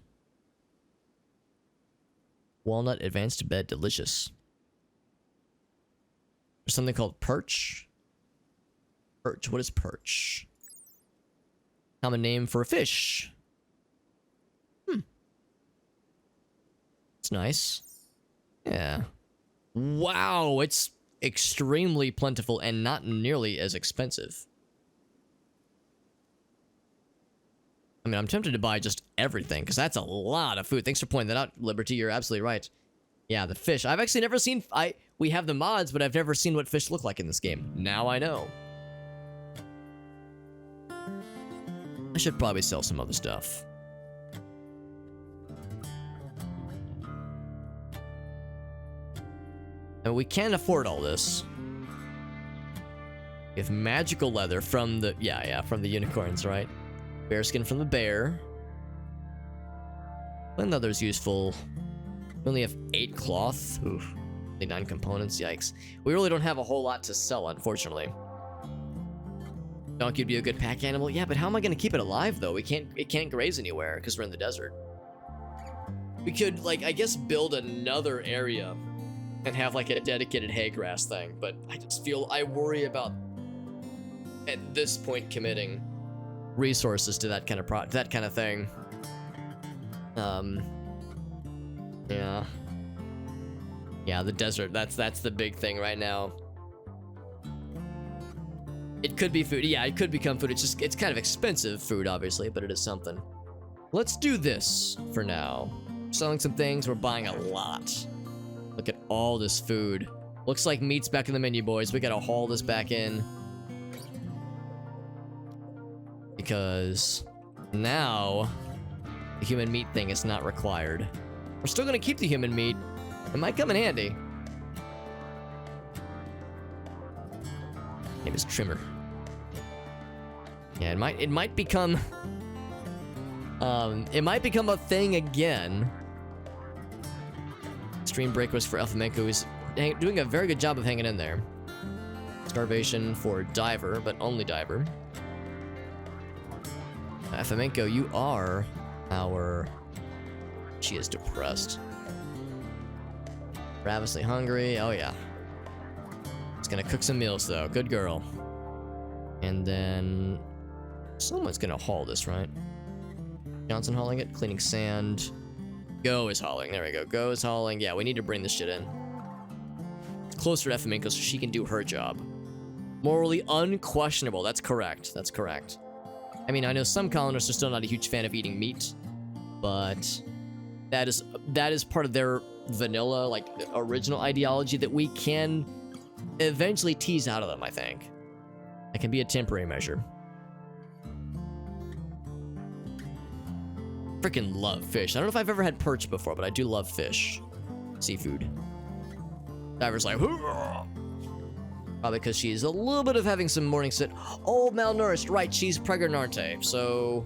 Walnut advanced bed delicious. There's something called perch. Perch. What is perch? Common name for a fish. It's nice. Yeah. Wow, it's extremely plentiful and not nearly as expensive. I mean, I'm tempted to buy just everything, because that's a lot of food. Thanks for pointing that out, Liberty. You're absolutely right. Yeah, the fish. I've actually never seen... We have the mods, but I've never seen what fish look like in this game. Now I know. I should probably sell some other stuff. And we can't afford all this. We have magical leather from the... Yeah, from the unicorns, right? Bearskin from the bear. When leather's useful. We only have 8 cloth. Oof. Only 9 components. Yikes. We really don't have a whole lot to sell, unfortunately. Donkey would be a good pack animal. Yeah, but how am I going to keep it alive, though? It can't graze anywhere, because we're in the desert. We could, like, I guess build another area and have, like, a dedicated hay grass thing. But I worry about, at this point, committing resources to that kind of thing. Yeah, the desert. That's the big thing right now. It could be food. Yeah, it could become food. It's kind of expensive food, obviously, but it is something. Let's do this for now. Selling some things. We're buying a lot. Look at all this food. Looks like meat's back in the menu, boys. We gotta haul this back in. Because now the human meat thing is not required. We're still gonna keep the human meat. It might come in handy. Name is Trimmer. Yeah, it might become a thing again. Stream break was for Alphamenko, who's doing a very good job of hanging in there. Starvation for Diver, but only Diver. Alphamenko, you are our... She is depressed. Ravenously hungry. Oh, yeah. It's gonna cook some meals, though. Good girl. And then... Someone's gonna haul this, right? Johnson hauling it. Cleaning sand. Go is hauling. There we go. Go is hauling. Yeah, we need to bring this shit in. It's closer to Alphamenko so she can do her job. Morally unquestionable. That's correct. That's correct. I mean, I know some colonists are still not a huge fan of eating meat, but that is part of their vanilla, like, original ideology that we can eventually tease out of them, I think. It can be a temporary measure. freaking love fish. I don't know if I've ever had perch before, but I do love fish. Seafood. Diver's like, "Hurrah!" Probably because she's a little bit of having some morning sit. Oh, malnourished. Right, she's pregnante. So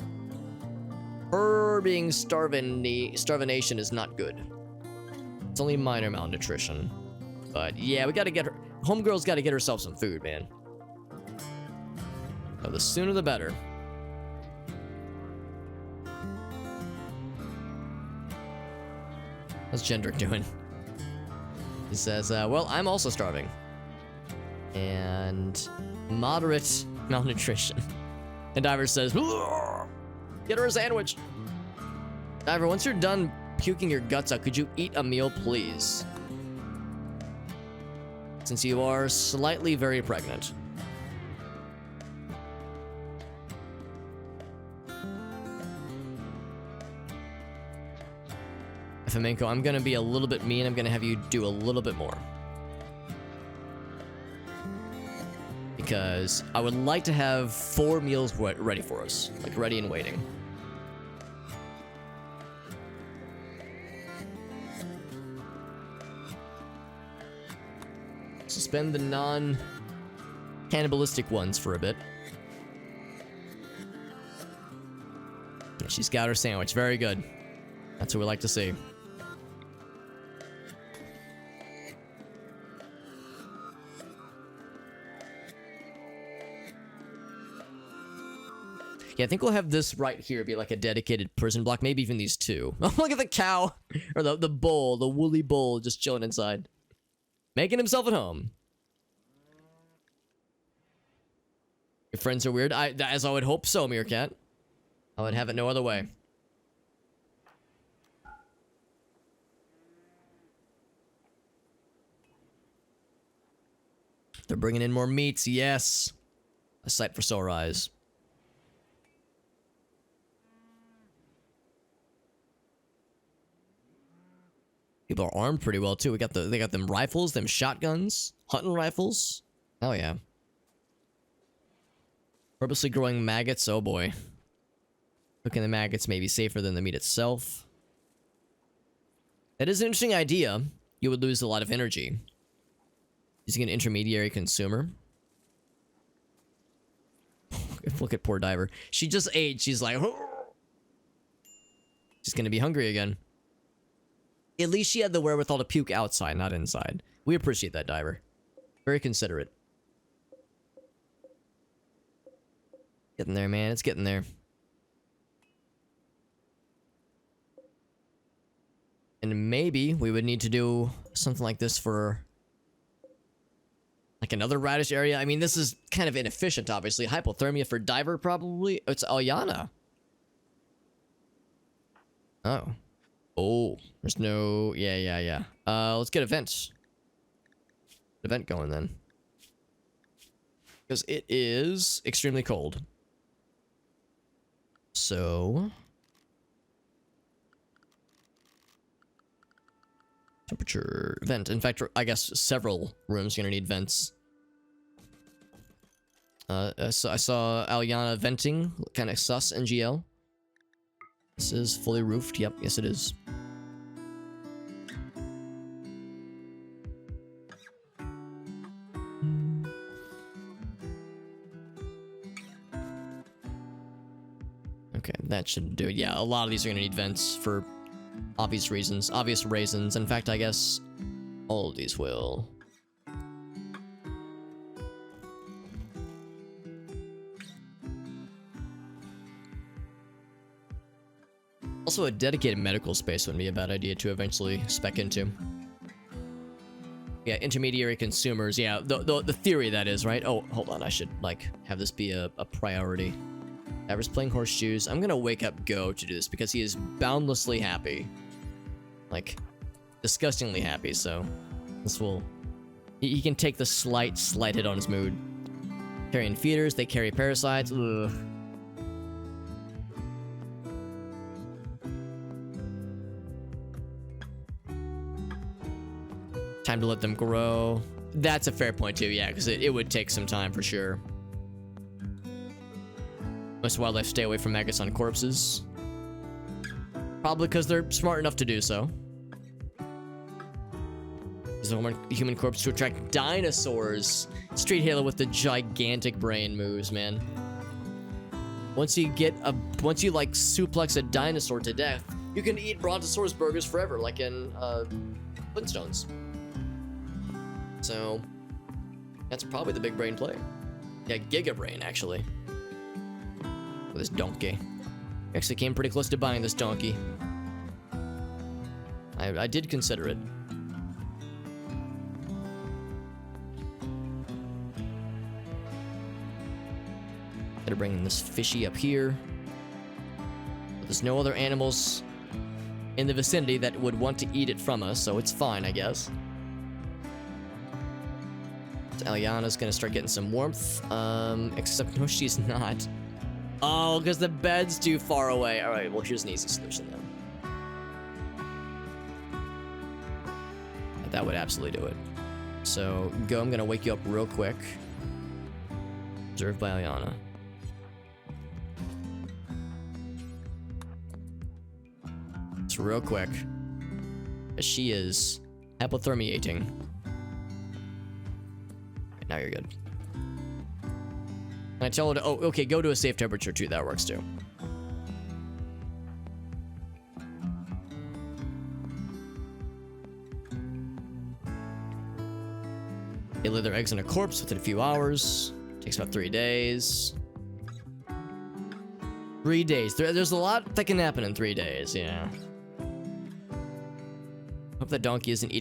her being starvation is not good. It's only minor malnutrition. But yeah, we gotta get her. Homegirl's gotta get herself some food, man. So the sooner the better. How's Jendrik doing? He says, well, I'm also starving. And moderate malnutrition. And Diver says, get her a sandwich. Diver, once you're done puking your guts out, could you eat a meal, please? Since you are slightly very pregnant. Flamenco, I'm gonna be a little bit mean. I'm gonna have you do a little bit more. Because I would like to have 4 meals ready for us. Like, ready and waiting. Suspend the non-cannibalistic ones for a bit. Yeah, she's got her sandwich. Very good. That's what we like to see. Yeah, I think we'll have this right here be like a dedicated prison block. Maybe even these two. Oh, look at the cow. Or the bull. The woolly bull just chilling inside. Making himself at home. Your friends are weird? As I would hope so, Meerkat. I would have it no other way. They're bringing in more meats. Yes. A sight for sore eyes. People are armed pretty well too. They got them rifles, them shotguns, hunting rifles. Oh yeah. Purposely growing maggots. Oh boy. Cooking the maggots may be safer than the meat itself. That is an interesting idea. You would lose a lot of energy. Using an intermediary consumer. Look at poor Diver. She just ate. She's like, oh. She's gonna be hungry again. At least she had the wherewithal to puke outside, not inside. We appreciate that, Diver. Very considerate. Getting there, man. It's getting there. And maybe we would need to do something like this for like another radish area. I mean, this is kind of inefficient, obviously. Hypothermia for Diver, probably. Oh, it's Alyana. Oh. Oh, there's no... Yeah. Let's get events. Event going, then. Because it is extremely cold. So... Temperature... Vent. In fact, I guess several rooms are gonna need vents. So I saw Alyana venting. Kind of sus, NGL. This is fully roofed. Yep, yes it is. Okay, that should do it. Yeah, a lot of these are gonna need vents for obvious reasons. Obvious raisins. In fact, I guess all of these will. Also, a dedicated medical space wouldn't be a bad idea to eventually spec into. Yeah, intermediary consumers. Yeah, the theory that is, right? Oh, hold on. I should, like, have this be a priority. Diver's playing horseshoes. I'm gonna wake up Go to do this because he is boundlessly happy. Like, disgustingly happy, so this will... He can take the slight hit on his mood. Carrying feeders, they carry parasites. Ugh. Time to let them grow. That's a fair point too, yeah, because it would take some time for sure. Most wildlife stay away from maggots on corpses. Probably because they're smart enough to do so. Use a human corpse to attract dinosaurs. Street Halo with the gigantic brain moves, man. Once you like suplex a dinosaur to death, you can eat Brontosaurus burgers forever, like in Flintstones. So that's probably the big brain play. Yeah, Giga Brain actually. With this donkey. Actually came pretty close to buying this donkey. I did consider it. Gotta bring this fishy up here. But there's no other animals in the vicinity that would want to eat it from us, so it's fine, I guess. So Eliana's gonna start getting some warmth. Except no, she's not. Oh, because the bed's too far away. All right, well, here's an easy solution then. That would absolutely do it. So, go, I'm gonna wake you up real quick. Observed by Eliana. Just real quick. As she is hypothermiating. Now you're good. And I tell her to, oh, okay, go to a safe temperature too. That works too. They lay their eggs in a corpse within a few hours. Takes about 3 days. 3 days. There's a lot that can happen in 3 days, yeah. Hope that donkey isn't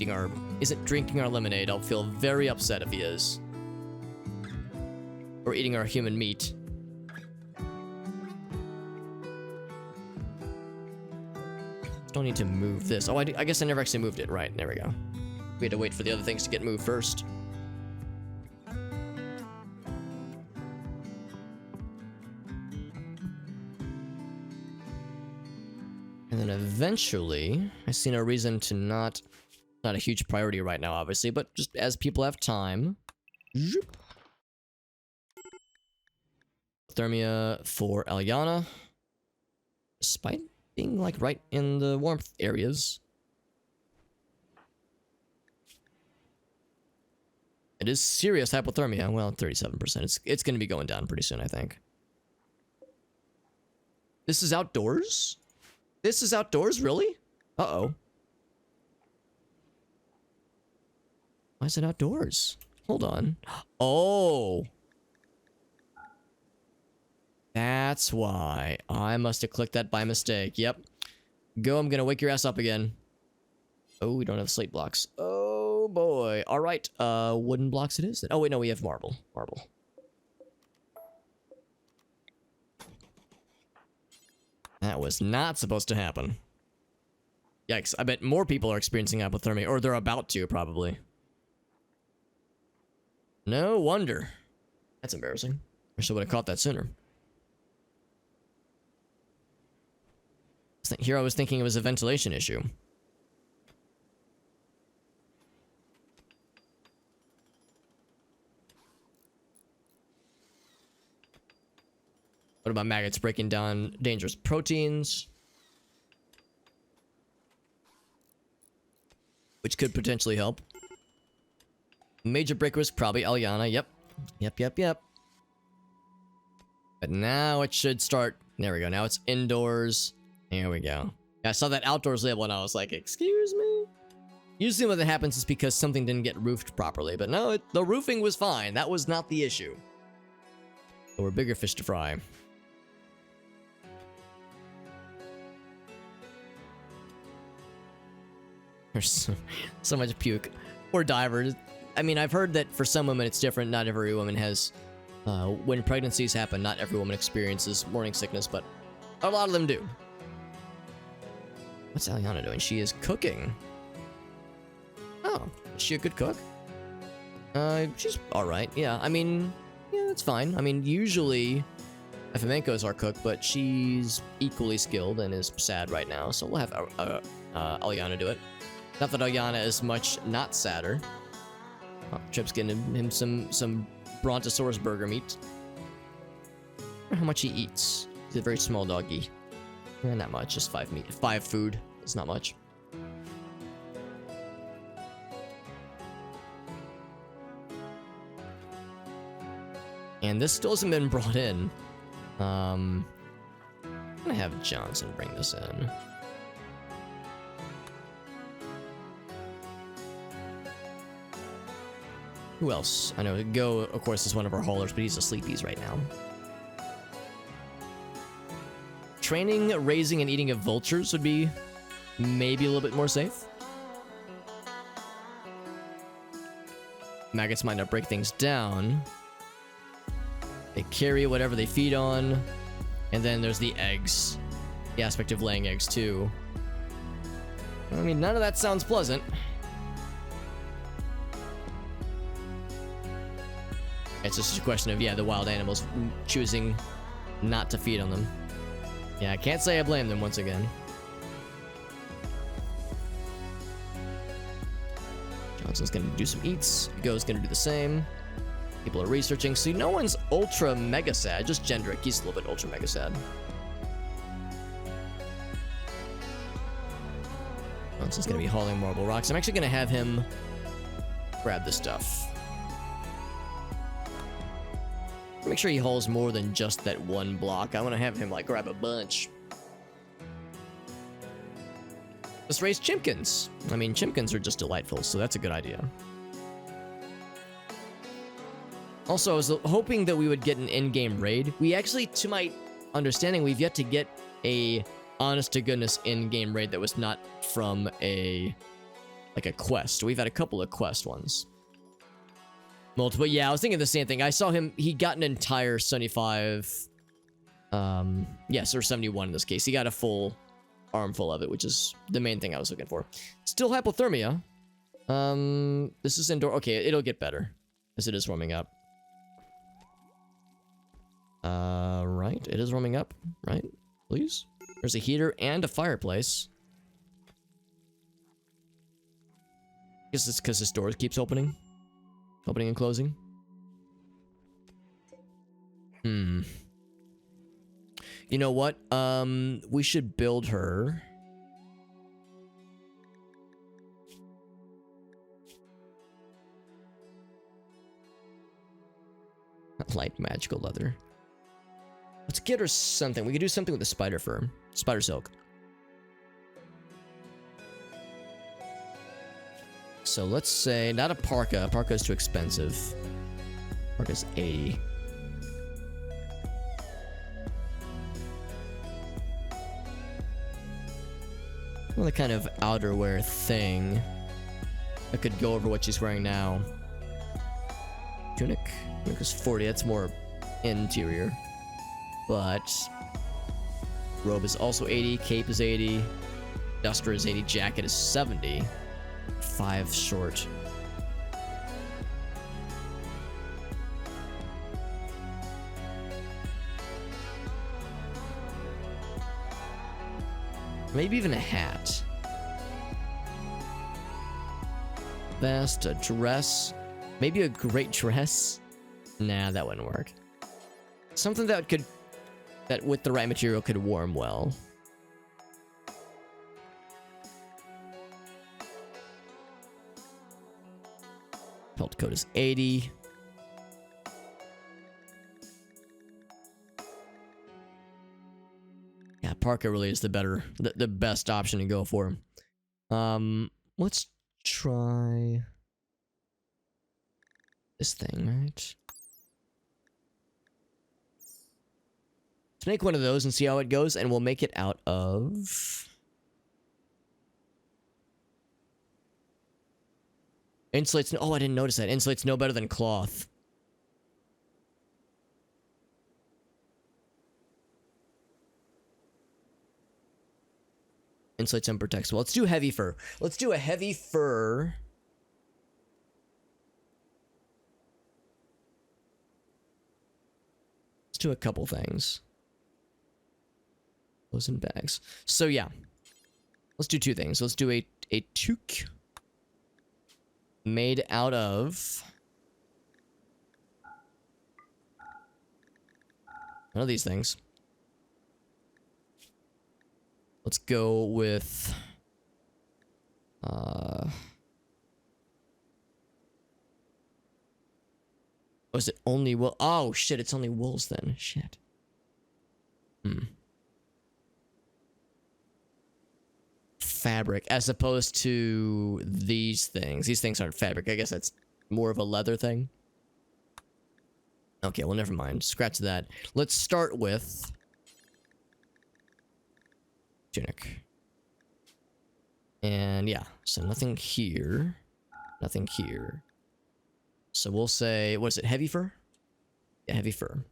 drinking our lemonade. I'll feel very upset if he is. Or eating our human meat. Don't need to move this. Oh, I guess I never actually moved it. Right, there we go. We had to wait for the other things to get moved first. And then eventually, I see no reason to not a huge priority right now, obviously, but just as people have time. Zoop. Thermia for Eliana. Despite being like right in the warmth areas. It is serious hypothermia. Well, 37%. It's going to be going down pretty soon, I think. This is outdoors? This is outdoors, really? Uh-oh. Why is it outdoors? Hold on. Oh. That's why. I must have clicked that by mistake. Yep. Go, I'm gonna wake your ass up again. Oh, we don't have slate blocks. Oh, boy. All right. Wooden blocks it is. Oh, wait, no, we have marble. Marble. That was not supposed to happen. Yikes. I bet more people are experiencing hypothermia, or they're about to, probably. No wonder. That's embarrassing. Wish I would have caught that sooner. Here I was thinking it was a ventilation issue. What about maggots breaking down dangerous proteins? Which could potentially help. Major break risk, probably Eliana. Yep. But now it should start. There we go. Now it's indoors. There we go. I saw that outdoors label and I was like, excuse me? Usually when that happens is because something didn't get roofed properly. But no, the roofing was fine. That was not the issue. There were bigger fish to fry. There's so much puke. Poor divers. I mean, I've heard that for some women it's different. Not every woman has... when pregnancies happen, not every woman experiences morning sickness, but a lot of them do. What's Eliana doing? She is cooking. Oh, is she a good cook? She's alright. Yeah, I mean, yeah, it's fine. I mean, usually Efemenko is our cook, but she's equally skilled and is sad right now, so we'll have Eliana do it. Not that Eliana is much not sadder. Oh, Trip's getting him some Brontosaurus burger meat. I wonder how much he eats. He's a very small doggy. Not much, just 5 meat. 5 food. It's not much. And this still hasn't been brought in. I'm gonna have Johnson bring this in. Who else? I know Go, of course, is one of our haulers, but he's asleepies right now. Training, raising, and eating of vultures would be maybe a little bit more safe. Maggots might not break things down. They carry whatever they feed on. And then there's the eggs. The aspect of laying eggs, too. I mean, none of that sounds pleasant. It's just a question of, yeah, the wild animals choosing not to feed on them. Yeah, I can't say I blame them once again. Johnson's gonna do some eats. Go's gonna do the same. People are researching. See, no one's ultra mega sad. Just Gendrick. He's a little bit ultra mega sad. Johnson's gonna be hauling marble rocks. I'm actually gonna have him grab this stuff. Make sure he hauls more than just that one block. I want to have him like grab a bunch. Let's raise chimkins. I mean, chimkins are just delightful, so that's a good idea. Also, I was hoping that we would get an in-game raid. We actually, to my understanding, we've yet to get a honest-to-goodness in-game raid that was not from a quest. We've had a couple of quest ones. Multiple, yeah, I was thinking the same thing. I saw him, he got an entire 75, yes, or 71 in this case. He got a full armful of it, which is the main thing I was looking for. Still hypothermia. This is indoor. Okay, it'll get better as it is warming up. Right, it is warming up, right? Please. There's a heater and a fireplace. I guess it's because this door keeps opening. Opening and closing. You know what? We should build her. Light magical leather. Let's get her something. We could do something with the spider fur. Spider silk. So let's say, not a parka. Parka is too expensive. Parka's 80. Well, the kind of outerwear thing that could go over what she's wearing now. Tunic. Tunic is 40. That's more interior. But robe is also 80. Cape is 80. Duster is 80. Jacket is 70. 5 short. Maybe even a hat. Vest, a dress. Maybe a great dress. Nah, that wouldn't work. Something that could, that with the right material could warm well. Pelt coat is 80. Yeah, parka really is the better, the best option to go for. Let's try this thing, right? Let's make one of those and see how it goes, and we'll make it out of insulates. Oh, I didn't notice that. Insulates no better than cloth. Insulates and protects. Well, let's do heavy fur. Let's do a heavy fur. Let's do a couple things. Clothes and bags. So yeah, let's do 2 things. Let's do a toque made out of one of these things. Let's go with... Was it only wool? Oh, shit, it's only wolves then. Shit. Fabric, as opposed to these things. These things aren't fabric. I guess that's more of a leather thing. Okay, well, never mind. Scratch that. Let's start with... tunic. And yeah, so nothing here. Nothing here. So we'll say, what is it, heavy fur? Yeah, heavy fur.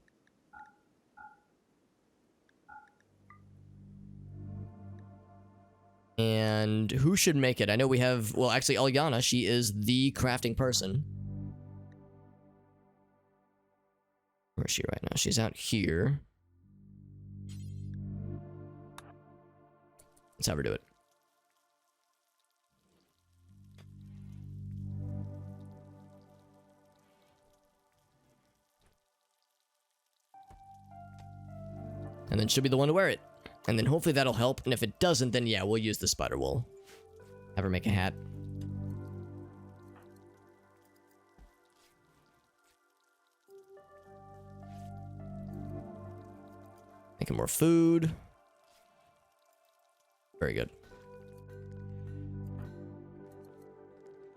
And who should make it? I know we have, well, actually, Alyana, she is the crafting person. Where is she right now? She's out here. Let's have her do it. And then she'll be the one to wear it. And then hopefully that'll help. And if it doesn't, then yeah, we'll use the spider wool. Have her make a hat. Making more food. Very good.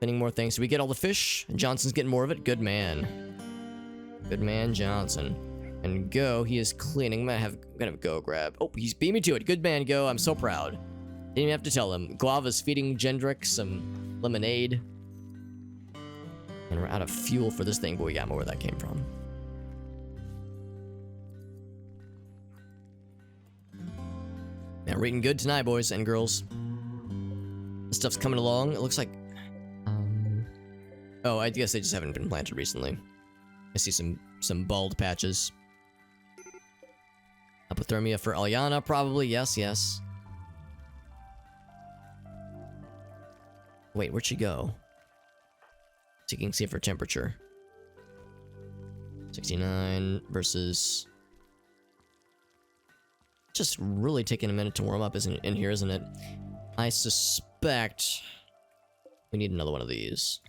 Getting more things. So we get all the fish. Johnson's getting more of it. Good man. Good man, Johnson. And Go, he is cleaning. I'm gonna have Go grab. Oh, he's beat me to it. Good man, Go. I'm so proud. Didn't even have to tell him. Guava's feeding Gendrick some lemonade. And we're out of fuel for this thing, but we got more where that came from. Yeah, we're eating good tonight, boys and girls. This stuff's coming along. It looks like... Oh, I guess they just haven't been planted recently. I see some bald patches. Hypothermia for Alyana, probably. Yes, yes. Wait, where'd she go? So you can see her temperature. 69 versus... Just really taking a minute to warm up in here, isn't it? I suspect we need another one of these.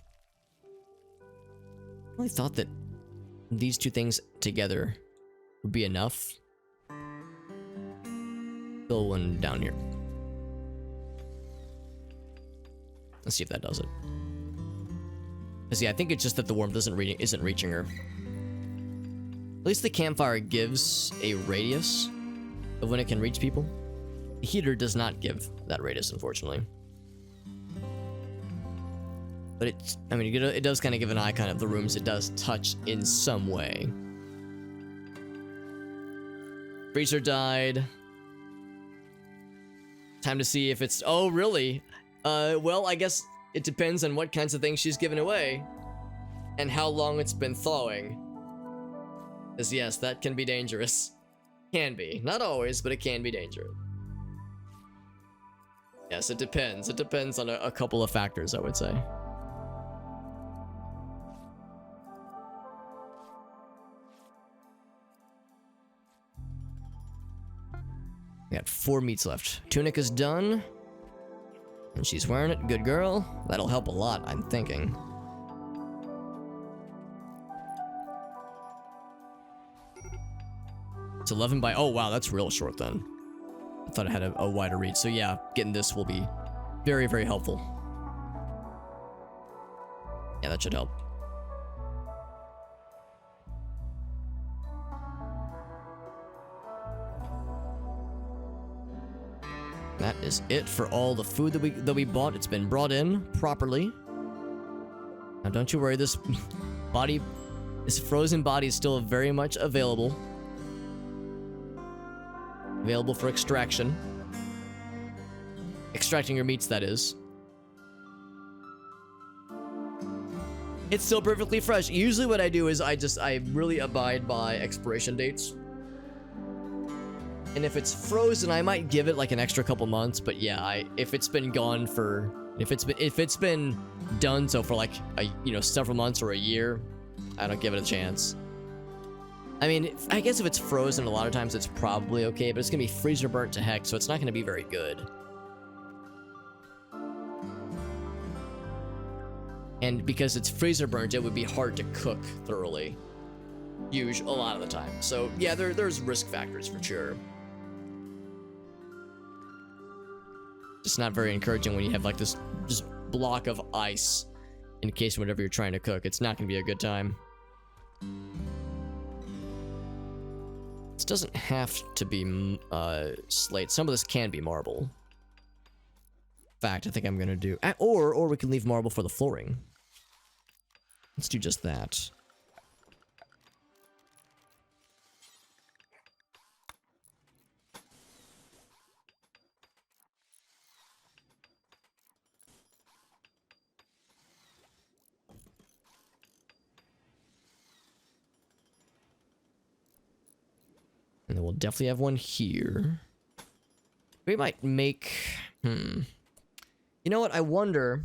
I really thought that these two things together would be enough. Fill one down here. Let's see if that does it. Cause yeah, I think it's just that the warmth isn't reaching her. At least the campfire gives a radius of when it can reach people. The heater does not give that radius, unfortunately. But it's, I mean, it does kind of give an icon of the rooms it does touch in some way. Freezer died. Time to see if it's, oh really? Well, I guess it depends on what kinds of things she's given away. And how long it's been thawing. Because yes, that can be dangerous. Can be. Not always, but it can be dangerous. Yes, it depends. It depends on a couple of factors, I would say. We got 4 meats left. Tunic is done. And she's wearing it. Good girl. That'll help a lot, I'm thinking. It's 11 by... Oh, wow, that's real short then. I thought it had a wider reach. So yeah, getting this will be very, very helpful. Yeah, that should help. That is it for all the food that we bought. It's been brought in properly. Now don't you worry, this frozen body is still very much available. Available for extraction. Extracting your meats, that is. It's still perfectly fresh. Usually what I do is I really abide by expiration dates. And if it's frozen, I might give it like an extra couple months. But yeah, if it's been gone for, if it's been done so for like several months or a year, I don't give it a chance. I mean, I guess if it's frozen, a lot of times it's probably okay, but it's gonna be freezer burnt to heck, so it's not gonna be very good. And because it's freezer burnt, it would be hard to cook thoroughly. A lot of the time. So yeah, there's risk factors for sure. Just not very encouraging when you have like this just block of ice in case whatever you're trying to cook. It's not gonna be a good time. This doesn't have to be slate. Some of this can be marble. In fact, I think I'm gonna do, or we can leave marble for the flooring. Let's do just that. And then we'll definitely have one here. We might make, You know what? I wonder.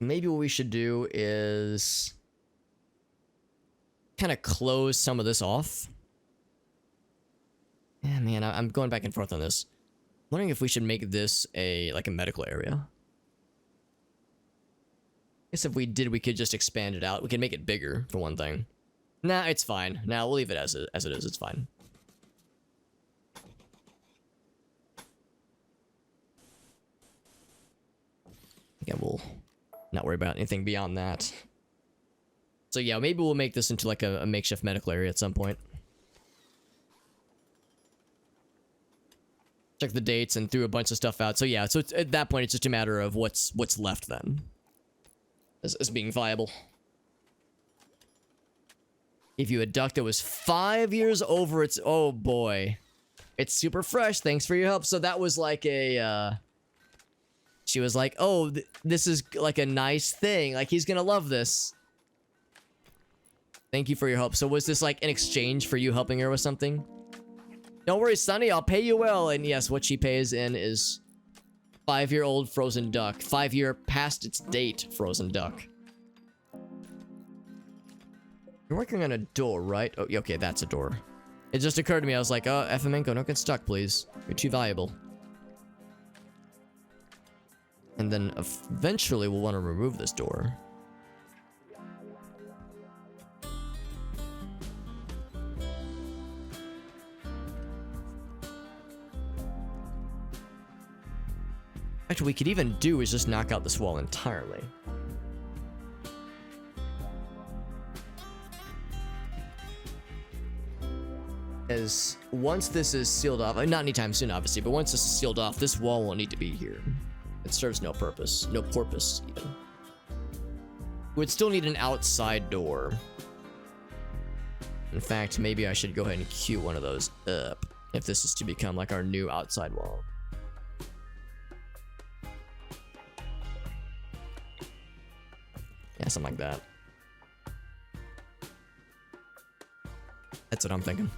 Maybe what we should do is kind of close some of this off. Yeah, man, I'm going back and forth on this. Wondering if we should make this like a medical area. I guess if we did, we could just expand it out. We could make it bigger, for one thing. Nah, it's fine. Nah, we'll leave it as it is. It's fine. Again, we'll not worry about anything beyond that. So yeah, maybe we'll make this into like a makeshift medical area at some point. Check the dates and threw a bunch of stuff out. So yeah, so at that point, it's just a matter of what's left then. As being viable. If you had duck that was 5 years over its, oh boy. It's super fresh, thanks for your help. So that was like a, she was like, oh, this is like a nice thing. Like, he's gonna love this. Thank you for your help. So was this like an exchange for you helping her with something? Don't worry, Sonny, I'll pay you well. And yes, what she pays in is 5-year-old frozen duck. 5-year past its date frozen duck. You're working on a door, right? Oh, okay, that's a door. It just occurred to me, I was like, oh, Efamenko, don't get stuck, please. You're too valuable. And then eventually we'll want to remove this door. Actually, what we could even do is just knock out this wall entirely. As once this is sealed off, not anytime soon, obviously, but once this is sealed off, this wall won't need to be here. It serves no purpose. No porpoise, even. We would still need an outside door. In fact, maybe I should go ahead and queue one of those up if this is to become like our new outside wall. Yeah, something like that. That's what I'm thinking.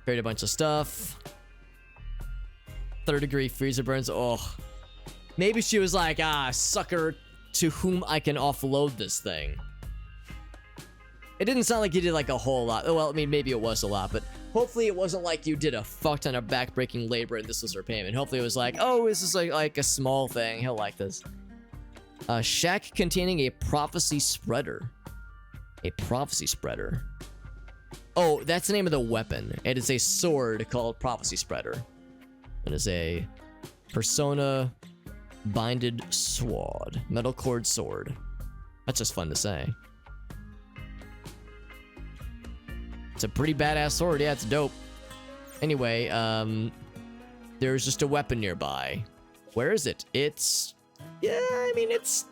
Create a bunch of stuff. 3rd-degree freezer burns. Oh. Maybe she was like, ah, sucker to whom I can offload this thing. It didn't sound like you did like a whole lot. Well, I mean, maybe it was a lot, but hopefully it wasn't like you did a fuck ton of backbreaking labor and this was her payment. Hopefully it was like, oh, this is like a small thing. He'll like this. A shack containing a prophecy spreader. A prophecy spreader. Oh, that's the name of the weapon. It is a sword called prophecy spreader. It is a persona binded sword. Metal cord sword. That's just fun to say. It's a pretty badass sword. Yeah, it's dope. Anyway, there's just a weapon nearby. Where is it? It's... yeah, I mean, it's...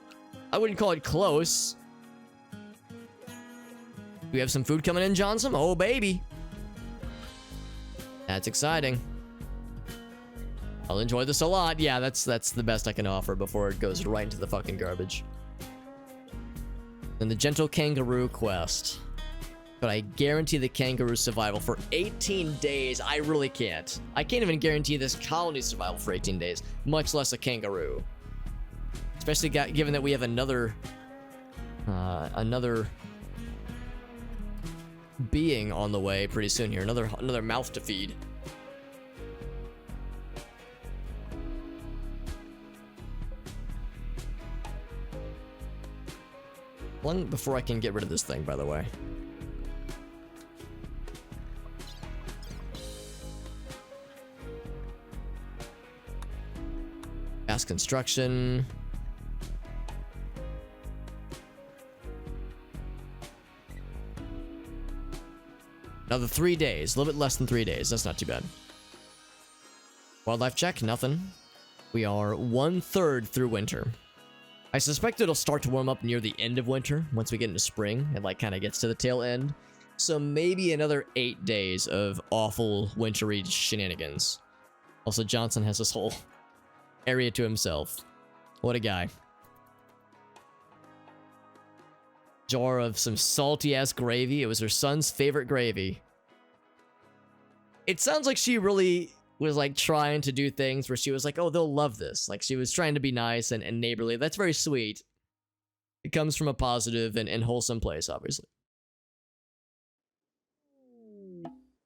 I wouldn't call it close. We have some food coming in, Johnson? Oh, baby. That's exciting. I'll enjoy this a lot. Yeah, that's the best I can offer before it goes right into the fucking garbage. Then the Gentle Kangaroo quest. But I guarantee the kangaroo survival for 18 days. I really can't. I can't even guarantee this colony survival for 18 days, much less a kangaroo. especially given that we have another being on the way pretty soon here. Another mouth to feed. Long before I can get rid of this thing, by the way. Fast construction. Another 3 days. A little bit less than 3 days. That's not too bad. Wildlife check. Nothing. We are 1/3 through winter. I suspect it'll start to warm up near the end of winter. Once we get into spring, it like kind of gets to the tail end. So maybe another 8 days of awful wintry shenanigans. Also, Johnson has this whole area to himself. What a guy. Jar of some salty ass gravy. It was her son's favorite gravy. It sounds like she really was like trying to do things where she was like, oh, they'll love this. Like she was trying to be nice and neighborly. That's very sweet. It comes from a positive and wholesome place, obviously.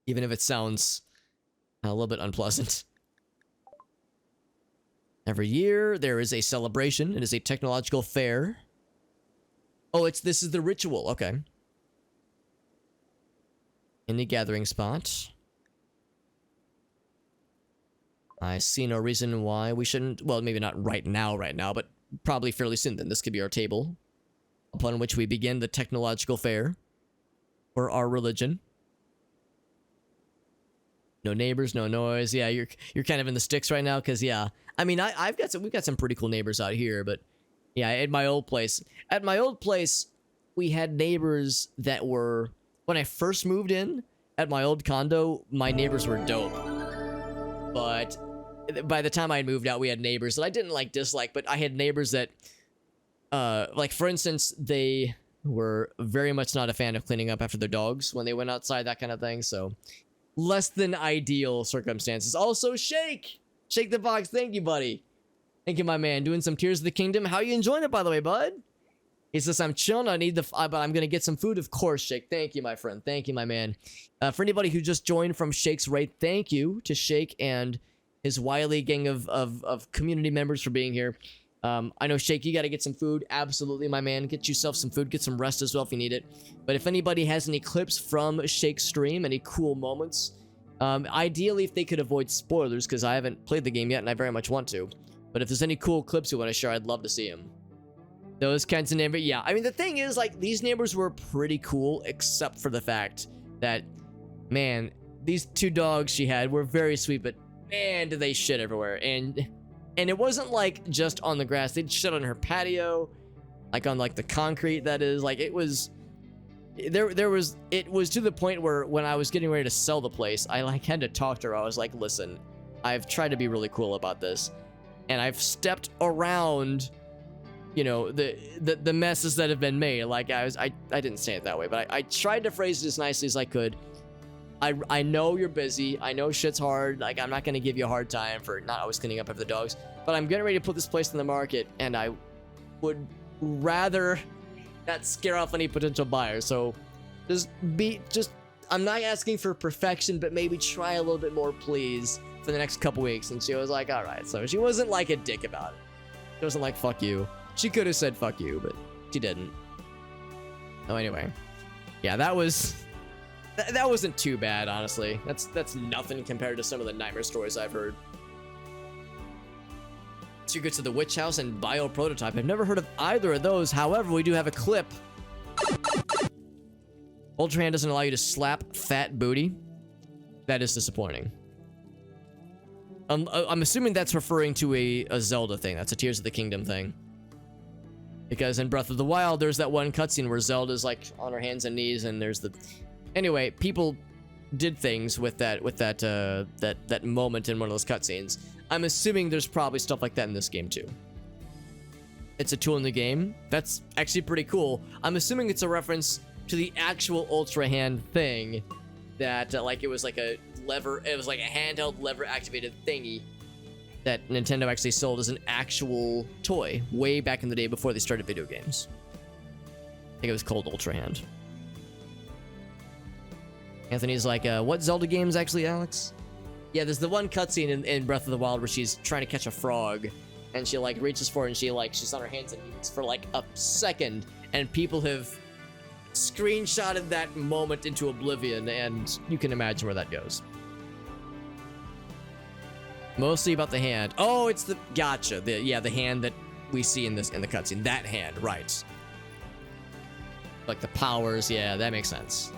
Even if it sounds a little bit unpleasant. Every year, there is a celebration. It is a technological fair. Oh, this is the ritual. Okay. In the gathering spot. I see no reason why we shouldn't... Well, maybe not right now, but probably fairly soon then. This could be our table, upon which we begin the technological fair for our religion. No neighbors, no noise. Yeah, you're kind of in the sticks right now, because yeah. I mean, we've got some pretty cool neighbors out here, but yeah, at my old place, we had neighbors that were, when I first moved in at my old condo, my neighbors were dope. But by the time I had moved out, we had neighbors that I didn't like dislike, but I had neighbors that, like for instance, they were very much not a fan of cleaning up after their dogs when they went outside, that kind of thing. So less than ideal circumstances. Also, Shake the Box. Thank you, buddy. Thank you, my man. Doing some Tears of the Kingdom. How you enjoying it, by the way, bud? He says, I'm chilling. I need but I'm going to get some food. Of course, Shake. Thank you, my friend. Thank you, my man. For anybody who just joined from Shake's raid, thank you to Shake and his wily gang of community members for being here. I know, Shake, you got to get some food. Absolutely, my man. Get yourself some food. Get some rest as well if you need it. But if anybody has any clips from Shake's stream, any cool moments, ideally if they could avoid spoilers, because I haven't played the game yet and I very much want to. But if there's any cool clips you want to share, I'd love to see them. Those kinds of neighbors. Yeah, I mean, the thing is, like, these neighbors were pretty cool, except for the fact that, man, these 2 dogs she had were very sweet, but man, did they shit everywhere. And it wasn't like just on the grass. They'd shit on her patio, like on like the concrete, that is. Like, it was it was to the point where when I was getting ready to sell the place, I like had to talk to her. I was like, listen, I've tried to be really cool about this, and I've stepped around, you know, the messes that have been made. Like, I didn't say it that way, but I tried to phrase it as nicely as I could. I know you're busy. I know shit's hard. Like, I'm not going to give you a hard time for not always cleaning up after the dogs, but I'm getting ready to put this place in the market, and I would rather not scare off any potential buyers. So I'm not asking for perfection, but maybe try a little bit more, please, for the next couple weeks. And she was like, all right. So she wasn't like a dick about it. She wasn't like, fuck you. She could have said fuck you, but she didn't. Oh, anyway. Yeah, that wasn't too bad, honestly. That's nothing compared to some of the nightmare stories I've heard. Secrets of the Witch House and Bio Prototype. I've never heard of either of those. However, we do have a clip. Ultra Hand doesn't allow you to slap fat booty. That is disappointing. I'm assuming that's referring to a Zelda thing. That's a Tears of the Kingdom thing. Because in Breath of the Wild, there's that one cutscene where Zelda's like on her hands and knees, and there's the... Anyway, people did things with that moment in one of those cutscenes. I'm assuming there's probably stuff like that in this game too. It's a tool in the game. That's actually pretty cool. I'm assuming it's a reference to the actual Ultra Hand thing, that like it was like a lever. It was like a handheld lever activated thingy that Nintendo actually sold as an actual toy way back in the day before they started video games. I think it was called Ultra Hand. Anthony's like, what Zelda games actually, Alex? Yeah, there's the one cutscene in Breath of the Wild where she's trying to catch a frog, and she like reaches for it, and she's on her hands and knees for like a second, and people have screenshotted that moment into oblivion, and you can imagine where that goes. Mostly about the hand. Oh, it's the gotcha. The hand that we see in the cutscene. That hand, right? Like the powers. Yeah, that makes sense.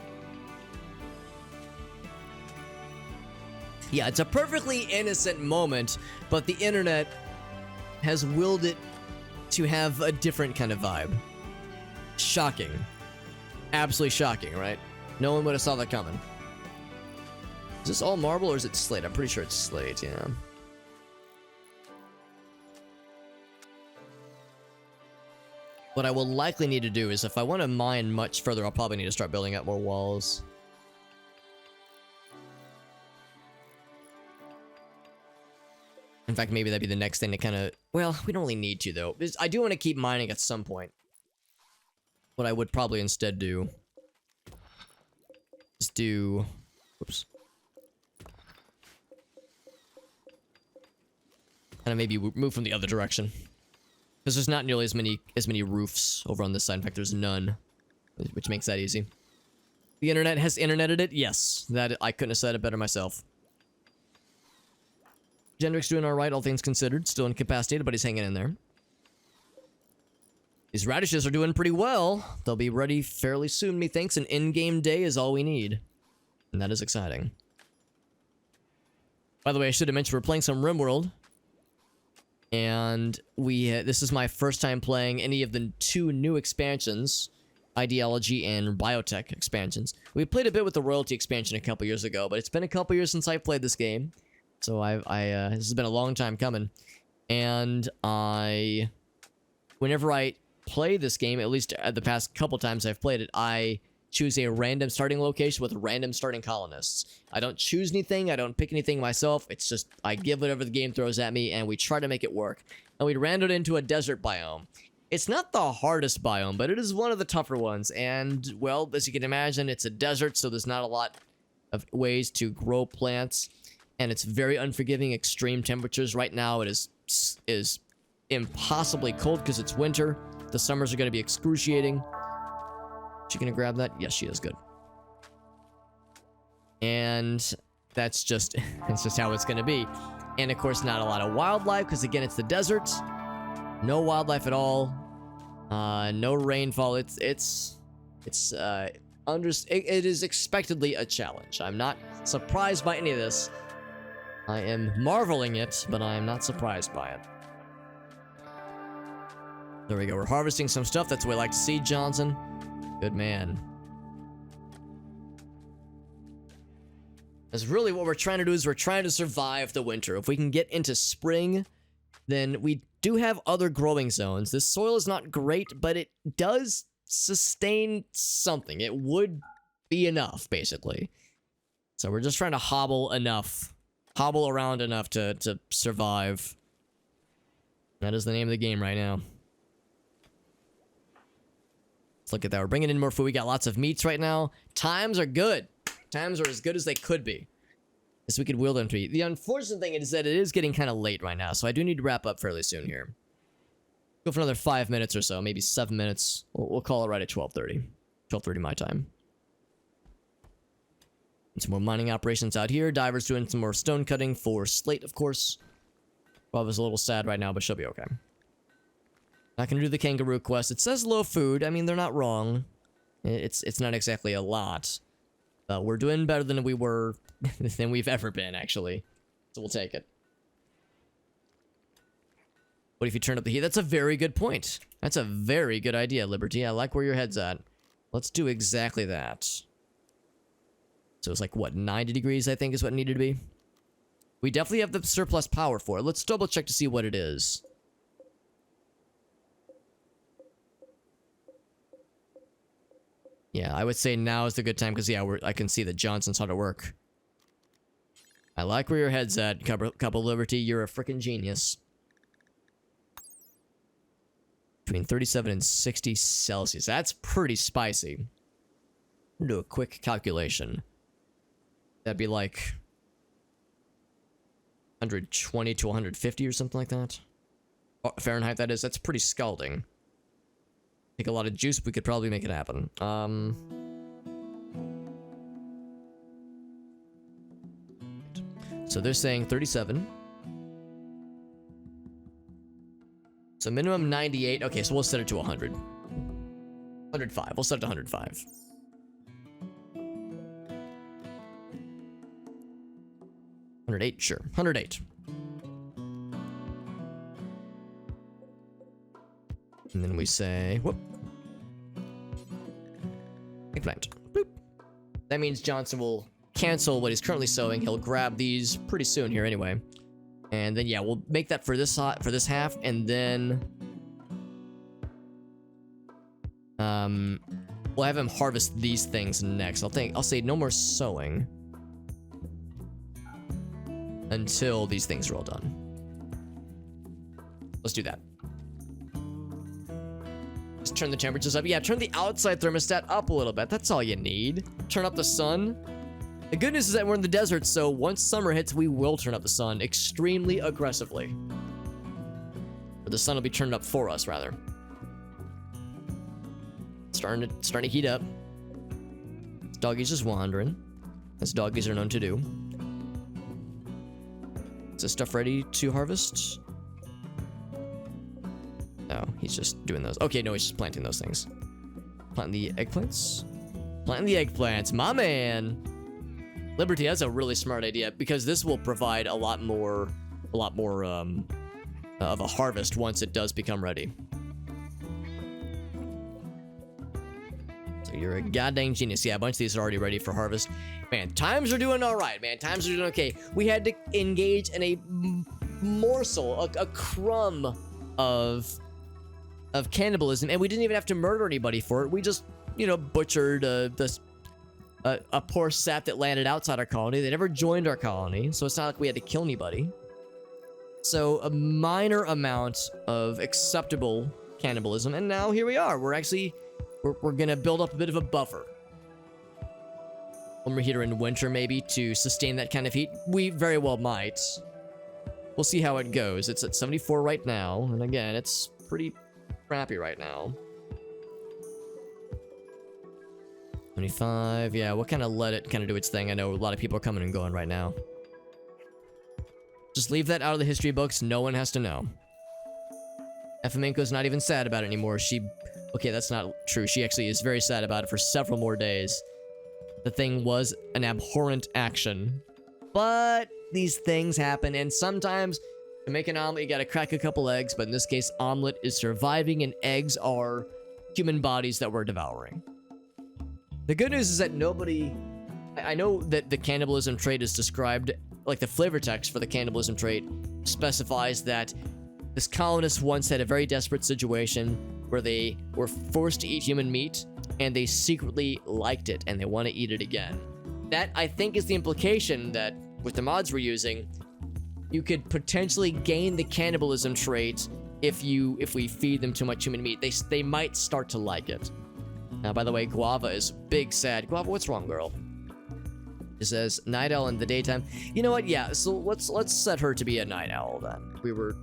Yeah, it's a perfectly innocent moment, but the internet has willed it to have a different kind of vibe. Shocking. Absolutely shocking, right? No one would have saw that coming. Is this all marble or is it slate? I'm pretty sure it's slate, yeah. What I will likely need to do is if I want to mine much further, I'll probably need to start building up more walls. In fact, maybe that'd be the next thing to kind of... Well, we don't really need to, though. I do want to keep mining at some point. What I would probably instead do is do... Whoops. Kind of maybe move from the other direction. Because there's not nearly as many roofs over on this side. In fact, there's none. Which makes that easy. The internet has interneted it? Yes. That I couldn't have said it better myself. Gendrick's doing alright, all things considered. Still incapacitated, but he's hanging in there. These radishes are doing pretty well. They'll be ready fairly soon, methinks. An in-game day is all we need. And that is exciting. By the way, I should have mentioned we're playing some RimWorld. And this is my first time playing any of the 2 new expansions. Ideology and Biotech expansions. We played a bit with the Royalty expansion a couple years ago, but it's been a couple years since I played this game. So this has been a long time coming. And whenever I play this game, at least the past couple times I've played it, I choose a random starting location with random starting colonists. I don't choose anything, I don't pick anything myself, it's just, I give whatever the game throws at me, and we try to make it work. And we ran it into a desert biome. It's not the hardest biome, but it is one of the tougher ones, and, well, as you can imagine, it's a desert, so there's not a lot of ways to grow plants. And it's very unforgiving, extreme temperatures. Right now, it is impossibly cold because it's winter. The summers are going to be excruciating. Is she going to grab that? Yes, she is. Good. And that's just, it's just how it's going to be. And of course, not a lot of wildlife because again, it's the desert. No wildlife at all. No rainfall. It is expectedly a challenge. I'm not surprised by any of this. I am marveling it, but I am not surprised by it. There we go. We're harvesting some stuff. That's what we like to see, Johnson. Good man. That's really what we're trying to do is we're trying to survive the winter. If we can get into spring, then we do have other growing zones. This soil is not great, but it does sustain something. It would be enough, basically. So we're just trying to hobble around enough to survive. That is the name of the game right now. Let's look at that. We're bringing in more food. We got lots of meats right now. Times are good. Times are as good as they could be. Yes, we could wheel them to eat. The unfortunate thing is that it is getting kind of late right now, so I do need to wrap up fairly soon here. Go for another 5 minutes or so, maybe 7 minutes. We'll call it right at 12:30. 12:30 my time. Some more mining operations out here. Diver's doing some more stone cutting for Slate, of course. Bob is a little sad right now, but she'll be okay. Not gonna do the kangaroo quest. It says low food. I mean, they're not wrong. It's not exactly a lot. We're doing better than we were, than we've ever been, actually. So we'll take it. What if you turn up the heat? That's a very good point. That's a very good idea, Liberty. I like where your head's at. Let's do exactly that. So it's like, what, 90 degrees, I think, is what it needed to be? We definitely have the surplus power for it. Let's double check to see what it is. Yeah, I would say now is the good time, because, yeah, I can see that Johnson's hard at work. I like where your head's at, Cup of Liberty. You're a freaking genius. Between 37 and 60 Celsius. That's pretty spicy. Do a quick calculation. That'd be like 120 to 150 or something like that. Oh, Fahrenheit, that is. That's pretty scalding. Take a lot of juice, we could probably make it happen. So they're saying 37. So minimum 98. Okay, so we'll set it to 100. 105. We'll set it to 105. $108, sure. 108. And then we say, whoop. Eggplant. Boop. That means Johnson will cancel what he's currently sowing. He'll grab these pretty soon here anyway. And then, yeah, we'll make that for this half, and then we'll have him harvest these things next. I'll say no more sowing until these things are all done. Let's do that. Just turn the temperatures up. Yeah, turn the outside thermostat up a little bit. That's all you need. Turn up the sun. The good news is that we're in the desert, so once summer hits, we will turn up the sun extremely aggressively. Or the sun will be turned up for us, rather. Starting to heat up. This doggie's just wandering, as doggies are known to do. Is this stuff ready to harvest? No, he's just doing those. Okay, no, he's just planting those things. Planting the eggplants? Planting the eggplants, my man! Liberty, that's a really smart idea, because this will provide a lot more of a harvest once it does become ready. So you're a goddamn genius. Yeah, a bunch of these are already ready for harvest. Man, times are doing all right, man. Times are doing okay. We had to engage in a morsel, a crumb of cannibalism, and we didn't even have to murder anybody for it. We just, you know, butchered a poor sap that landed outside our colony. They never joined our colony, so it's not like we had to kill anybody. So a minor amount of acceptable cannibalism, and now here we are. We're gonna build up a bit of a buffer. One more heater in winter, maybe, to sustain that kind of heat. We very well might. We'll see how it goes. It's at 74 right now, and again, it's pretty crappy right now. 25, yeah, we'll kind of let it kind of do its thing. I know a lot of people are coming and going right now. Just leave that out of the history books. No one has to know. Efemenko's not even sad about it anymore. Okay, that's not true. She actually is very sad about it for several more days. The thing was an abhorrent action. But these things happen, and sometimes to make an omelet, you gotta crack a couple eggs, but in this case, omelet is surviving, and eggs are human bodies that we're devouring. The good news is that I know that the cannibalism trait is described, like the flavor text for the cannibalism trait specifies that this colonist once had a very desperate situation where they were forced to eat human meat, and they secretly liked it, and they want to eat it again. That, I think, is the implication that, with the mods we're using, you could potentially gain the cannibalism trait if we feed them too much human meat. They might start to like it. Now, by the way, Guava is big sad. Guava, what's wrong, girl? It says night owl in the daytime. You know what? Yeah, so let's set her to be a night owl then.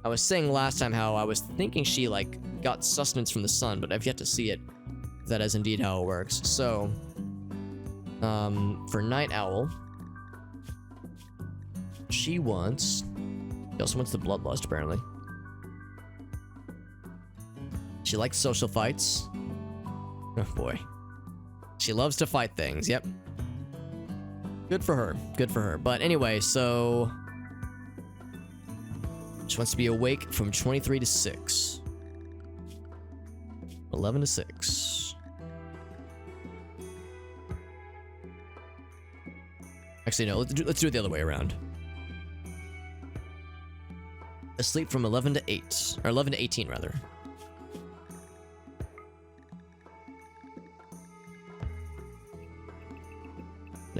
I was saying last time how I was thinking she like got sustenance from the sun, but I've yet to see it. That is indeed how it works. So, for night owl, she also wants the bloodlust apparently. She likes social fights. Oh boy. She loves to fight things, yep. Good for her. Good for her. But anyway, so she wants to be awake from 23 to 6. 11 to 6. Actually, no, let's do it the other way around. Asleep from 11 to 8. Or 11 to 18, rather.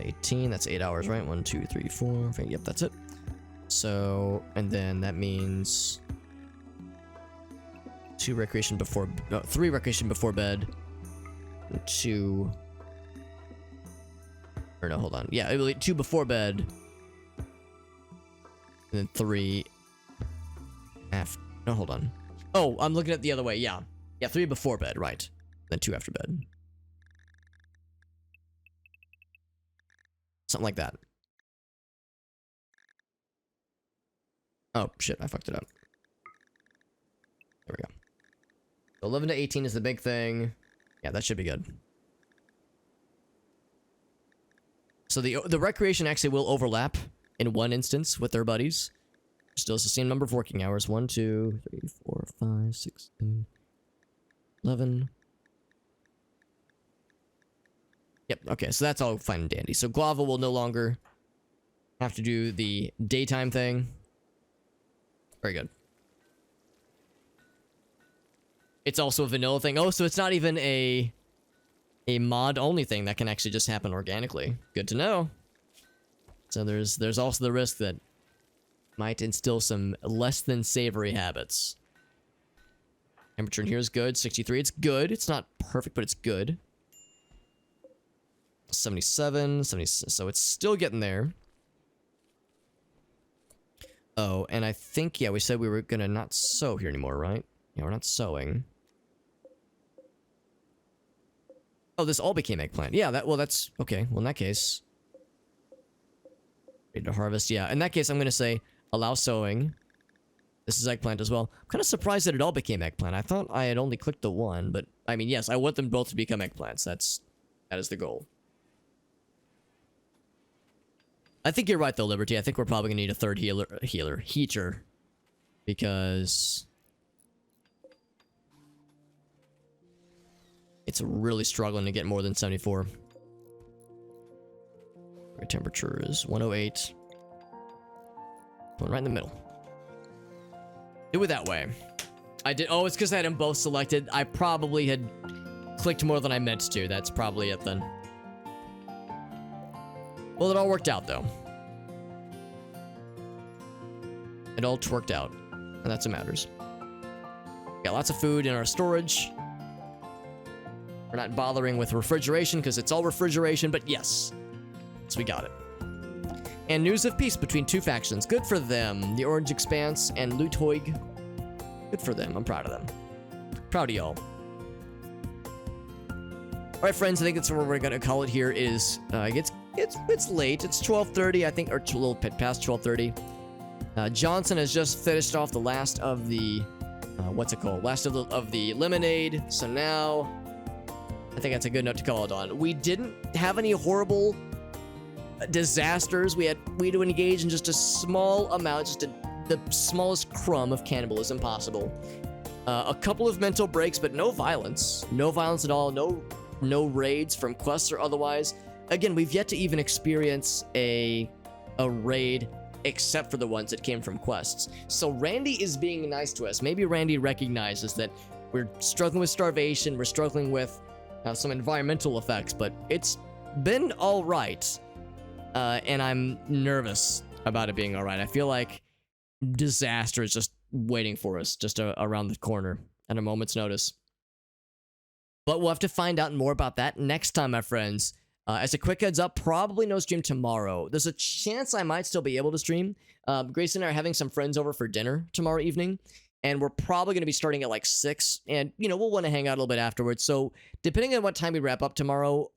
18, that's 8 hours, right? 1, 2, 3, 4. Yep, that's it. So, and then that means 3 recreation before bed, and 2. Or no, hold on. Yeah, it'll be 2 before bed, and then 3 after. No, hold on. Oh, I'm looking at the other way. Yeah, 3 before bed, right? Then 2 after bed. Something like that. Oh, shit, I fucked it up. There we go. 11 to 18 is the big thing. Yeah, that should be good. So the recreation actually will overlap in one instance with their buddies. Still it's the same number of working hours. 1, 2, 3, 4, 5, 6, 7, 11. Yep, okay, so that's all fine and dandy. So Guava will no longer have to do the daytime thing. Very good. It's also a vanilla thing. Oh, so it's not even a mod-only thing that can actually just happen organically. Good to know. So there's also the risk that might instill some less than savory habits. Temperature in here is good. 63. It's good. It's not perfect, but it's good. 77, 70, so it's still getting there. Oh, and I think, yeah, we said we were gonna not sew here anymore, right? Yeah, we're not sewing. Oh, this all became eggplant. Yeah, that's, okay. Well, in that case, ready to harvest. Yeah, in that case, I'm gonna say, allow sowing. This is eggplant as well. I'm kind of surprised that it all became eggplant. I thought I had only clicked the one, but, I mean, yes, I want them both to become eggplants. That is the goal. I think you're right, though, Liberty. I think we're probably gonna need a third heater. Because it's really struggling to get more than 74. Our temperature is 108. Going right in the middle. Do it that way. I did. Oh, it's because I had them both selected. I probably had clicked more than I meant to. That's probably it then. Well, it all worked out, though. It all worked out. And that's what matters. Got lots of food in our storage. We're not bothering with refrigeration because it's all refrigeration, but yes. So we got it. And news of peace between 2 factions. Good for them. The Orange Expanse and Lutoig. Good for them. I'm proud of them. Proud of y'all. Alright, friends. I think that's what we're going to call it here is... It's late. It's 12:30, I think, or a little bit past 12:30. Johnson has just finished off the last of the... what's it called? Last of the lemonade. So now... I think that's a good note to call it on. We didn't have any horrible disasters. We had to engage in just a small amount, just the smallest crumb of cannibalism possible. A couple of mental breaks, but no violence. No violence at all. No raids from quests or otherwise. Again, we've yet to even experience a raid except for the ones that came from quests. So Randy is being nice to us. Maybe Randy recognizes that we're struggling with starvation. We're struggling with some environmental effects, but it's been all right. And I'm nervous about it being all right. I feel like disaster is just waiting for us, just around the corner at a moment's notice. But we'll have to find out more about that next time, my friends. As a quick heads up, probably no stream tomorrow. There's a chance I might still be able to stream. Grace and I are having some friends over for dinner tomorrow evening. And we're probably going to be starting at like 6. And, you know, we'll want to hang out a little bit afterwards. So, depending on what time we wrap up tomorrow,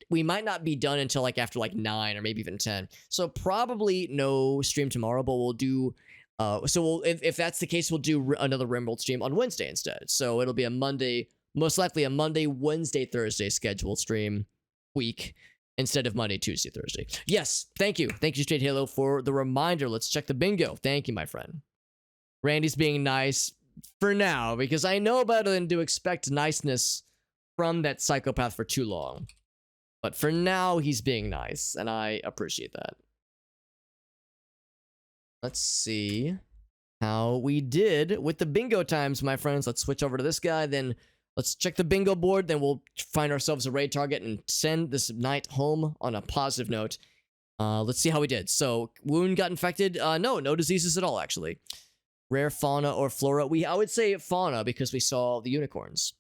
we might not be done until like after like 9 or maybe even 10. So, probably no stream tomorrow, but we'll do... if that's the case, we'll do another RimWorld stream on Wednesday instead. So, it'll be a Monday... Most likely a Monday, Wednesday, Thursday scheduled stream week instead of Monday, Tuesday, Thursday. Yes, thank you. Thank you, Straight Halo, for the reminder. Let's check the bingo. Thank you, my friend. Randy's being nice for now because I know better than to expect niceness from that psychopath for too long. But for now, he's being nice, and I appreciate that. Let's see how we did with the bingo times, my friends. Let's switch over to this guy, then Let's check the bingo board, then we'll find ourselves a raid target and send this knight home on a positive note. Let's see how we did. So, wound got infected. No diseases at all, actually. Rare fauna or flora. I would say fauna because we saw the unicorns.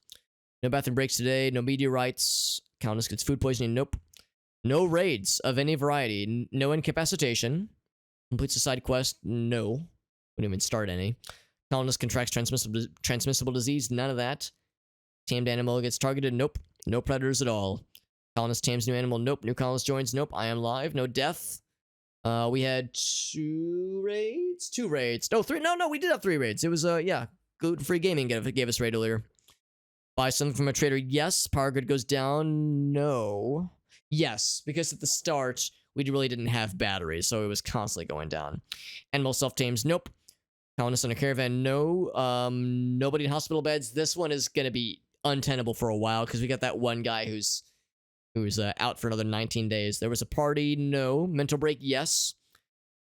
No bathroom breaks today. No meteorites. Countess gets food poisoning. Nope. No raids of any variety. No incapacitation. Completes a side quest. No. Wouldn't even start any. Colonist contracts transmissible disease. None of that. Tamed animal gets targeted. Nope. No predators at all. Colonist tames new animal. Nope. New colonist joins. Nope. I am live. No death. We had 2 raids? 2 raids. No, 3. No, we did have 3 raids. It was, yeah. Gluten-free gaming gave us raid earlier. Buy something from a trader. Yes. Power grid goes down. No. Yes. Because at the start, we really didn't have batteries, so it was constantly going down. Animal self-tames. Nope. Colonist on a caravan. No. Nobody in hospital beds. This one is going to be untenable for a while because we got that one guy who's out for another 19 days. There was a party. No. Mental break. Yes.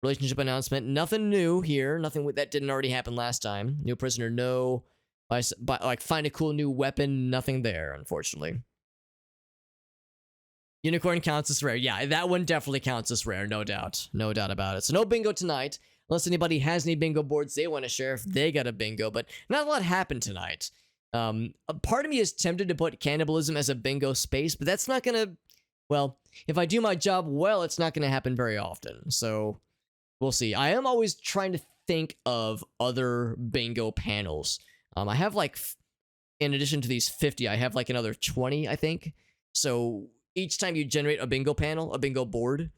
Relationship announcement. Nothing new here. Nothing that didn't already happen last time. New prisoner. No. Like, find a cool new weapon. Nothing there, unfortunately. Unicorn counts as rare. Yeah, that one definitely counts as rare. No doubt. No doubt about it. So no bingo tonight. Unless anybody has any bingo boards they want to share if they got a bingo. But not a lot happened tonight. A part of me is tempted to put cannibalism as a bingo space, but that's not going to... Well, if I do my job well, it's not going to happen very often. So, we'll see. I am always trying to think of other bingo panels. I have like... In addition to these 50, I have like another 20, I think. So, each time you generate a bingo panel, a bingo board,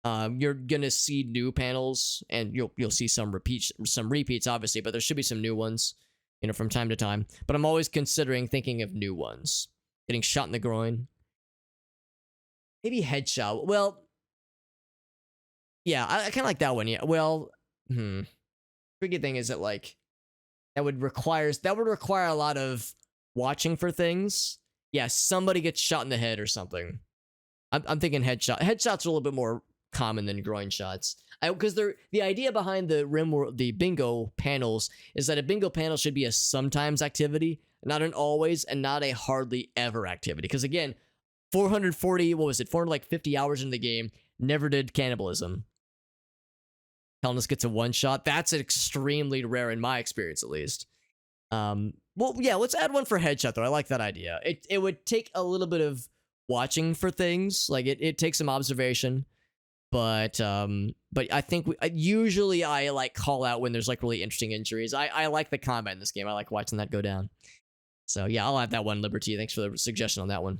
you're going to see new panels, and you'll see some repeats, obviously, but there should be some new ones. From time to time. But I'm always thinking of new ones. Getting shot in the groin. Maybe headshot. Well, yeah, I kind of like that one. Yeah, well, tricky thing is that, like, that would require a lot of watching for things. Yeah, somebody gets shot in the head or something. I'm thinking headshot. Headshots are a little bit more common than groin shots. Because the idea behind the bingo panels is that a bingo panel should be a sometimes activity, not an always, and not a hardly ever activity. Because again, 450 hours in the game, never did cannibalism. Colonist gets a one shot. That's extremely rare in my experience, at least. Well, yeah, let's add one for headshot though. I like that idea. It would take a little bit of watching for things. Like it takes some observation. But I think usually I like call out when there's like really interesting injuries. I like the combat in this game. I like watching that go down. So yeah, I'll add that one, Liberty. Thanks for the suggestion on that one.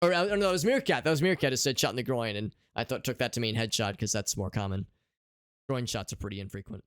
Or no, it was Meerkat. That was Meerkat who said shot in the groin, and I took that to mean headshot because that's more common. Groin shots are pretty infrequent.